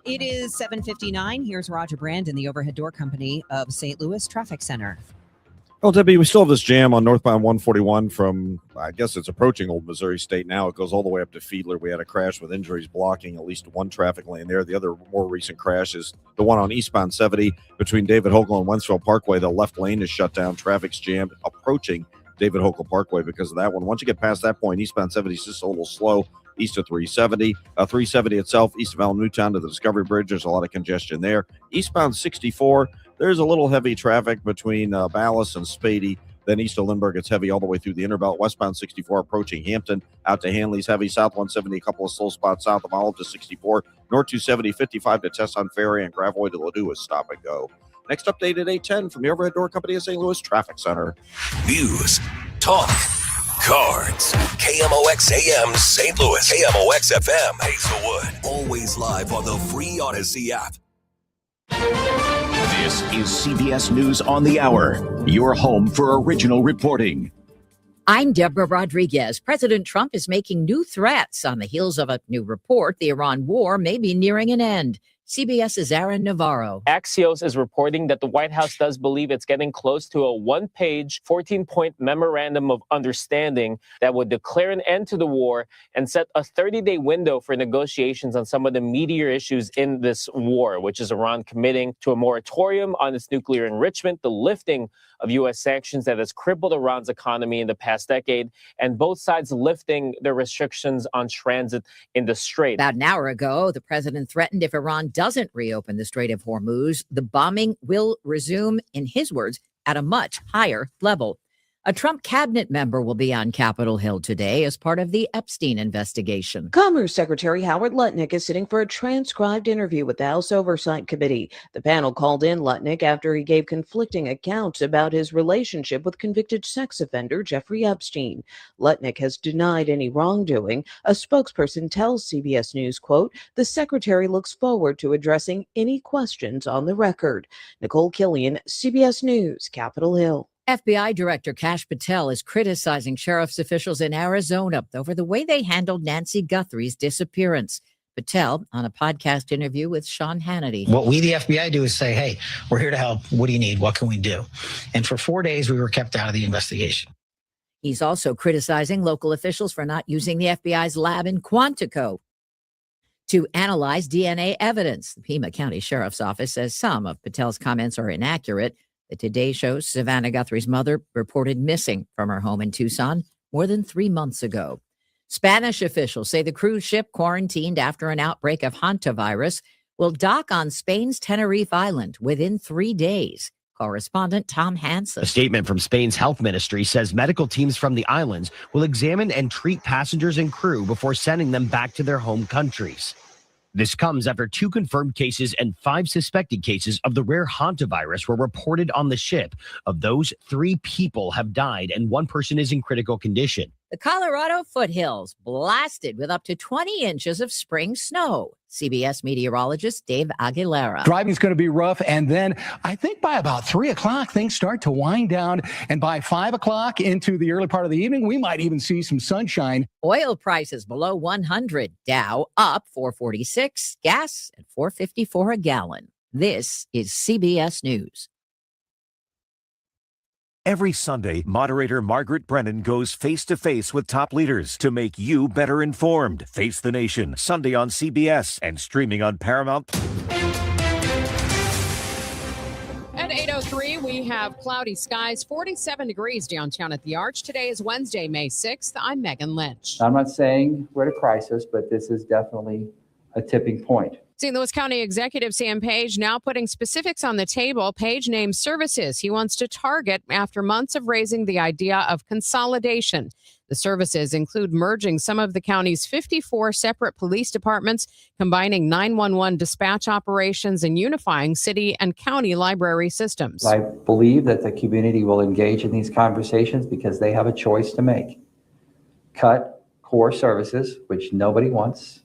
It is 7:59. Here's Roger Brand in the Overhead Door Company of St. Louis Traffic Center. Well, Debbie, we still have this jam on northbound 141 from, I guess it's approaching Old Missouri State now. It goes all the way up to Fiedler. We had a crash with injuries blocking at least one traffic lane there. The other more recent crash is the one on eastbound 70 between David Hokel and Wentzville Parkway. The left lane is shut down. Traffic's jammed approaching David Hokel Parkway because of that one. Once you get past that point, eastbound 70 is just a little slow. East of 370. 370 itself, east of Allen Newtown to the Discovery Bridge, there's a lot of congestion there. Eastbound 64, there's a little heavy traffic between Ballas and Spady. Then east of Lindbergh, it's heavy all the way through the Interbelt. Westbound 64 approaching Hampton out to Hanley's heavy. South 170, a couple of slow spots south of Olive to 64. North 270, 55 to Tesson Ferry, and Gravois to Ladue is stop and go. Next update at 8:10 from the Overhead Door Company of St. Louis Traffic Center. News, talk, cards. KMOX AM St. Louis. KMOX FM Hazelwood. Always live on the free Odyssey app. This is CBS News on the Hour, your home for original reporting. I'm Deborah Rodriguez. President Trump is making new threats on the heels of a new report the Iran war may be nearing an end. CBS's Aaron Navarro. Axios is reporting that the White House does believe it's getting close to a one-page, 14-point memorandum of understanding that would declare an end to the war and set a 30-day window for negotiations on some of the meatier issues in this war, which is Iran committing to a moratorium on its nuclear enrichment, the lifting of U.S. sanctions that has crippled Iran's economy in the past decade, and both sides lifting their restrictions on transit in the Strait. About an hour ago, the president threatened if Iran doesn't reopen the Strait of Hormuz, the bombing will resume, in his words, at a much higher level. A Trump cabinet member will be on Capitol Hill today as part of the Epstein investigation. Commerce Secretary Howard Lutnick is sitting for a transcribed interview with the House Oversight Committee. The panel called in Lutnick after he gave conflicting accounts about his relationship with convicted sex offender Jeffrey Epstein. Lutnick has denied any wrongdoing. A spokesperson tells CBS News, quote, "The secretary looks forward to addressing any questions on the record." Nicole Killian, CBS News, Capitol Hill. FBI Director Kash Patel is criticizing sheriff's officials in Arizona over the way they handled Nancy Guthrie's disappearance. Patel on a podcast interview with Sean Hannity. What we, the FBI, do is say, hey, we're here to help. What do you need? What can we do? And for 4 days, we were kept out of the investigation. He's also criticizing local officials for not using the FBI's lab in Quantico to analyze DNA evidence. The Pima County Sheriff's Office says some of Patel's comments are inaccurate. The Today Show's Savannah Guthrie's mother reported missing from her home in Tucson more than 3 months ago. Spanish officials say the cruise ship quarantined after an outbreak of hantavirus will dock on Spain's Tenerife Island within 3 days. Correspondent Tom Hansen. A statement from Spain's health ministry says medical teams from the islands will examine and treat passengers and crew before sending them back to their home countries. This comes after 2 confirmed cases and 5 suspected cases of the rare hantavirus were reported on the ship. Of those, 3 people have died and 1 person is in critical condition. The Colorado foothills blasted with up to 20 inches of spring snow. CBS meteorologist Dave Aguilera. Driving's going to be rough, and then I think by about 3 o'clock, things start to wind down, and by 5 o'clock into the early part of the evening, we might even see some sunshine. Oil prices below 100. Dow up 446, gas at 454 a gallon. This is CBS News. Every Sunday, moderator Margaret Brennan goes face-to-face with top leaders to make you better informed. Face the Nation, Sunday on CBS and streaming on Paramount. At 8:03, we have cloudy skies, 47 degrees downtown at the Arch. Today is Wednesday, May 6th. I'm Megan Lynch. I'm not saying we're at a crisis, but this is definitely a tipping point. St. Louis County Executive Sam Page now putting specifics on the table. Page names services he wants to target after months of raising the idea of consolidation. The services include merging some of the county's 54 separate police departments, combining 911 dispatch operations, and unifying city and county library systems. I believe that the community will engage in these conversations because they have a choice to make. Cut core services, which nobody wants.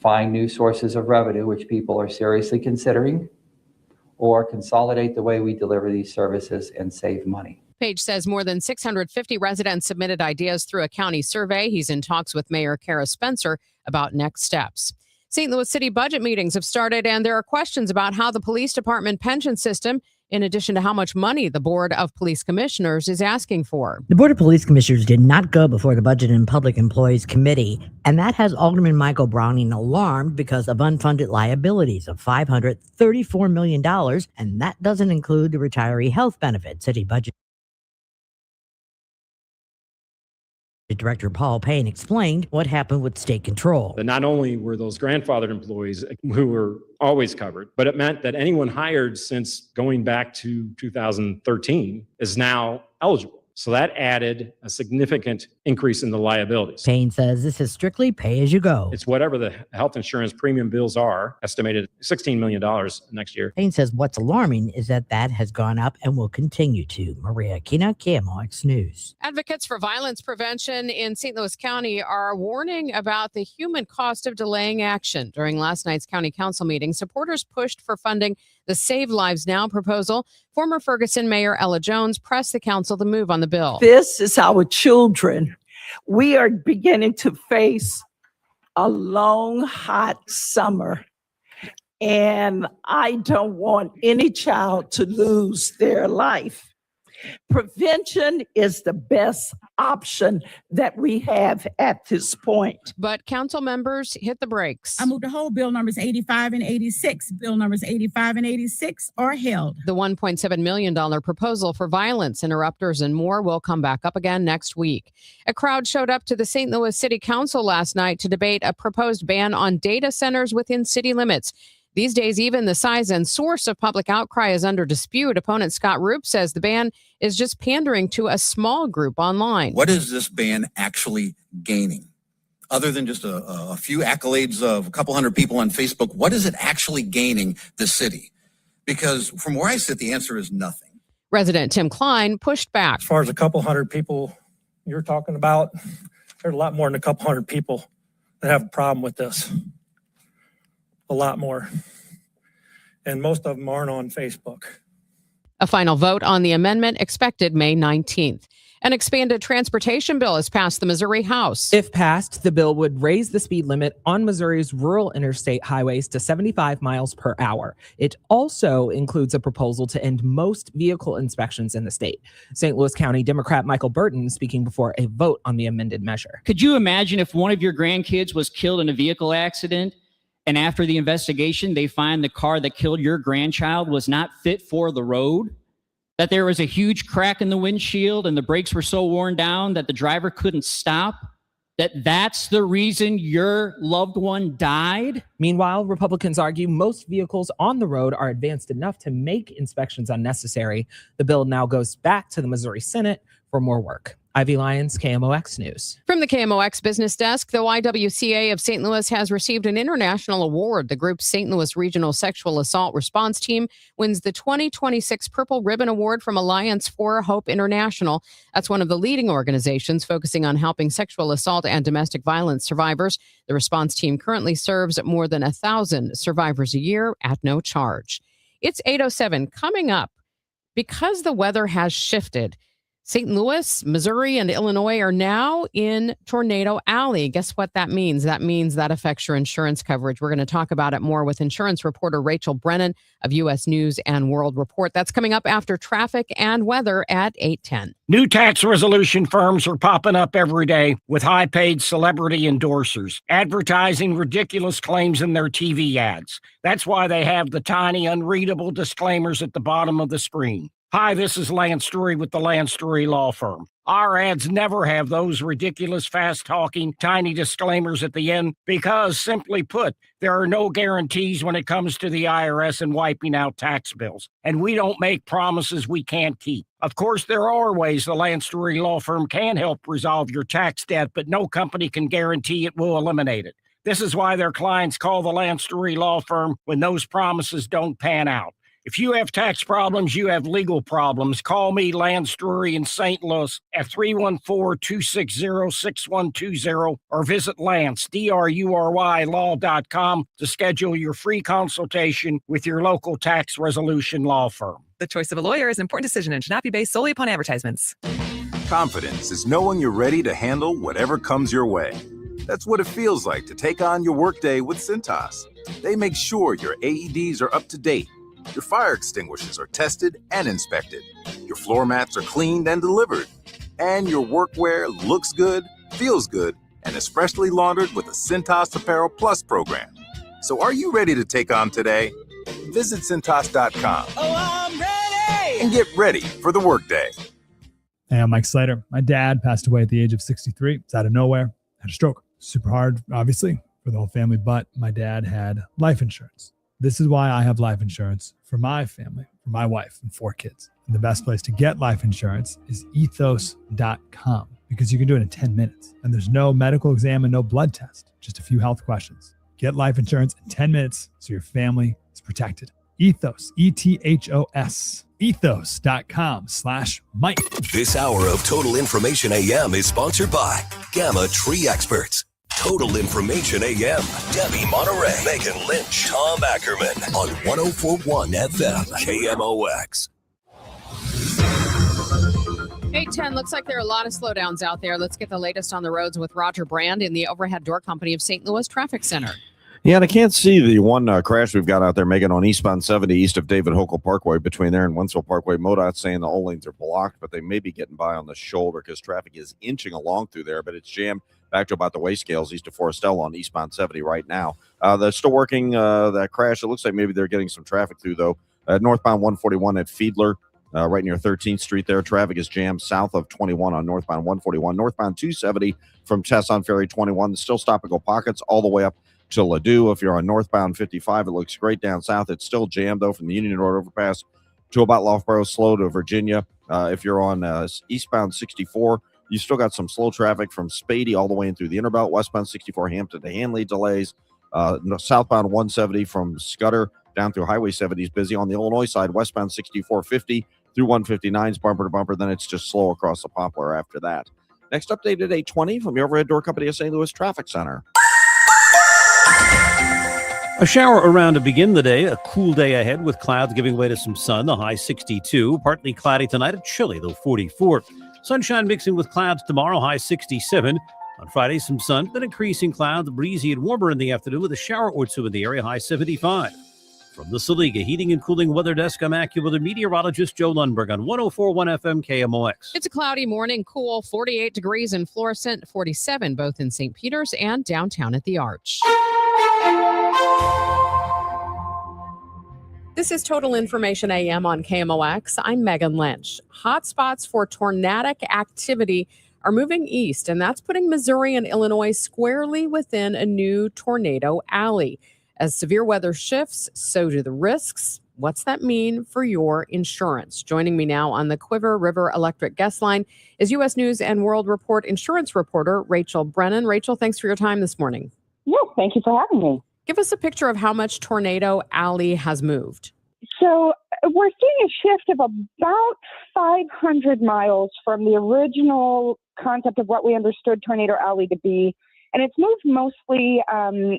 Find new sources of revenue, which people are seriously considering, or consolidate the way we deliver these services and save money. Page says more than 650 residents submitted ideas through a county survey. He's in talks with Mayor Kara Spencer about next steps. St. Louis City budget meetings have started, and there are questions about how the police department pension system, in addition to how much money the Board of Police Commissioners is asking for. The Board of Police Commissioners did not go before the Budget and Public Employees Committee, and that has Alderman Michael Browning alarmed because of unfunded liabilities of $534 million, and that doesn't include the retiree health benefit. City Budget Director Paul Payne explained what happened with state control. That not only were those grandfathered employees who were always covered, but it meant that anyone hired since going back to 2013 is now eligible. So that added a significant increase in the liabilities. Payne says this is strictly pay as you go. It's whatever the health insurance premium bills are, estimated $16 million next year. Payne says what's alarming is that has gone up and will continue to. Maria Aquino, KMOX News. Advocates for violence prevention in St. Louis County are warning about the human cost of delaying action. During last night's county council meeting, supporters pushed for funding the Save Lives Now proposal. Former Ferguson Mayor Ella Jones pressed the council to move on the bill. This is our children. We are beginning to face a long, hot summer, and I don't want any child to lose their life. Prevention is the best option that we have at this point. But council members hit the brakes. I move to hold bill numbers 85 and 86. Bill numbers 85 and 86 are held. The $1.7 million proposal for violence interrupters and more will come back up again next week. A crowd showed up to the St. Louis City Council last night to debate a proposed ban on data centers within city limits. These days, even the size and source of public outcry is under dispute. Opponent Scott Roop says the ban is just pandering to a small group online. What is this ban actually gaining? Other than just a few accolades of a couple hundred people on Facebook, what is it actually gaining the city? Because from where I sit, the answer is nothing. Resident Tim Klein pushed back. As far as a couple hundred people you're talking about, there's a lot more than a couple hundred people that have a problem with this. A lot more. And most of them aren't on Facebook. A final vote on the amendment expected May 19th. An expanded transportation bill has passed the Missouri House. If passed, the bill would raise the speed limit on Missouri's rural interstate highways to 75 miles per hour. It also includes a proposal to end most vehicle inspections in the state. St. Louis County Democrat Michael Burton speaking before a vote on the amended measure. Could you imagine if one of your grandkids was killed in a vehicle accident, and after the investigation, they find the car that killed your grandchild was not fit for the road? That there was a huge crack in the windshield and the brakes were so worn down that the driver couldn't stop? That's the reason your loved one died? Meanwhile, Republicans argue most vehicles on the road are advanced enough to make inspections unnecessary. The bill now goes back to the Missouri Senate for more work. Ivy Lyons, KMOX News. From the KMOX Business Desk, the YWCA of St. Louis has received an international award. The group's St. Louis Regional Sexual Assault Response Team wins the 2026 Purple Ribbon Award from Alliance for Hope International. That's one of the leading organizations focusing on helping sexual assault and domestic violence survivors. The response team currently serves more than 1,000 survivors a year at no charge. It's 8:07. Coming up, because the weather has shifted, St. Louis, Missouri, and Illinois are now in Tornado Alley. Guess what that means? That means that affects your insurance coverage. We're going to talk about it more with insurance reporter Rachel Brennan of U.S. News and World Report. That's coming up after traffic and weather at 8:10. New tax resolution firms are popping up every day with high-paid celebrity endorsers, advertising ridiculous claims in their TV ads. That's why they have the tiny, unreadable disclaimers at the bottom of the screen. Hi, this is Lance Drury with the Lance Drury Law Firm. Our ads never have those ridiculous, fast-talking, tiny disclaimers at the end because, simply put, there are no guarantees when it comes to the IRS and wiping out tax bills. And we don't make promises we can't keep. Of course, there are ways the Lance Drury Law Firm can help resolve your tax debt, but no company can guarantee it will eliminate it. This is why their clients call the Lance Drury Law Firm when those promises don't pan out. If you have tax problems, you have legal problems. Call me, Lance Drury in St. Louis at 314-260-6120 or visit Lance, D-R-U-R-Y, law.com to schedule your free consultation with your local tax resolution law firm. The choice of a lawyer is an important decision and should not be based solely upon advertisements. Confidence is knowing you're ready to handle whatever comes your way. That's what it feels like to take on your workday with Cintas. They make sure your AEDs are up to date. Your fire extinguishers are tested and inspected. Your floor mats are cleaned and delivered. And your workwear looks good, feels good, and is freshly laundered with a Cintas Apparel Plus program. So are you ready to take on today? Visit Cintas.com. Oh, I'm ready! And get ready for the workday. Hey, I'm Mike Slater. My dad passed away at the age of 63. It's out of nowhere. Had a stroke. Super hard, obviously, for the whole family, but my dad had life insurance. This is why I have life insurance for my family, for my wife and 4 kids. And the best place to get life insurance is ethos.com because you can do it in 10 minutes. And there's no medical exam and no blood test, just a few health questions. Get life insurance in 10 minutes so your family is protected. Ethos, E-T-H-O-S, ethos.com/Mike. This hour of Total Information AM is sponsored by Gamma Tree Experts. Total Information AM. Debbie Monterrey, Megan Lynch, Tom Ackerman on 104.1 FM KMOX. 8:10, looks like there are a lot of slowdowns out there. Let's get the latest on the roads with Roger Brand in the Overhead Door Company of St. Louis Traffic Center. Yeah, and I can't see the one crash we've got out there, Megan, on eastbound 70 east of David Hochul Parkway between there and Wentzville Parkway. MoDOT's saying the all lanes are blocked, but they may be getting by on the shoulder because traffic is inching along through there, but it's jammed back to about the way scales east of Forestella on eastbound 70 right now. They're still working that crash. It looks like maybe they're getting some traffic through, though. Northbound 141 at Fiedler, right near 13th Street there. Traffic is jammed south of 21 on northbound 141. Northbound 270 from Tesson Ferry 21. Still stop-and-go pockets all the way up to Ladue. If you're on northbound 55, it looks great down south. It's still jammed, though, from the Union Road overpass to about Loughborough, slow to Virginia. If you're on eastbound 64, you still got some slow traffic from Spady all the way in through the Interbelt. Westbound 64 Hampton to Hanley delays. Southbound 170 from Scudder down through Highway 70 is busy. On the Illinois side, westbound 6450 through 159 is bumper to bumper. Then it's just slow across the Poplar after that. Next update at 8:20 from the Overhead Door Company of St. Louis Traffic Center. A shower around to begin the day. A cool day ahead with clouds giving way to some sun. The high 62. Partly cloudy tonight. A chilly, though, 44. Sunshine mixing with clouds tomorrow. High 67. On Friday, some sun, then increasing clouds. Breezy and warmer in the afternoon with a shower or two in the area. High 75. From the Saliga Heating and Cooling Weather Desk, I'm AccuWeather meteorologist Joe Lundberg on 104.1 FM KMOX. It's a cloudy morning, cool, 48 degrees in Florissant, 47 both in St. Peters and downtown at the Arch. This is Total Information AM on KMOX. I'm Megan Lynch. Hotspots for tornadic activity are moving east, and that's putting Missouri and Illinois squarely within a new tornado alley. As severe weather shifts, so do the risks. What's that mean for your insurance? Joining me now on the Quiver River Electric guest line is U.S. News and World Report insurance reporter Rachel Brennan. Rachel, thanks for your time this morning. Yes, thank you for having me. Give us a picture of how much Tornado Alley has moved. So we're seeing a shift of about 500 miles from the original concept of what we understood Tornado Alley to be. And it's moved mostly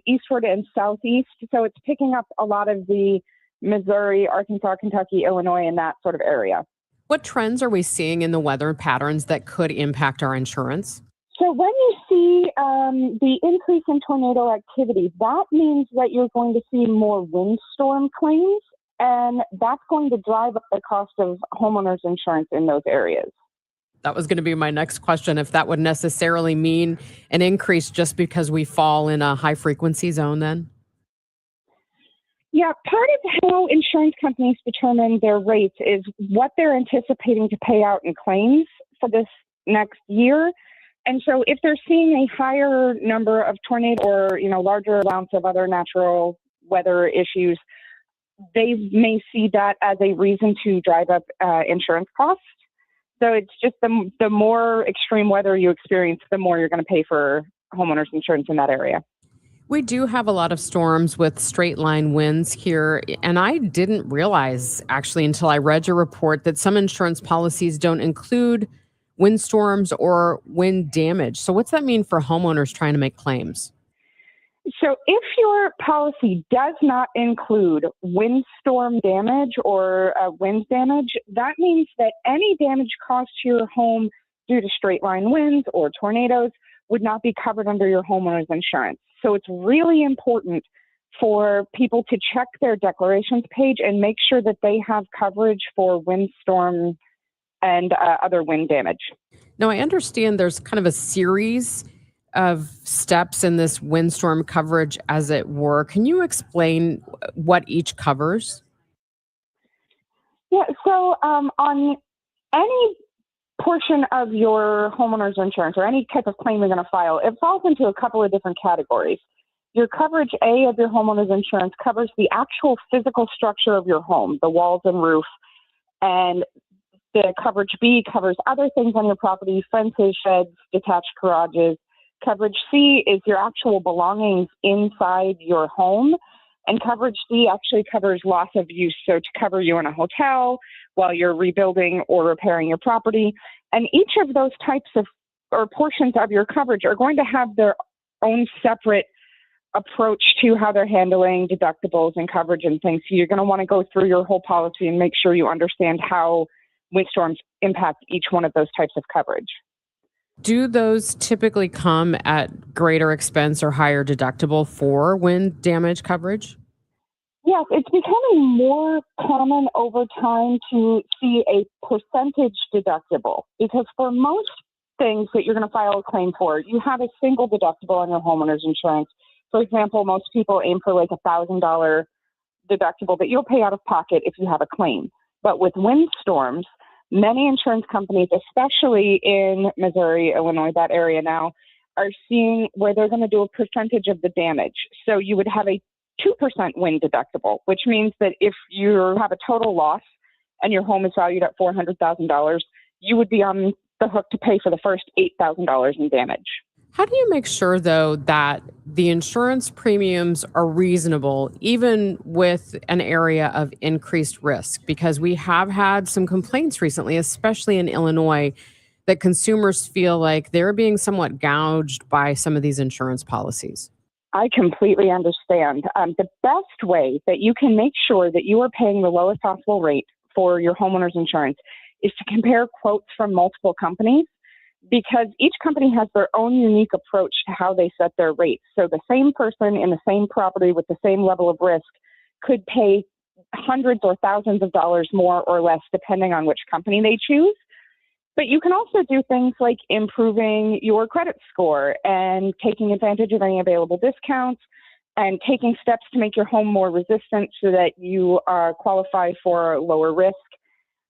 eastward and southeast. So it's picking up a lot of the Missouri, Arkansas, Kentucky, Illinois, and that sort of area. What trends are we seeing in the weather patterns that could impact our insurance? So when you see the increase in tornado activity, that means that you're going to see more windstorm claims, and that's going to drive up the cost of homeowners insurance in those areas. That was going to be my next question, if that would necessarily mean an increase just because we fall in a high frequency zone then? Yeah, part of how insurance companies determine their rates is what they're anticipating to pay out in claims for this next year. And so if they're seeing a higher number of tornado or, larger amounts of other natural weather issues, they may see that as a reason to drive up insurance costs. So it's just the more extreme weather you experience, the more you're going to pay for homeowners insurance in that area. We do have a lot of storms with straight line winds here, and I didn't realize actually until I read your report that some insurance policies don't include windstorms or wind damage. So what's that mean for homeowners trying to make claims? So if your policy does not include windstorm damage or wind damage, that means that any damage caused to your home due to straight line winds or tornadoes would not be covered under your homeowner's insurance. So it's really important for people to check their declarations page and make sure that they have coverage for windstorm and other wind damage. Now, I understand there's kind of a series of steps in this windstorm coverage, as it were. Can you explain what each covers? Yeah, so on any portion of your homeowner's insurance or any type of claim you're going to file, it falls into a couple of different categories. Your coverage A of your homeowner's insurance covers the actual physical structure of your home, the walls and roof, and the coverage B covers other things on your property, fences, sheds, detached garages. Coverage C is your actual belongings inside your home. And coverage D actually covers loss of use, so to cover you in a hotel while you're rebuilding or repairing your property. And each of those types of or portions of your coverage are going to have their own separate approach to how they're handling deductibles and coverage and things. So you're going to want to go through your whole policy and make sure you understand how windstorms impact each one of those types of coverage. Do those typically come at greater expense or higher deductible for wind damage coverage? Yes, it's becoming more common over time to see a percentage deductible because for most things that you're going to file a claim for, you have a single deductible on your homeowner's insurance. For example, most people aim for like $1,000 deductible that you'll pay out of pocket if you have a claim. But with windstorms, many insurance companies, especially in Missouri, Illinois, that area now, are seeing where they're going to do a percentage of the damage. So you would have a 2% wind deductible, which means that if you have a total loss and your home is valued at $400,000, you would be on the hook to pay for the first $8,000 in damage. How do you make sure, though, that the insurance premiums are reasonable, even with an area of increased risk? Because we have had some complaints recently, especially in Illinois, that consumers feel like they're being somewhat gouged by some of these insurance policies. I completely understand. The best way that you can make sure that you are paying the lowest possible rate for your homeowner's insurance is to compare quotes from multiple companies, because each company has their own unique approach to how they set their rates. So the same person in the same property with the same level of risk could pay hundreds or thousands of dollars more or less depending on which company they choose. But you can also do things like improving your credit score and taking advantage of any available discounts and taking steps to make your home more resistant so that you qualify for lower risk.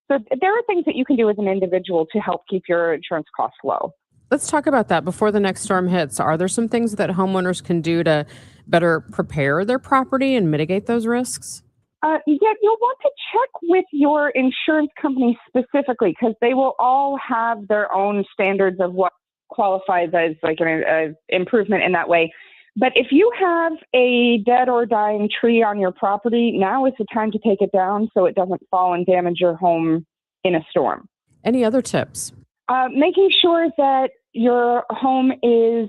So there are things that you can do as an individual to help keep your insurance costs low. Let's talk about that before the next storm hits. Are there some things that homeowners can do to better prepare their property and mitigate those risks? Yeah, you'll want to check with your insurance company specifically because they will all have their own standards of what qualifies as like an improvement in that way. But if you have a dead or dying tree on your property, now is the time to take it down so it doesn't fall and damage your home in a storm. Any other tips? Making sure that your home is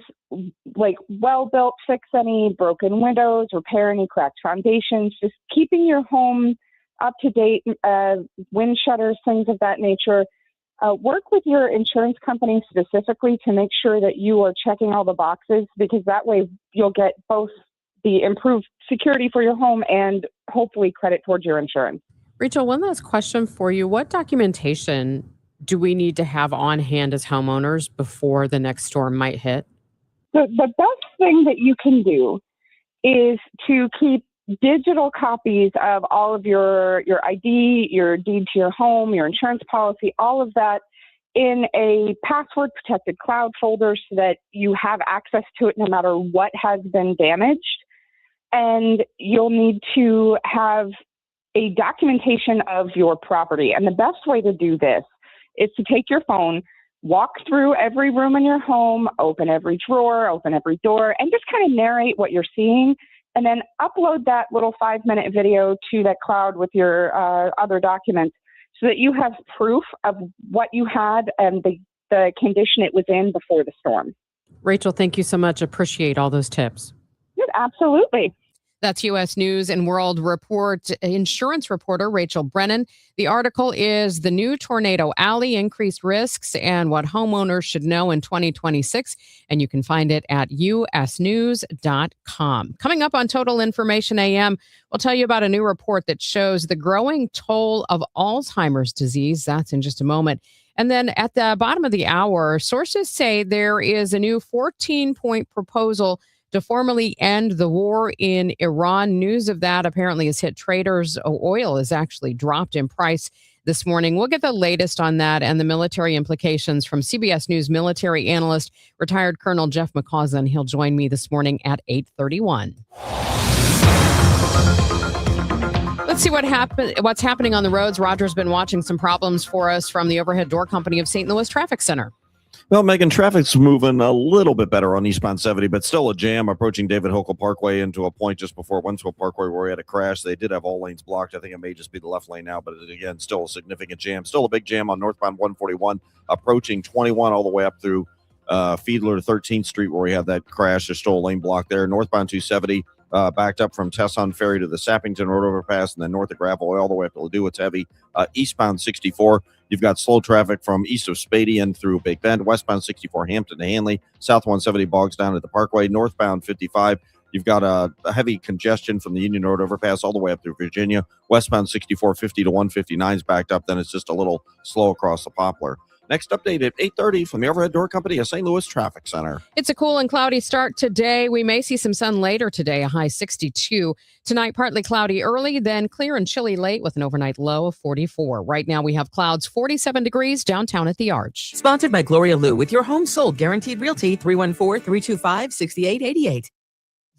like well built, fix any broken windows, repair any cracked foundations, just keeping your home up to date, wind shutters, things of that nature. Work with your insurance company specifically to make sure that you are checking all the boxes because that way you'll get both the improved security for your home and hopefully credit towards your insurance. Rachel, one last question for you. What documentation do we need to have on hand as homeowners before the next storm might hit? The best thing that you can do is to keep digital copies of all of your ID, your deed to your home, your insurance policy, all of that in a password protected cloud folder so that you have access to it no matter what has been damaged. And you'll need to have a documentation of your property. And the best way to do this is to take your phone, walk through every room in your home, open every drawer, open every door, and just kind of narrate what you're seeing, and then upload that little 5-minute video to that cloud with your other documents so that you have proof of what you had and the condition it was in before the storm. Rachel, thank you so much. Appreciate all those tips. Yes, absolutely. That's U.S. News and World Report insurance reporter Rachel Brennan. The article is The New Tornado Alley, Increased Risks and What Homeowners Should Know in 2026. And you can find it at usnews.com. Coming up on Total Information AM, we'll tell you about a new report that shows the growing toll of Alzheimer's disease. That's in just a moment. And then at the bottom of the hour, sources say there is a new 14-point proposal to formally end the war in Iran. News of that apparently has hit traders. Oil has actually dropped in price this morning. We'll get the latest on that and the military implications from CBS News military analyst, retired Colonel Jeff McCausland. He'll join me this morning at 8:31. Let's see what's happening on the roads. Roger's been watching some problems for us from the overhead door company of St. Louis Traffic Center. Well, Megan, traffic's moving a little bit better on eastbound 70, but still a jam approaching David Hokel Parkway into a point just before Wentzville Parkway where we had a crash. They did have all lanes blocked. I think it may just be the left lane now, but again, still a significant jam. Still a big jam on northbound 141, approaching 21 all the way up through Fiedler 13th Street where we had that crash. There's still a lane block there. Northbound 270 backed up from Tesson Ferry to the Sappington Road overpass and then north of Gravel all the way up to Ladue. It's heavy. Eastbound 64. You've got slow traffic from east of Spadian through Big Bend, westbound 64 Hampton to Hanley, south 170 bogs down at the Parkway, northbound 55. You've got a heavy congestion from the Union Road overpass all the way up through Virginia, westbound 64 50 to 159 is backed up. Then it's just a little slow across the Poplar. Next update at 8:30 from the Overhead Door Company of St. Louis Traffic Center. It's a cool and cloudy start today. We may see some sun later today, a high 62. Tonight, partly cloudy early, then clear and chilly late with an overnight low of 44. Right now, we have clouds 47 degrees downtown at the Arch. Sponsored by Gloria Lou with your home sold guaranteed realty 314-325-6888.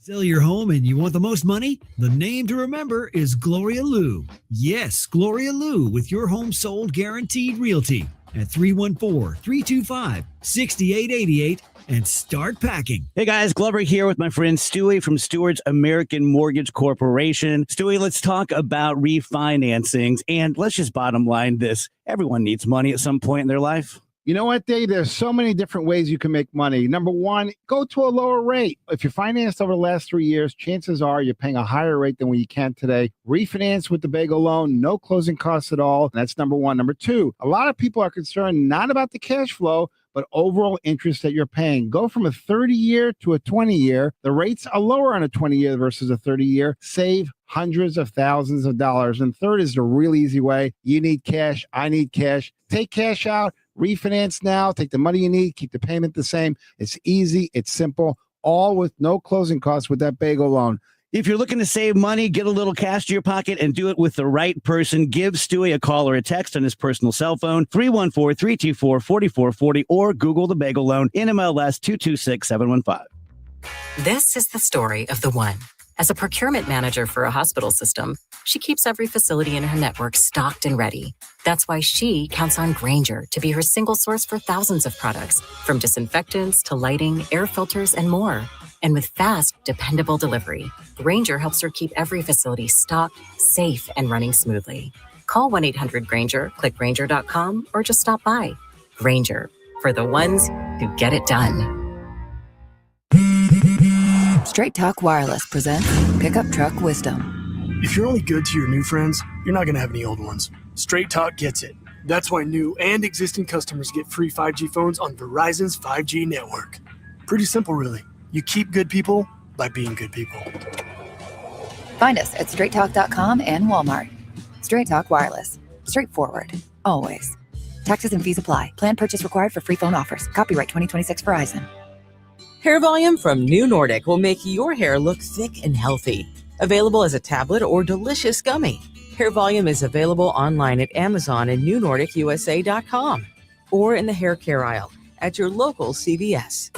Sell your home and you want the most money? The name to remember is Gloria Lou. Yes, Gloria Lou with your home sold guaranteed realty at 314-325-6888 and start packing. Hey guys, Glover here with my friend Stewie from Stewart's American Mortgage Corporation. Stewie, let's talk about refinancings and let's just bottom line this. Everyone needs money at some point in their life. You know what, Dave? There's so many different ways you can make money. Number one, go to a lower rate. If you're financed over the last 3 years, chances are you're paying a higher rate than what you can today. Refinance with the Bagel loan, no closing costs at all. That's number one. Number two, a lot of people are concerned not about the cash flow, but overall interest that you're paying. Go from a 30-year to a 20-year. The rates are lower on a 20-year versus a 30-year. Save hundreds of thousands of dollars. And third is the really easy way. You need cash. I need cash. Take cash out. Refinance now. Take the money you need. Keep the payment the same. It's easy. It's simple. All with no closing costs with that Bagel loan. If you're looking to save money, get a little cash to your pocket, and do it with the right person, give Stewie a call or a text on his personal cell phone, 314-324-4440, or Google the Bagel Loan, NMLS 226715. This is the story of the one. As a procurement manager for a hospital system, she keeps every facility in her network stocked and ready. That's why she counts on Grainger to be her single source for thousands of products, from disinfectants to lighting, air filters, and more. And with fast, dependable delivery, Grainger helps her keep every facility stocked, safe, and running smoothly. Call 1-800-GRAINGER, click Grainger.com, or just stop by. Grainger, for the ones who get it done. Straight Talk Wireless presents Pickup Truck Wisdom. If you're only good to your new friends, you're not going to have any old ones. Straight Talk gets it. That's why new and existing customers get free 5G phones on Verizon's 5G network. Pretty simple, really. You keep good people by being good people. Find us at straighttalk.com and Walmart. Straight Talk Wireless. Straightforward. Always. Taxes and fees apply. Plan purchase required for free phone offers. Copyright 2026 Verizon. Hair Volume from New Nordic will make your hair look thick and healthy. Available as a tablet or delicious gummy. Hair Volume is available online at Amazon and newnordicusa.com or in the hair care aisle at your local CVS.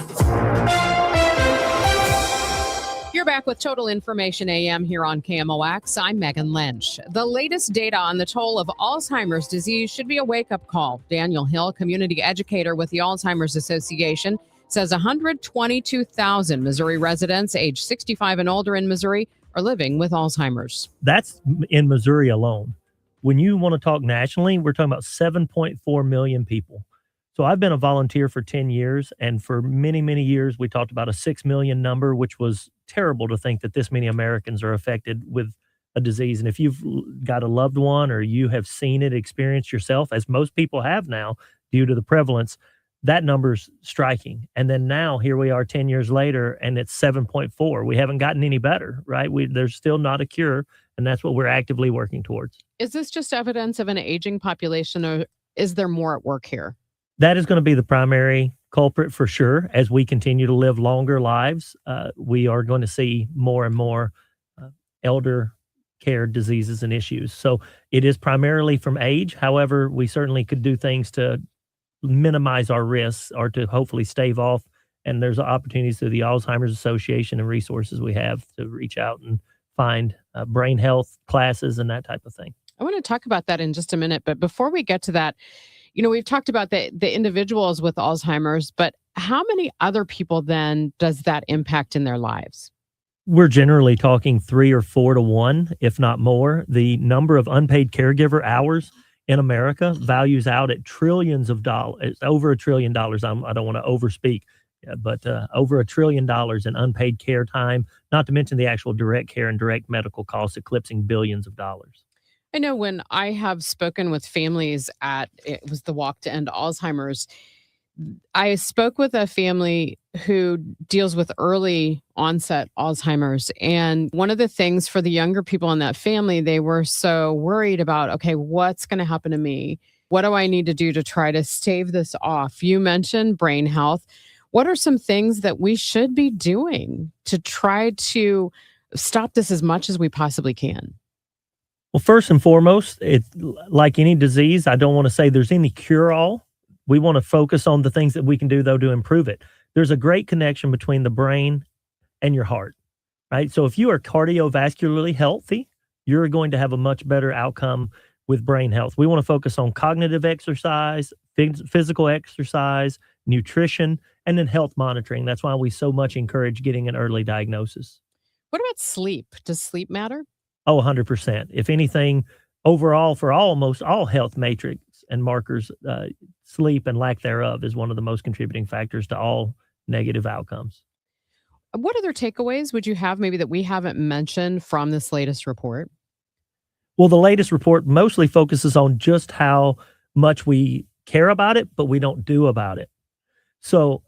You're back with Total Information AM here on KMOX. I'm Megan Lynch. The latest data on the toll of Alzheimer's disease should be a wake-up call. Daniel Hill, community educator with the Alzheimer's Association, says 122,000 Missouri residents aged 65 and older in Missouri are living with Alzheimer's. That's in Missouri alone. When you want to talk nationally, we're talking about 7.4 million people. So I've been a volunteer for 10 years, and for many, many years, we talked about a 6 million number, which was terrible to think that this many Americans are affected with a disease. And if you've got a loved one or you have seen it, experienced yourself, as most people have now due to the prevalence, that number's striking. And then now here we are 10 years later, and it's 7.4. We haven't gotten any better, right? There's still not a cure, and that's what we're actively working towards. Is this just evidence of an aging population, or is there more at work here? That is going to be the primary culprit for sure. As we continue to live longer lives, we are going to see more and more elder care diseases and issues. So it is primarily from age. However, we certainly could do things to minimize our risks or to hopefully stave off. And there's opportunities through the Alzheimer's Association and resources we have to reach out and find brain health classes and that type of thing. I want to talk about that in just a minute. But before we get to that, you know, we've talked about the individuals with Alzheimer's, but how many other people then does that impact in their lives? We're generally talking 3 or 4 to 1, if not more. The number of unpaid caregiver hours in America values out at trillions of dollars. It's over $1 trillion. I don't want to overspeak, but over $1 trillion in unpaid care time, not to mention the actual direct care and direct medical costs eclipsing billions of dollars. I know when I have spoken with families it was the Walk to End Alzheimer's, I spoke with a family who deals with early onset Alzheimer's. And one of the things for the younger people in that family, they were so worried about, okay, what's going to happen to me? What do I need to do to try to stave this off? You mentioned brain health. What are some things that we should be doing to try to stop this as much as we possibly can? Well, first and foremost, it's like any disease. I don't want to say there's any cure-all. We want to focus on the things that we can do, though, to improve it. There's a great connection between the brain and your heart, right? So if you are cardiovascularly healthy, you're going to have a much better outcome with brain health. We want to focus on cognitive exercise, physical exercise, nutrition, and then health monitoring. That's why we so much encourage getting an early diagnosis. What about sleep? Does sleep matter? Oh, 100%. If anything, overall, for almost all health metrics and markers, sleep and lack thereof is one of the most contributing factors to all negative outcomes. What other takeaways would you have maybe that we haven't mentioned from this latest report? Well, the latest report mostly focuses on just how much we care about it, but we don't do about it. So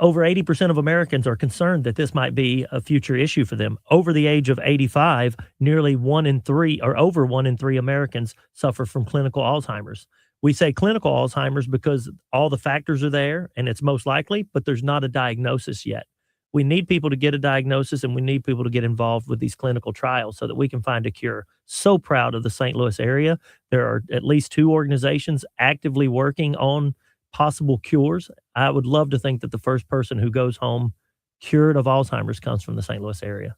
over 80% of Americans are concerned that this might be a future issue for them. Over the age of 85, nearly 1 in 3 or over 1 in 3 Americans suffer from clinical Alzheimer's. We say clinical Alzheimer's because all the factors are there and it's most likely, but there's not a diagnosis yet. We need people to get a diagnosis, and we need people to get involved with these clinical trials so that we can find a cure. So proud of the St. Louis area. There are at least 2 organizations actively working on possible cures. I would love to think that the first person who goes home cured of Alzheimer's comes from the St. Louis area.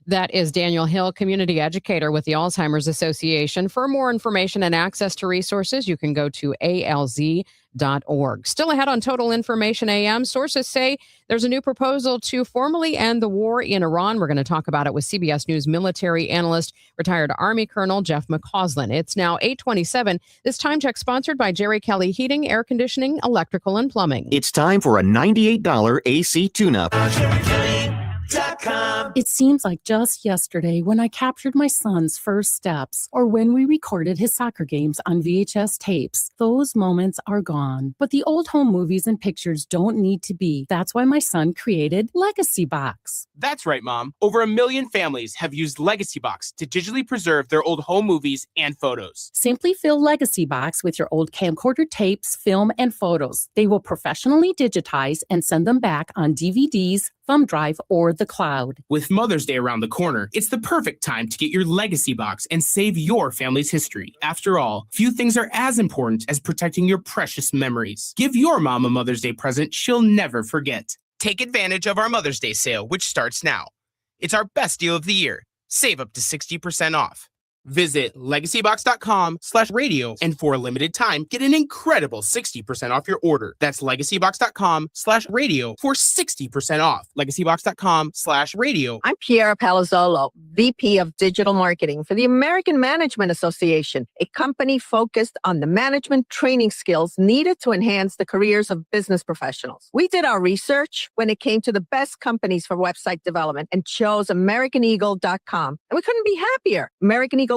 That is Daniel Hill, community educator with the Alzheimer's Association. For more information and access to resources, you can go to alz.org. Still ahead on Total Information AM, sources say there's a new proposal to formally end the war in Iran. We're going to talk about it with CBS News military analyst, retired Army Colonel Jeff McCausland. It's now 8:27. This time check sponsored by Jerry Kelly Heating, Air Conditioning, Electrical, and Plumbing. It's time for a $98 AC tune-up. It seems like just yesterday when I captured my son's first steps or when we recorded his soccer games on VHS tapes. Those moments are gone. But the old home movies and pictures don't need to be. That's why my son created Legacy Box. That's right, Mom. Over 1 million families have used Legacy Box to digitally preserve their old home movies and photos. Simply fill Legacy Box with your old camcorder tapes, film, and photos. They will professionally digitize and send them back on DVDs, thumb drive, or the cloud. With Mother's Day around the corner, it's the perfect time to get your Legacy Box and save your family's history. After all, few things are as important as protecting your precious memories. Give your mom a Mother's Day present she'll never forget. Take advantage of our Mother's Day sale, which starts now. It's our best deal of the year. Save up to 60% off. Visit legacybox.com/radio and for a limited time, get an incredible 60% off your order. That's legacybox.com/radio for 60% off. Legacybox.com/radio. I'm Piera Palazzolo, VP of Digital Marketing for the American Management Association, a company focused on the management training skills needed to enhance the careers of business professionals. We did our research when it came to the best companies for website development and chose AmericanEagle.com. And we couldn't be happier. AmericanEagle.com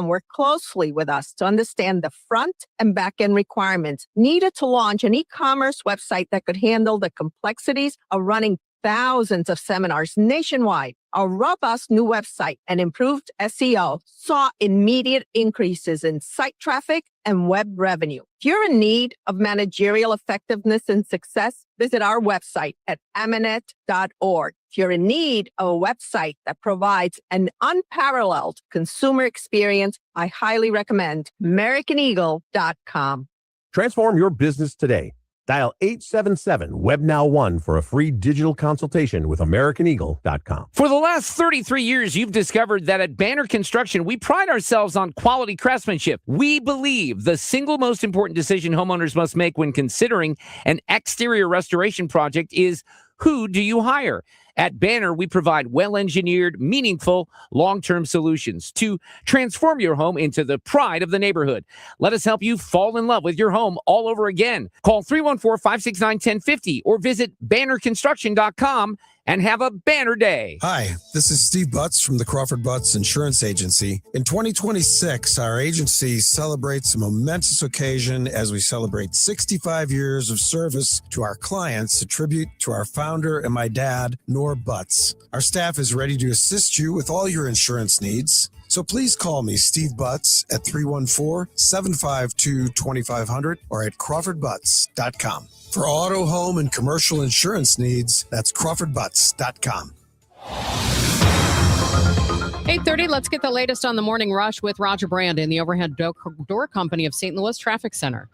worked closely with us to understand the front and back end requirements needed to launch an e-commerce website that could handle the complexities of running thousands of seminars nationwide. Our robust new website and improved SEO saw immediate increases in site traffic and web revenue. If you're in need of managerial effectiveness and success, visit our website at amanet.org. If you're in need of a website that provides an unparalleled consumer experience, I highly recommend AmericanEagle.com. Transform your business today. Dial 877-WebNow1 for a free digital consultation with AmericanEagle.com. For the last 33 years, you've discovered that at Banner Construction, we pride ourselves on quality craftsmanship. We believe the single most important decision homeowners must make when considering an exterior restoration project is, who do you hire? At Banner, we provide well-engineered, meaningful, long-term solutions to transform your home into the pride of the neighborhood. Let us help you fall in love with your home all over again. Call 314-569-1050 or visit bannerconstruction.com and have a banner day. Hi, this is Steve Butts from the Crawford Butts Insurance Agency. In 2026, our agency celebrates a momentous occasion as we celebrate 65 years of service to our clients, a tribute to our founder and my dad, Nor Butts. Our staff is ready to assist you with all your insurance needs. So please call me, Steve Butts, at 314-752-2500 or at crawfordbutts.com. For auto, home, and commercial insurance needs, that's crawfordbutts.com. 8:30, let's get the latest on the morning rush with Roger Brand in the Overhead Door Company of St. Louis Traffic Center.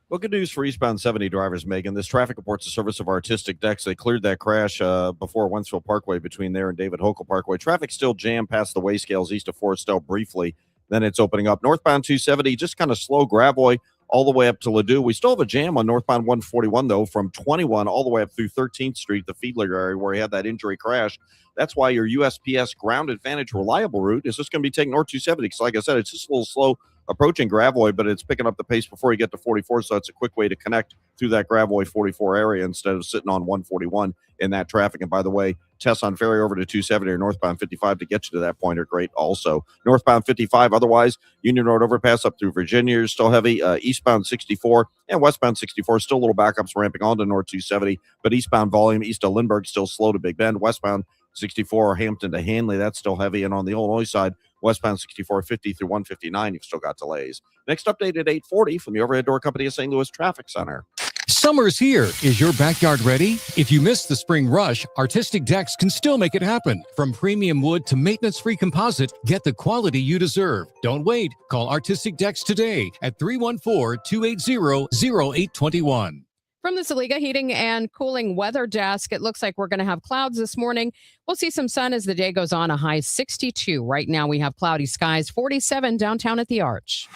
Well, good news for eastbound 70 drivers, Megan. This traffic reports the service of Artistic Decks. They cleared that crash before Wentzville Parkway between there and David Hochul Parkway. Traffic still jammed past the weigh scales east of Forestell briefly. Then it's opening up. Northbound 270, just kind of slow Gravois all the way up to Ladue. We still have a jam on northbound 141, though, from 21 all the way up through 13th Street, the Fiedler area where he had that injury crash. That's why your USPS Ground Advantage reliable route is just going to be taking North 270. Because, like I said, it's just a little slow approaching Gravois, but it's picking up the pace before you get to 44, so it's a quick way to connect through that Gravois 44 area instead of sitting on 141 in that traffic. And by the way, tests on ferry over to 270 or northbound 55 to get you to that point are great also. Northbound 55, otherwise, Union Road overpass up through Virginia is still heavy. Eastbound 64 and westbound 64, still little backups ramping on to North 270, but eastbound volume east of Lindbergh still slow to Big Bend. Westbound 64 Hampton to Hanley, that's still heavy. And on the Illinois side, westbound 64, 50 through 159, you've still got delays. Next update at 8:40 from the Overhead Door Company of St. Louis Traffic Center. Summer's here. Is your backyard ready? If you missed the spring rush, Artistic Decks can still make it happen. From premium wood to maintenance-free composite, get the quality you deserve. Don't wait. Call Artistic Decks today at 314-280-0821. From the Saliga Heating and Cooling Weather Desk, it looks like we're going to have clouds this morning. We'll see some sun as the day goes on, a high 62. Right now we have cloudy skies, 47 downtown at the Arch.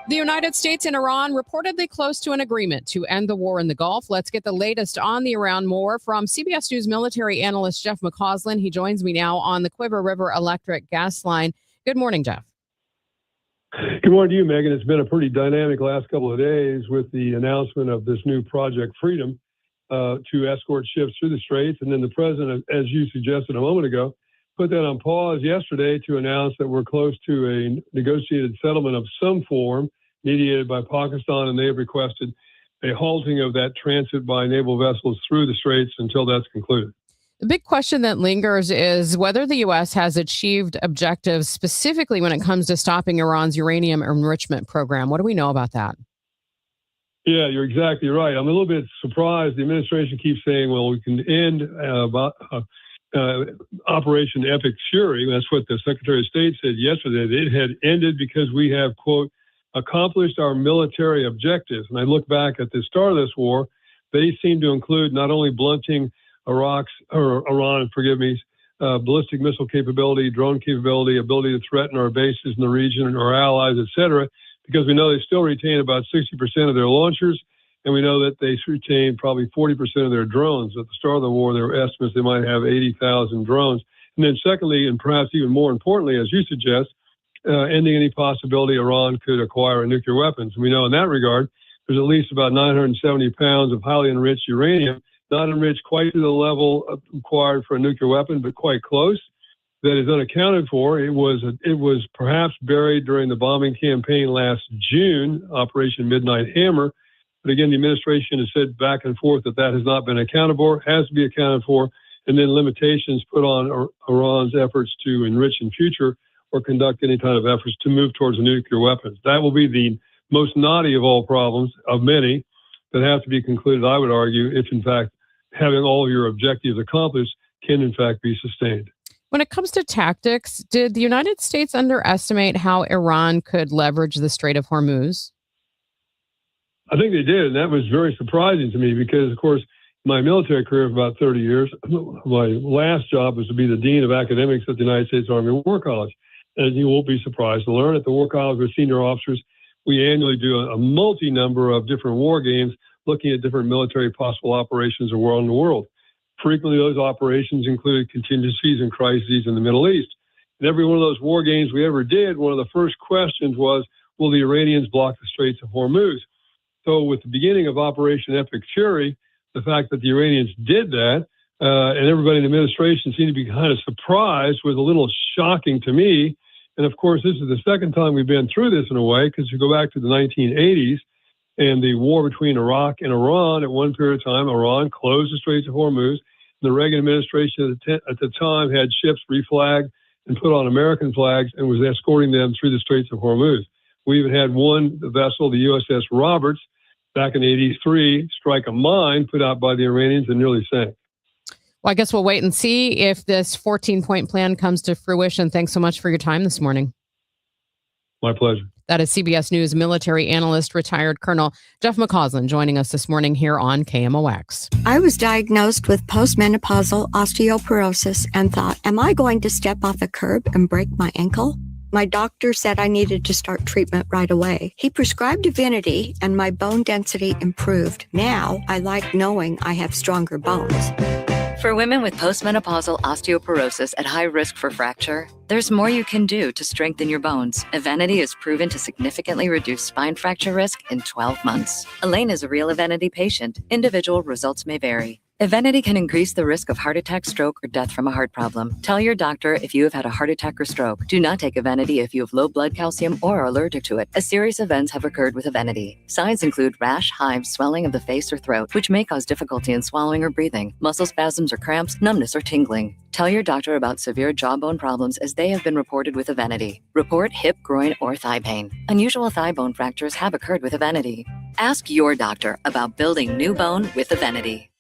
The United States and Iran reportedly close to an agreement to end the war in the Gulf. Let's get the latest on the Iran war from CBS News military analyst Jeff McCausland. He joins me now on the Quiver River Electric gas line. Good morning, Jeff. Good morning to you, Megan. It's been a pretty dynamic last couple of days with the announcement of this new Project Freedom to escort ships through the Straits. And then the president, as you suggested a moment ago, put that on pause yesterday to announce that we're close to a negotiated settlement of some form mediated by Pakistan, and they have requested a halting of that transit by naval vessels through the Straits until that's concluded. The big question that lingers is whether the U.S. has achieved objectives specifically when it comes to stopping Iran's uranium enrichment program. What do we know about that? Yeah, you're exactly right. I'm a little bit surprised. The administration keeps saying, well, we can end Operation Epic Fury. That's what the Secretary of State said yesterday. It had ended because we have, quote, accomplished our military objectives. And I look back at the start of this war, they seem to include not only blunting Iran's ballistic missile capability, drone capability, ability to threaten our bases in the region, our allies, et cetera, because we know they still retain about 60% of their launchers, and we know that they retain probably 40% of their drones. At the start of the war, there were estimates they might have 80,000 drones. And then secondly, and perhaps even more importantly, as you suggest, ending any possibility Iran could acquire nuclear weapons. We know in that regard, there's at least about 970 pounds of highly enriched uranium, not enriched quite to the level required for a nuclear weapon, but quite close, that is unaccounted for. It was perhaps buried during the bombing campaign last June, Operation Midnight Hammer. But again, the administration has said back and forth that has not been accounted for, has to be accounted for, and then limitations put on Iran's efforts to enrich in future or conduct any kind of efforts to move towards nuclear weapons. That will be the most knotty of all problems, of many, that have to be concluded, I would argue, if in fact having all of your objectives accomplished can in fact be sustained. When it comes to tactics, did the United States underestimate how Iran could leverage the Strait of Hormuz? I think they did, and that was very surprising to me because, of course, my military career for about 30 years, my last job was to be the Dean of Academics at the United States Army War College. And you won't be surprised to learn at the War College with senior officers, we annually do a multi-number of different war games looking at different military possible operations around the world. Frequently, those operations included contingencies and crises in the Middle East. And every one of those war games we ever did, one of the first questions was, will the Iranians block the Straits of Hormuz? So with the beginning of Operation Epic Fury, the fact that the Iranians did that, and everybody in the administration seemed to be kind of surprised, was a little shocking to me. And of course, this is the second time we've been through this in a way, because you go back to the 1980s and the war between Iraq and Iran. At one period of time, Iran closed the Straits of Hormuz. The Reagan administration at the time had ships reflagged and put on American flags and was escorting them through the Straits of Hormuz. We even had one vessel, the USS Roberts, back in '83, strike a mine put out by the Iranians and nearly sank. Well, I guess we'll wait and see if this 14-point plan comes to fruition. Thanks so much for your time this morning. My pleasure. That is CBS News military analyst, retired Colonel Jeff McCausland, joining us this morning here on KMOX. I was diagnosed with postmenopausal osteoporosis and thought, am I going to step off a curb and break my ankle? My doctor said I needed to start treatment right away. He prescribed Divinity and my bone density improved. Now I like knowing I have stronger bones. For women with postmenopausal osteoporosis at high risk for fracture, there's more you can do to strengthen your bones. Evenity is proven to significantly reduce spine fracture risk in 12 months. Elaine is a real Evenity patient. Individual results may vary. Evenity can increase the risk of heart attack, stroke, or death from a heart problem. Tell your doctor if you have had a heart attack or stroke. Do not take Evenity if you have low blood calcium or are allergic to it, as serious events have occurred with Evenity. Signs include rash, hives, swelling of the face or throat, which may cause difficulty in swallowing or breathing, muscle spasms or cramps, numbness or tingling. Tell your doctor about severe jawbone problems as they have been reported with Evenity. Report hip, groin, or thigh pain. Unusual thigh bone fractures have occurred with Evenity. Ask your doctor about building new bone with Evenity.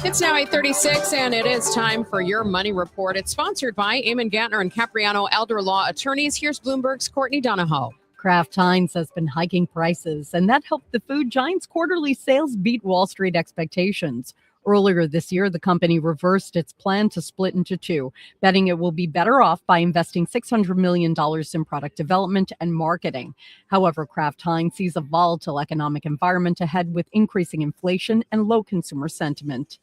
It's now 8:36, and it is time for your Money Report. It's sponsored by Eamon Gantner and Capriano Elder Law Attorneys. Here's Bloomberg's Courtney Donahoe. Kraft Heinz has been hiking prices, and that helped the food giant's quarterly sales beat Wall Street expectations. Earlier this year, the company reversed its plan to split into two, betting it will be better off by investing $600 million in product development and marketing. However, Kraft Heinz sees a volatile economic environment ahead with increasing inflation and low consumer sentiment.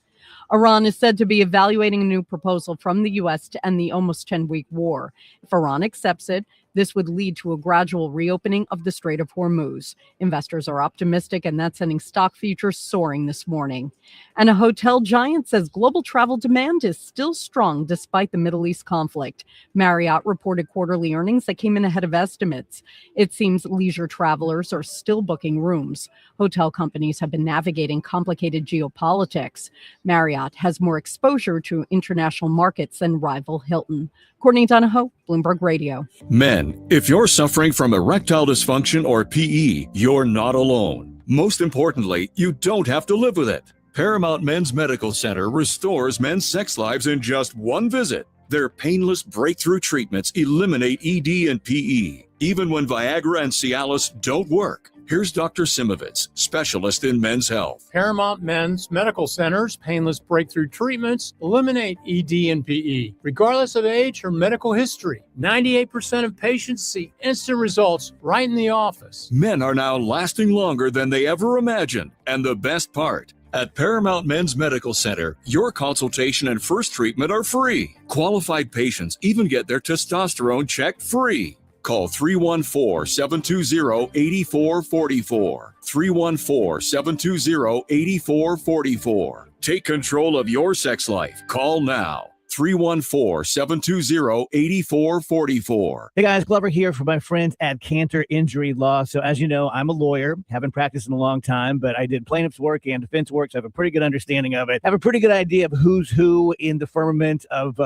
Iran is said to be evaluating a new proposal from the U.S. to end the almost 10-week war. If Iran accepts it, this would lead to a gradual reopening of the Strait of Hormuz. Investors are optimistic, and that's sending stock futures soaring this morning. And a hotel giant says global travel demand is still strong despite the Middle East conflict. Marriott reported quarterly earnings that came in ahead of estimates. It seems leisure travelers are still booking rooms. Hotel companies have been navigating complicated geopolitics. Marriott has more exposure to international markets than rival Hilton. Courtney Donahoe, Bloomberg Radio. Men, if you're suffering from erectile dysfunction or PE, you're not alone. Most importantly, you don't have to live with it. Paramount Men's Medical Center restores men's sex lives in just one visit. Their painless breakthrough treatments eliminate ED and PE, even when Viagra and Cialis don't work. Here's Dr. Simovitz, specialist in men's health. Paramount Men's Medical Center's painless breakthrough treatments eliminate ED and PE, regardless of age or medical history. 98% of patients see instant results right in the office. Men are now lasting longer than they ever imagined. And the best part, at Paramount Men's Medical Center, your consultation and first treatment are free. Qualified patients even get their testosterone checked free. Call 314-720-8444. 314-720-8444. Take control of your sex life. Call now. 314-720-8444. Hey guys, Glover here for my friends at Cantor Injury Law. So as you know, I'm a lawyer, haven't practiced in a long time, but I did plaintiff's work and defense work, so I have a pretty good understanding of it. I have a pretty good idea of who's who in the firmament of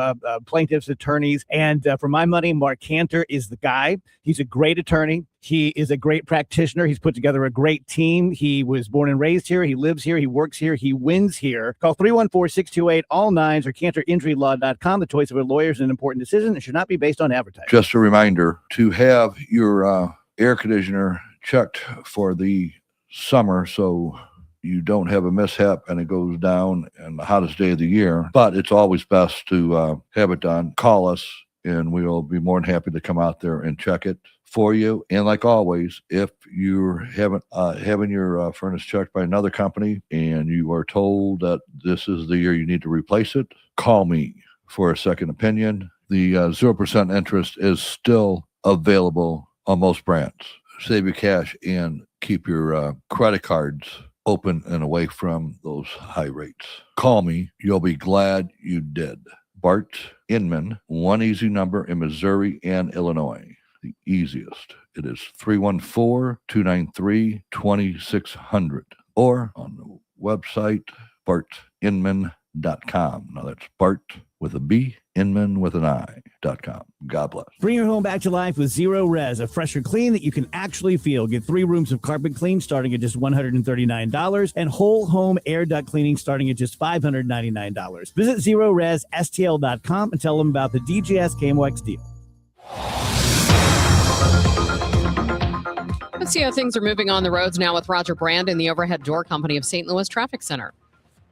plaintiffs' attorneys. And for my money, Mark Cantor is the guy. He's a great attorney. He is a great practitioner. He's put together a great team. He was born and raised here. He lives here. He works here. He wins here. Call 314-628-ALL-9s or CantorInjuryLaw.com. The choice of a lawyer is an important decision and should not be based on advertising. Just a reminder to have your air conditioner checked for the summer so you don't have a mishap and it goes down on the hottest day of the year. But it's always best to have it done. Call us and we'll be more than happy to come out there and check it for you. And like always, if you're having your furnace checked by another company and you are told that this is the year you need to replace it, call me for a second opinion. The 0% interest is still available on most brands. Save your cash and keep your credit cards open and away from those high rates. Call me. You'll be glad you did. Bart Inman, one easy number in Missouri and Illinois. The easiest. It is 314-293-2600 or on the website bartinman.com. Now that's Bart with a B, Inman with an I.com. God bless. Bring your home back to life with Zero Res, a fresher clean that you can actually feel. Get 3 rooms of carpet clean starting at just $139 and whole home air duct cleaning starting at just $599. Visit ZeroResSTL.com and tell them about the DGS KMOX deal. Let's see how things are moving on the roads now with Roger Brand and the Overhead Door Company of St. Louis Traffic Center.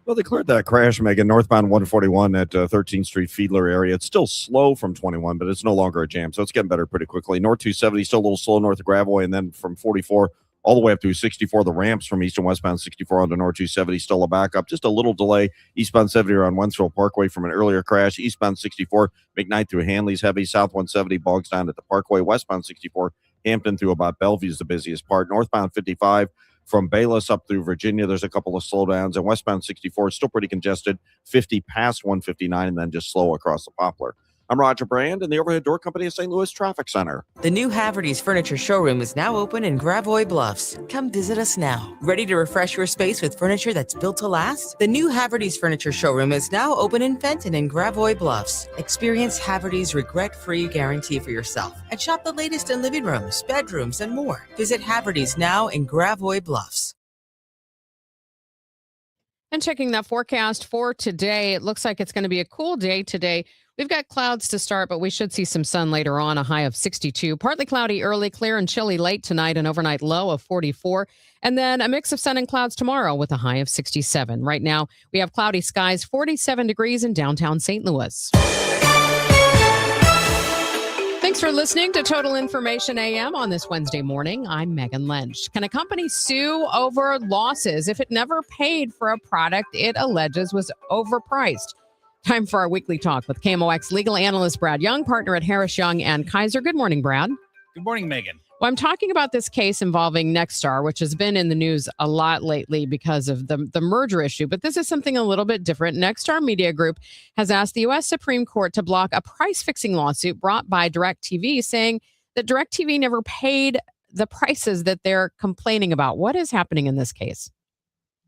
Well, they cleared that crash, Megan, northbound 141 at 13th Street, Fiedler area. It's still slow from 21, but it's no longer a jam, so it's getting better pretty quickly. North 270 still a little slow north of Graveway, and then from 44 all the way up to 64, the ramps from east and westbound 64 onto North 270 still a backup. Just a little delay eastbound 70 around Wentzville Parkway from an earlier crash. Eastbound 64, McKnight through Hanley's heavy. South 170 bogs down at the Parkway. Westbound 64, Hampton through about Bellevue is the busiest part. Northbound 55 from Bayless up through Virginia. There's a couple of slowdowns, and westbound 64 is still pretty congested, 50 past 159, and then just slow across the Poplar. I'm Roger Brand in the Overhead Door Company of St. Louis Traffic Center. The new Haverty's Furniture Showroom is now open in Gravois Bluffs. Come visit us now. Ready to refresh your space with furniture that's built to last? The new Haverty's Furniture Showroom is now open in Fenton and Gravois Bluffs. Experience Haverty's regret-free guarantee for yourself and shop the latest in living rooms, bedrooms, and more. Visit Haverty's now in Gravois Bluffs. And checking that forecast for today, it looks like it's going to be a cool day today. We've got clouds to start, but we should see some sun later on, a high of 62. Partly cloudy early, clear and chilly late tonight, an overnight low of 44. And then a mix of sun and clouds tomorrow with a high of 67. Right now, we have cloudy skies, 47 degrees in downtown St. Louis. Thanks for listening to Total Information AM on this Wednesday morning. I'm Megan Lynch. Can a company sue over losses if it never paid for a product it alleges was overpriced? Time for our weekly talk with KMOX legal analyst Brad Young, partner at Harris Young and Kaiser. Good morning, Brad. Good morning, Megan. Well, I'm talking about this case involving Nexstar, which has been in the news a lot lately because of the merger issue. But this is something a little bit different. Nexstar Media Group has asked the U.S. Supreme Court to block a price-fixing lawsuit brought by DirecTV, saying that DirecTV never paid the prices that they're complaining about. What is happening in this case?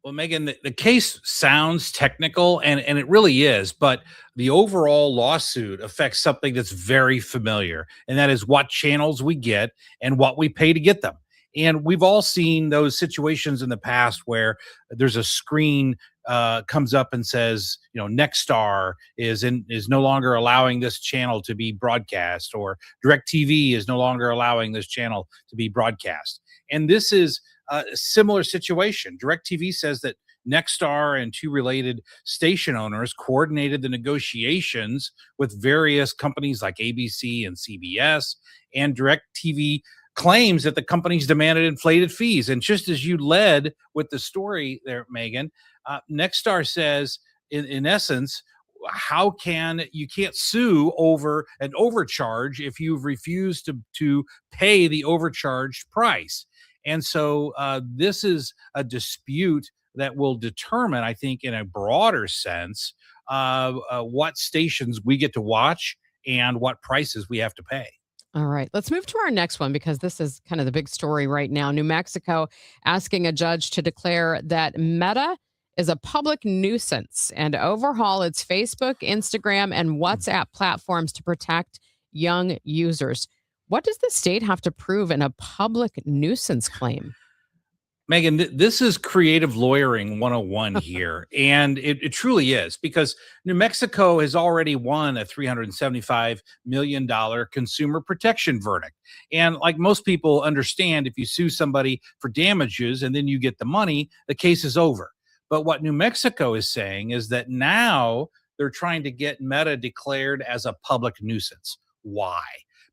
Well, Megan, the case sounds technical, and it really is, but the overall lawsuit affects something that's very familiar, and that is what channels we get and what we pay to get them. And we've all seen those situations in the past where there's a screen comes up and says, Nexstar is no longer allowing this channel to be broadcast, or DirecTV is no longer allowing this channel to be broadcast. And this is a similar situation. DirecTV says that Nexstar and two related station owners coordinated the negotiations with various companies like ABC and CBS, and DirecTV claims that the companies demanded inflated fees. And just as you led with the story there, Megan, Nexstar says, in essence, you can't sue over an overcharge if you've refused to pay the overcharged price. And so this is a dispute that will determine, I think, in a broader sense, what stations we get to watch and what prices we have to pay. All right, let's move to our next one, because this is kind of the big story right now. New Mexico asking a judge to declare that Meta is a public nuisance and overhaul its Facebook, Instagram, and WhatsApp platforms to protect young users. What does the state have to prove in a public nuisance claim? Megan, this is creative lawyering 101 here. And it truly is, because New Mexico has already won a $375 million consumer protection verdict. And like most people understand, if you sue somebody for damages and then you get the money, the case is over. But what New Mexico is saying is that now they're trying to get Meta declared as a public nuisance. Why?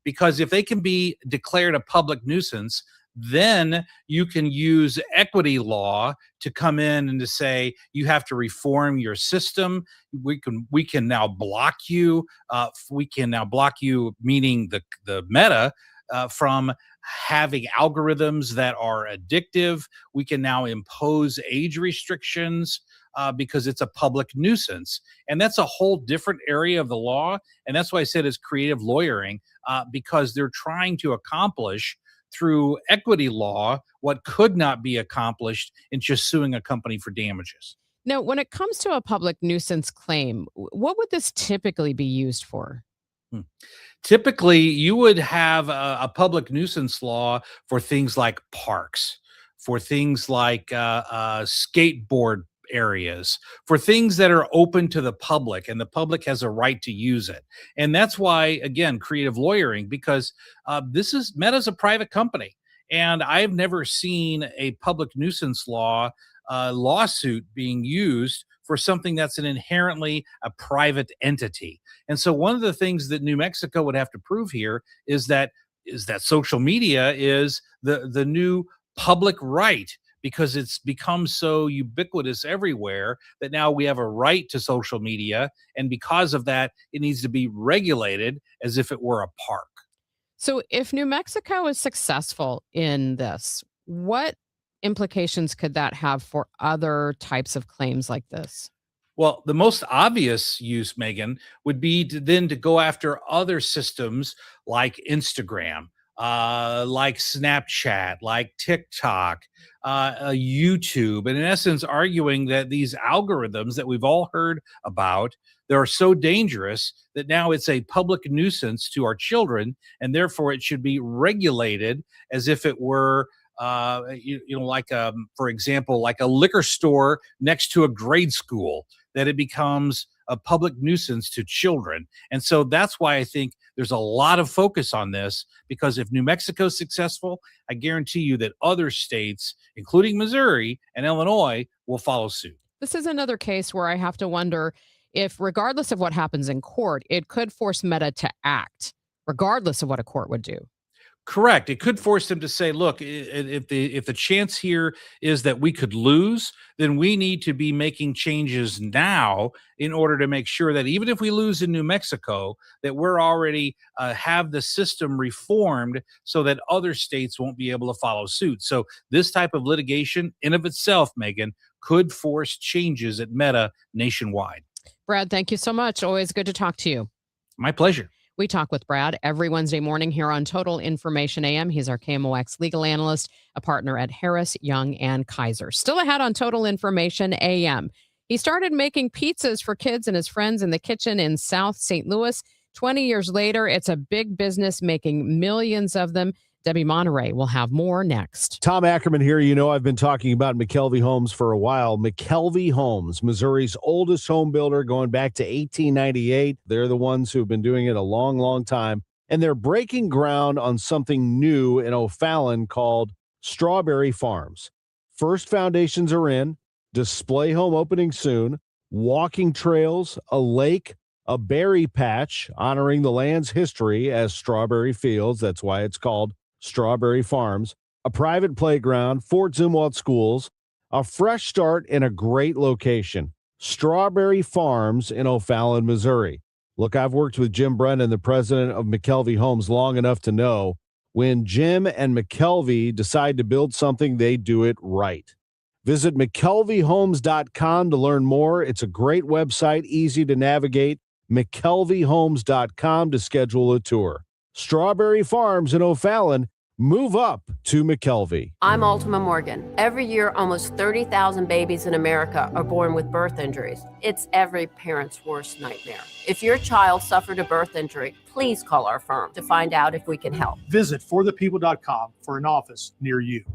Because if they can be declared a public nuisance, then you can use equity law to come in and to say you have to reform your system. We can now block you. Meaning the Meta, from having algorithms that are addictive. We can now impose age restrictions because it's a public nuisance. And that's a whole different area of the law. And that's why I said it's creative lawyering, because they're trying to accomplish through equity law what could not be accomplished in just suing a company for damages. Now, when it comes to a public nuisance claim, what would this typically be used for? Typically, you would have a public nuisance law for things like parks, for things like skateboard areas, for things that are open to the public, and the public has a right to use it. And that's why, again, creative lawyering, because Meta's a private company, and I've never seen a public nuisance law lawsuit being used for something that's an inherently a private entity. And so one of the things that New Mexico would have to prove here is that social media is the new public right, because it's become so ubiquitous everywhere that now we have a right to social media. And because of that, it needs to be regulated as if it were a park. So if New Mexico is successful in this, what implications could that have for other types of claims like this? Well, the most obvious use, Megan, would be to go after other systems like Instagram, like Snapchat, like TikTok, YouTube, and in essence, arguing that these algorithms that we've all heard about, they are so dangerous that now it's a public nuisance to our children, and therefore it should be regulated as if it were like for example, like a liquor store next to a grade school, that it becomes a public nuisance to children. And so that's why I think there's a lot of focus on this, because if New Mexico's successful, I guarantee you that other states, including Missouri and Illinois, will follow suit. This is another case where I have to wonder if, regardless of what happens in court, it could force Meta to act, regardless of what a court would do. Correct. It could force them to say, look, if the chance here is that we could lose, then we need to be making changes now in order to make sure that even if we lose in New Mexico, that we're already have the system reformed so that other states won't be able to follow suit. So this type of litigation in of itself, Megan, could force changes at Meta nationwide. Brad, thank you so much. Always good to talk to you. My pleasure. We talk with Brad every Wednesday morning here on Total Information AM. He's our KMOX legal analyst, a partner at Harris, Young, and Kaiser. Still ahead on Total Information AM. He started making pizzas for kids and his friends in the kitchen in South St. Louis. 20 years later, it's a big business making millions of them. Debbie Monterrey will have more next. Tom Ackerman here. You know, I've been talking about McKelvey Homes for a while. McKelvey Homes, Missouri's oldest home builder, going back to 1898. They're the ones who've been doing it a long, long time. And they're breaking ground on something new in O'Fallon called Strawberry Farms. First foundations are in, display home opening soon, walking trails, a lake, a berry patch honoring the land's history as strawberry fields. That's why it's called Strawberry Farms, a private playground, Fort Zumwalt schools, a fresh start in a great location. Strawberry Farms in O'Fallon, Missouri. Look, I've worked with Jim Brennan, the president of McKelvey Homes, long enough to know when Jim and McKelvey decide to build something, they do it right. Visit McKelveyhomes.com to learn more. It's a great website, easy to navigate. McKelveyhomes.com to schedule a tour. Strawberry Farms in O'Fallon. Move up to McKelvey. I'm Ultima Morgan. Every year, almost 30,000 babies in America are born with birth injuries. It's every parent's worst nightmare. If your child suffered a birth injury, please call our firm to find out if we can help. Visit forthepeople.com for an office near you.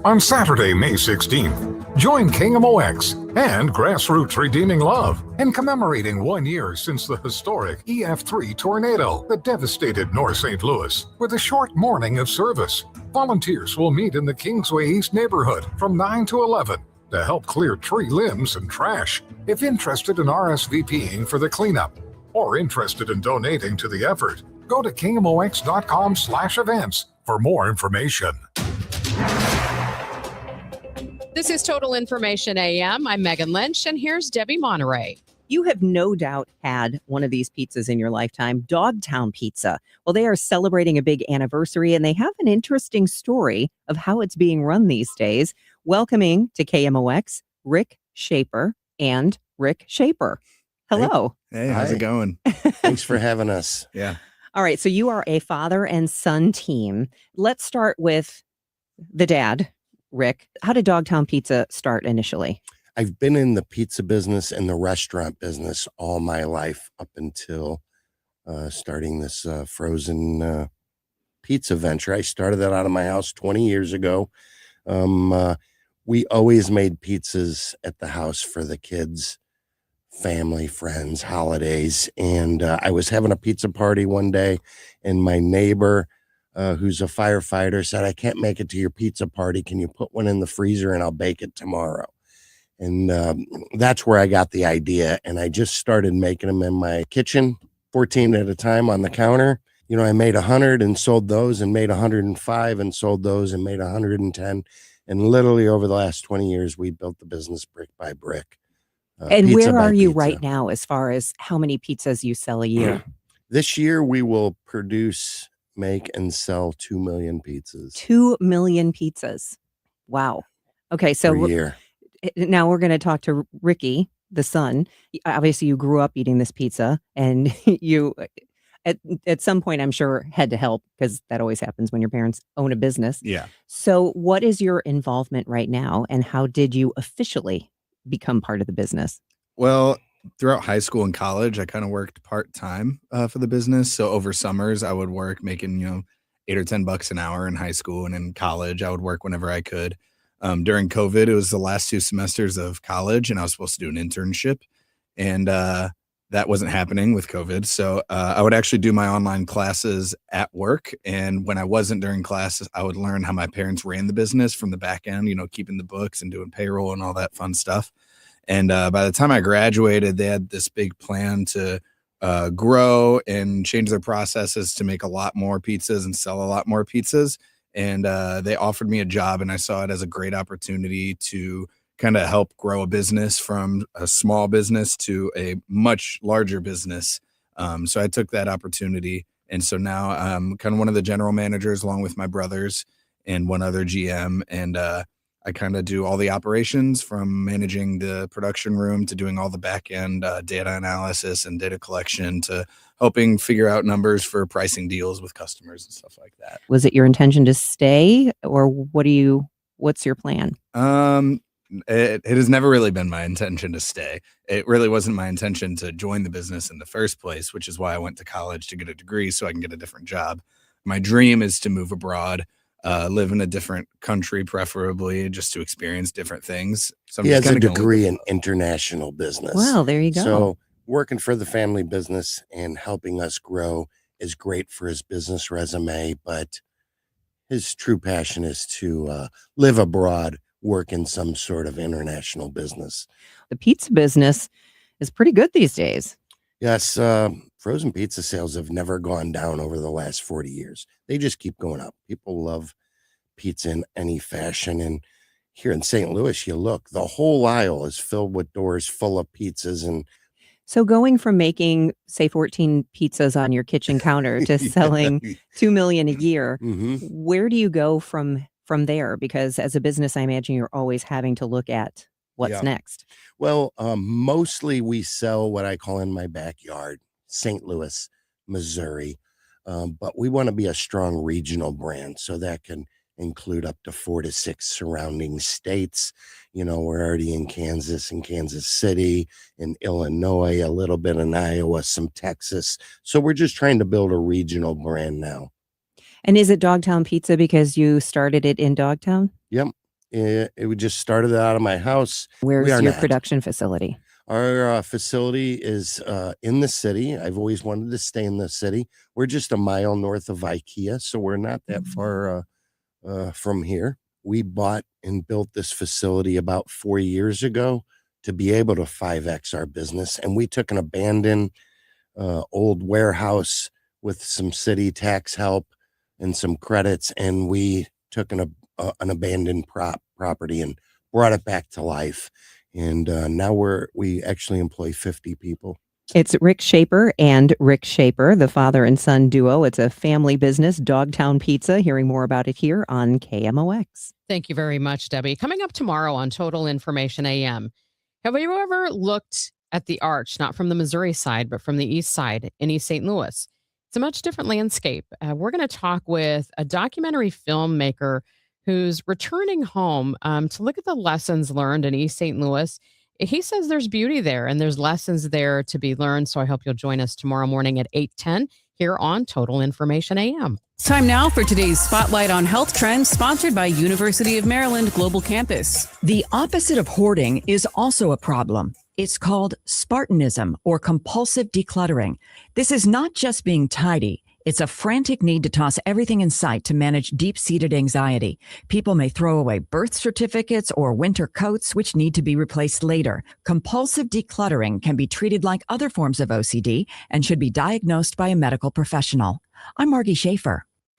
On Saturday, May 16th, join KMOX and Grassroots Redeeming Love in commemorating 1 year since the historic EF3 tornado that devastated North St. Louis with a short morning of service. Volunteers will meet in the Kingsway East neighborhood from 9 to 11 to help clear tree limbs and trash. If interested in RSVPing for the cleanup or interested in donating to the effort, go to KMOX.com/events for more information. This is Total Information AM. I'm Megan Lynch, and here's Debbie Monterrey. You have no doubt had one of these pizzas in your lifetime, Dogtown Pizza. Well, they are celebrating a big anniversary, and they have an interesting story of how it's being run these days. Welcoming to KMOX, Rick Shaper and Rick Shaper. Hello. Hey, how's it going? Thanks for having us. Yeah. All right, so you are a father and son team. Let's start with the dad, Rick. How did Dogtown Pizza start initially? I've been in the pizza business and the restaurant business all my life up until starting this frozen pizza venture. I started that out of my house 20 years ago. We always made pizzas at the house for the kids, family, friends, holidays. And I was having a pizza party one day, and my neighbor, who's a firefighter, said, "I can't make it to your pizza party. Can you put one in the freezer and I'll bake it tomorrow?" And that's where I got the idea. And I just started making them in my kitchen, 14 at a time on the counter. You know, I made 100 and sold those, and made 105 and sold those, and made 110. And literally over the last 20 years, we built the business brick by brick. And where are you right now as far as how many pizzas you sell a year? This year, we will produce, make, and sell 2 million pizzas. 2 million pizzas. Wow. Okay, so per year. now we're going to talk to Ricky, the son. Obviously, you grew up eating this pizza, and you, at some point, I'm sure, had to help because that always happens when your parents own a business. Yeah. So, what is your involvement right now, and how did you officially become part of the business? Well, throughout high school and college, I kind of worked part-time for the business. So over summers, I would work making, $8 or $10 an hour in high school, and in college, I would work whenever I could. During COVID, it was the last 2 semesters of college, and I was supposed to do an internship, and that wasn't happening with COVID. So I would actually do my online classes at work, and when I wasn't during classes, I would learn how my parents ran the business from the back end, keeping the books and doing payroll and all that fun stuff. And by the time I graduated, they had this big plan to grow and change their processes to make a lot more pizzas and sell a lot more pizzas. And they offered me a job, and I saw it as a great opportunity to kind of help grow a business from a small business to a much larger business. So I took that opportunity. And so now I'm kind of one of the general managers along with my brothers and one other GM. And I kind of do all the operations from managing the production room to doing all the back end data analysis and data collection to helping figure out numbers for pricing deals with customers and stuff like that. Was it your intention to stay, or what's your plan? It has never really been my intention to stay. It really wasn't my intention to join the business in the first place, which is why I went to college to get a degree so I can get a different job. My dream is to move abroad. Live in a different country, preferably, just to experience different things. So He has a degree in international business. Well, there you go. So working for the family business and helping us grow is great for his business resume, but his true passion is to live abroad, work in some sort of international business. The pizza business is pretty good these days. Yes, frozen pizza sales have never gone down over the last 40 years. They just keep going up. People love pizza in any fashion. And here in St. Louis, you look, the whole aisle is filled with doors full of pizzas. And So going from making, say, 14 pizzas on your kitchen counter to selling 2 million a year, where do you go from there? Because as a business, I imagine you're always having to look at what's next. Well, mostly we sell what I call in my backyard, St. Louis, Missouri. But we want to be a strong regional brand, so that can include up to 4 to 6 surrounding states. We're already in Kansas and Kansas City, in Illinois, a little bit in Iowa, some Texas. So we're just trying to build a regional brand now. And is it Dogtown Pizza because you started it in Dogtown? Yep. We just started it out of my house. Where's your production facility? Our facility is in the city. I've always wanted to stay in the city. We're just a mile north of IKEA, so we're not that far from here. We bought and built this facility about 4 years ago to be able to 5X our business. And we took an abandoned old warehouse with some city tax help and some credits, and we took an abandoned property and brought it back to life. And now we actually employ 50 people. It's Rick Shaper and Rick Shaper, the father and son duo. It's a family business, Dogtown Pizza. Hearing more about it here on KMOX. Thank you very much, Debbie. Coming up tomorrow on Total Information AM. Have you ever looked at the arch, not from the Missouri side, but from the east side in East St. Louis? It's a much different landscape. We're going to talk with a documentary filmmaker who's returning home to look at the lessons learned in East St. Louis. He says there's beauty there and there's lessons there to be learned. So I hope you'll join us tomorrow morning at 8:10 here on Total Information AM. Time now for today's Spotlight on Health Trends, sponsored by University of Maryland Global Campus. The opposite of hoarding is also a problem. It's called Spartanism, or compulsive decluttering. This is not just being tidy. It's a frantic need to toss everything in sight to manage deep-seated anxiety. People may throw away birth certificates or winter coats, which need to be replaced later. Compulsive decluttering can be treated like other forms of OCD and should be diagnosed by a medical professional. I'm Margie Schaefer.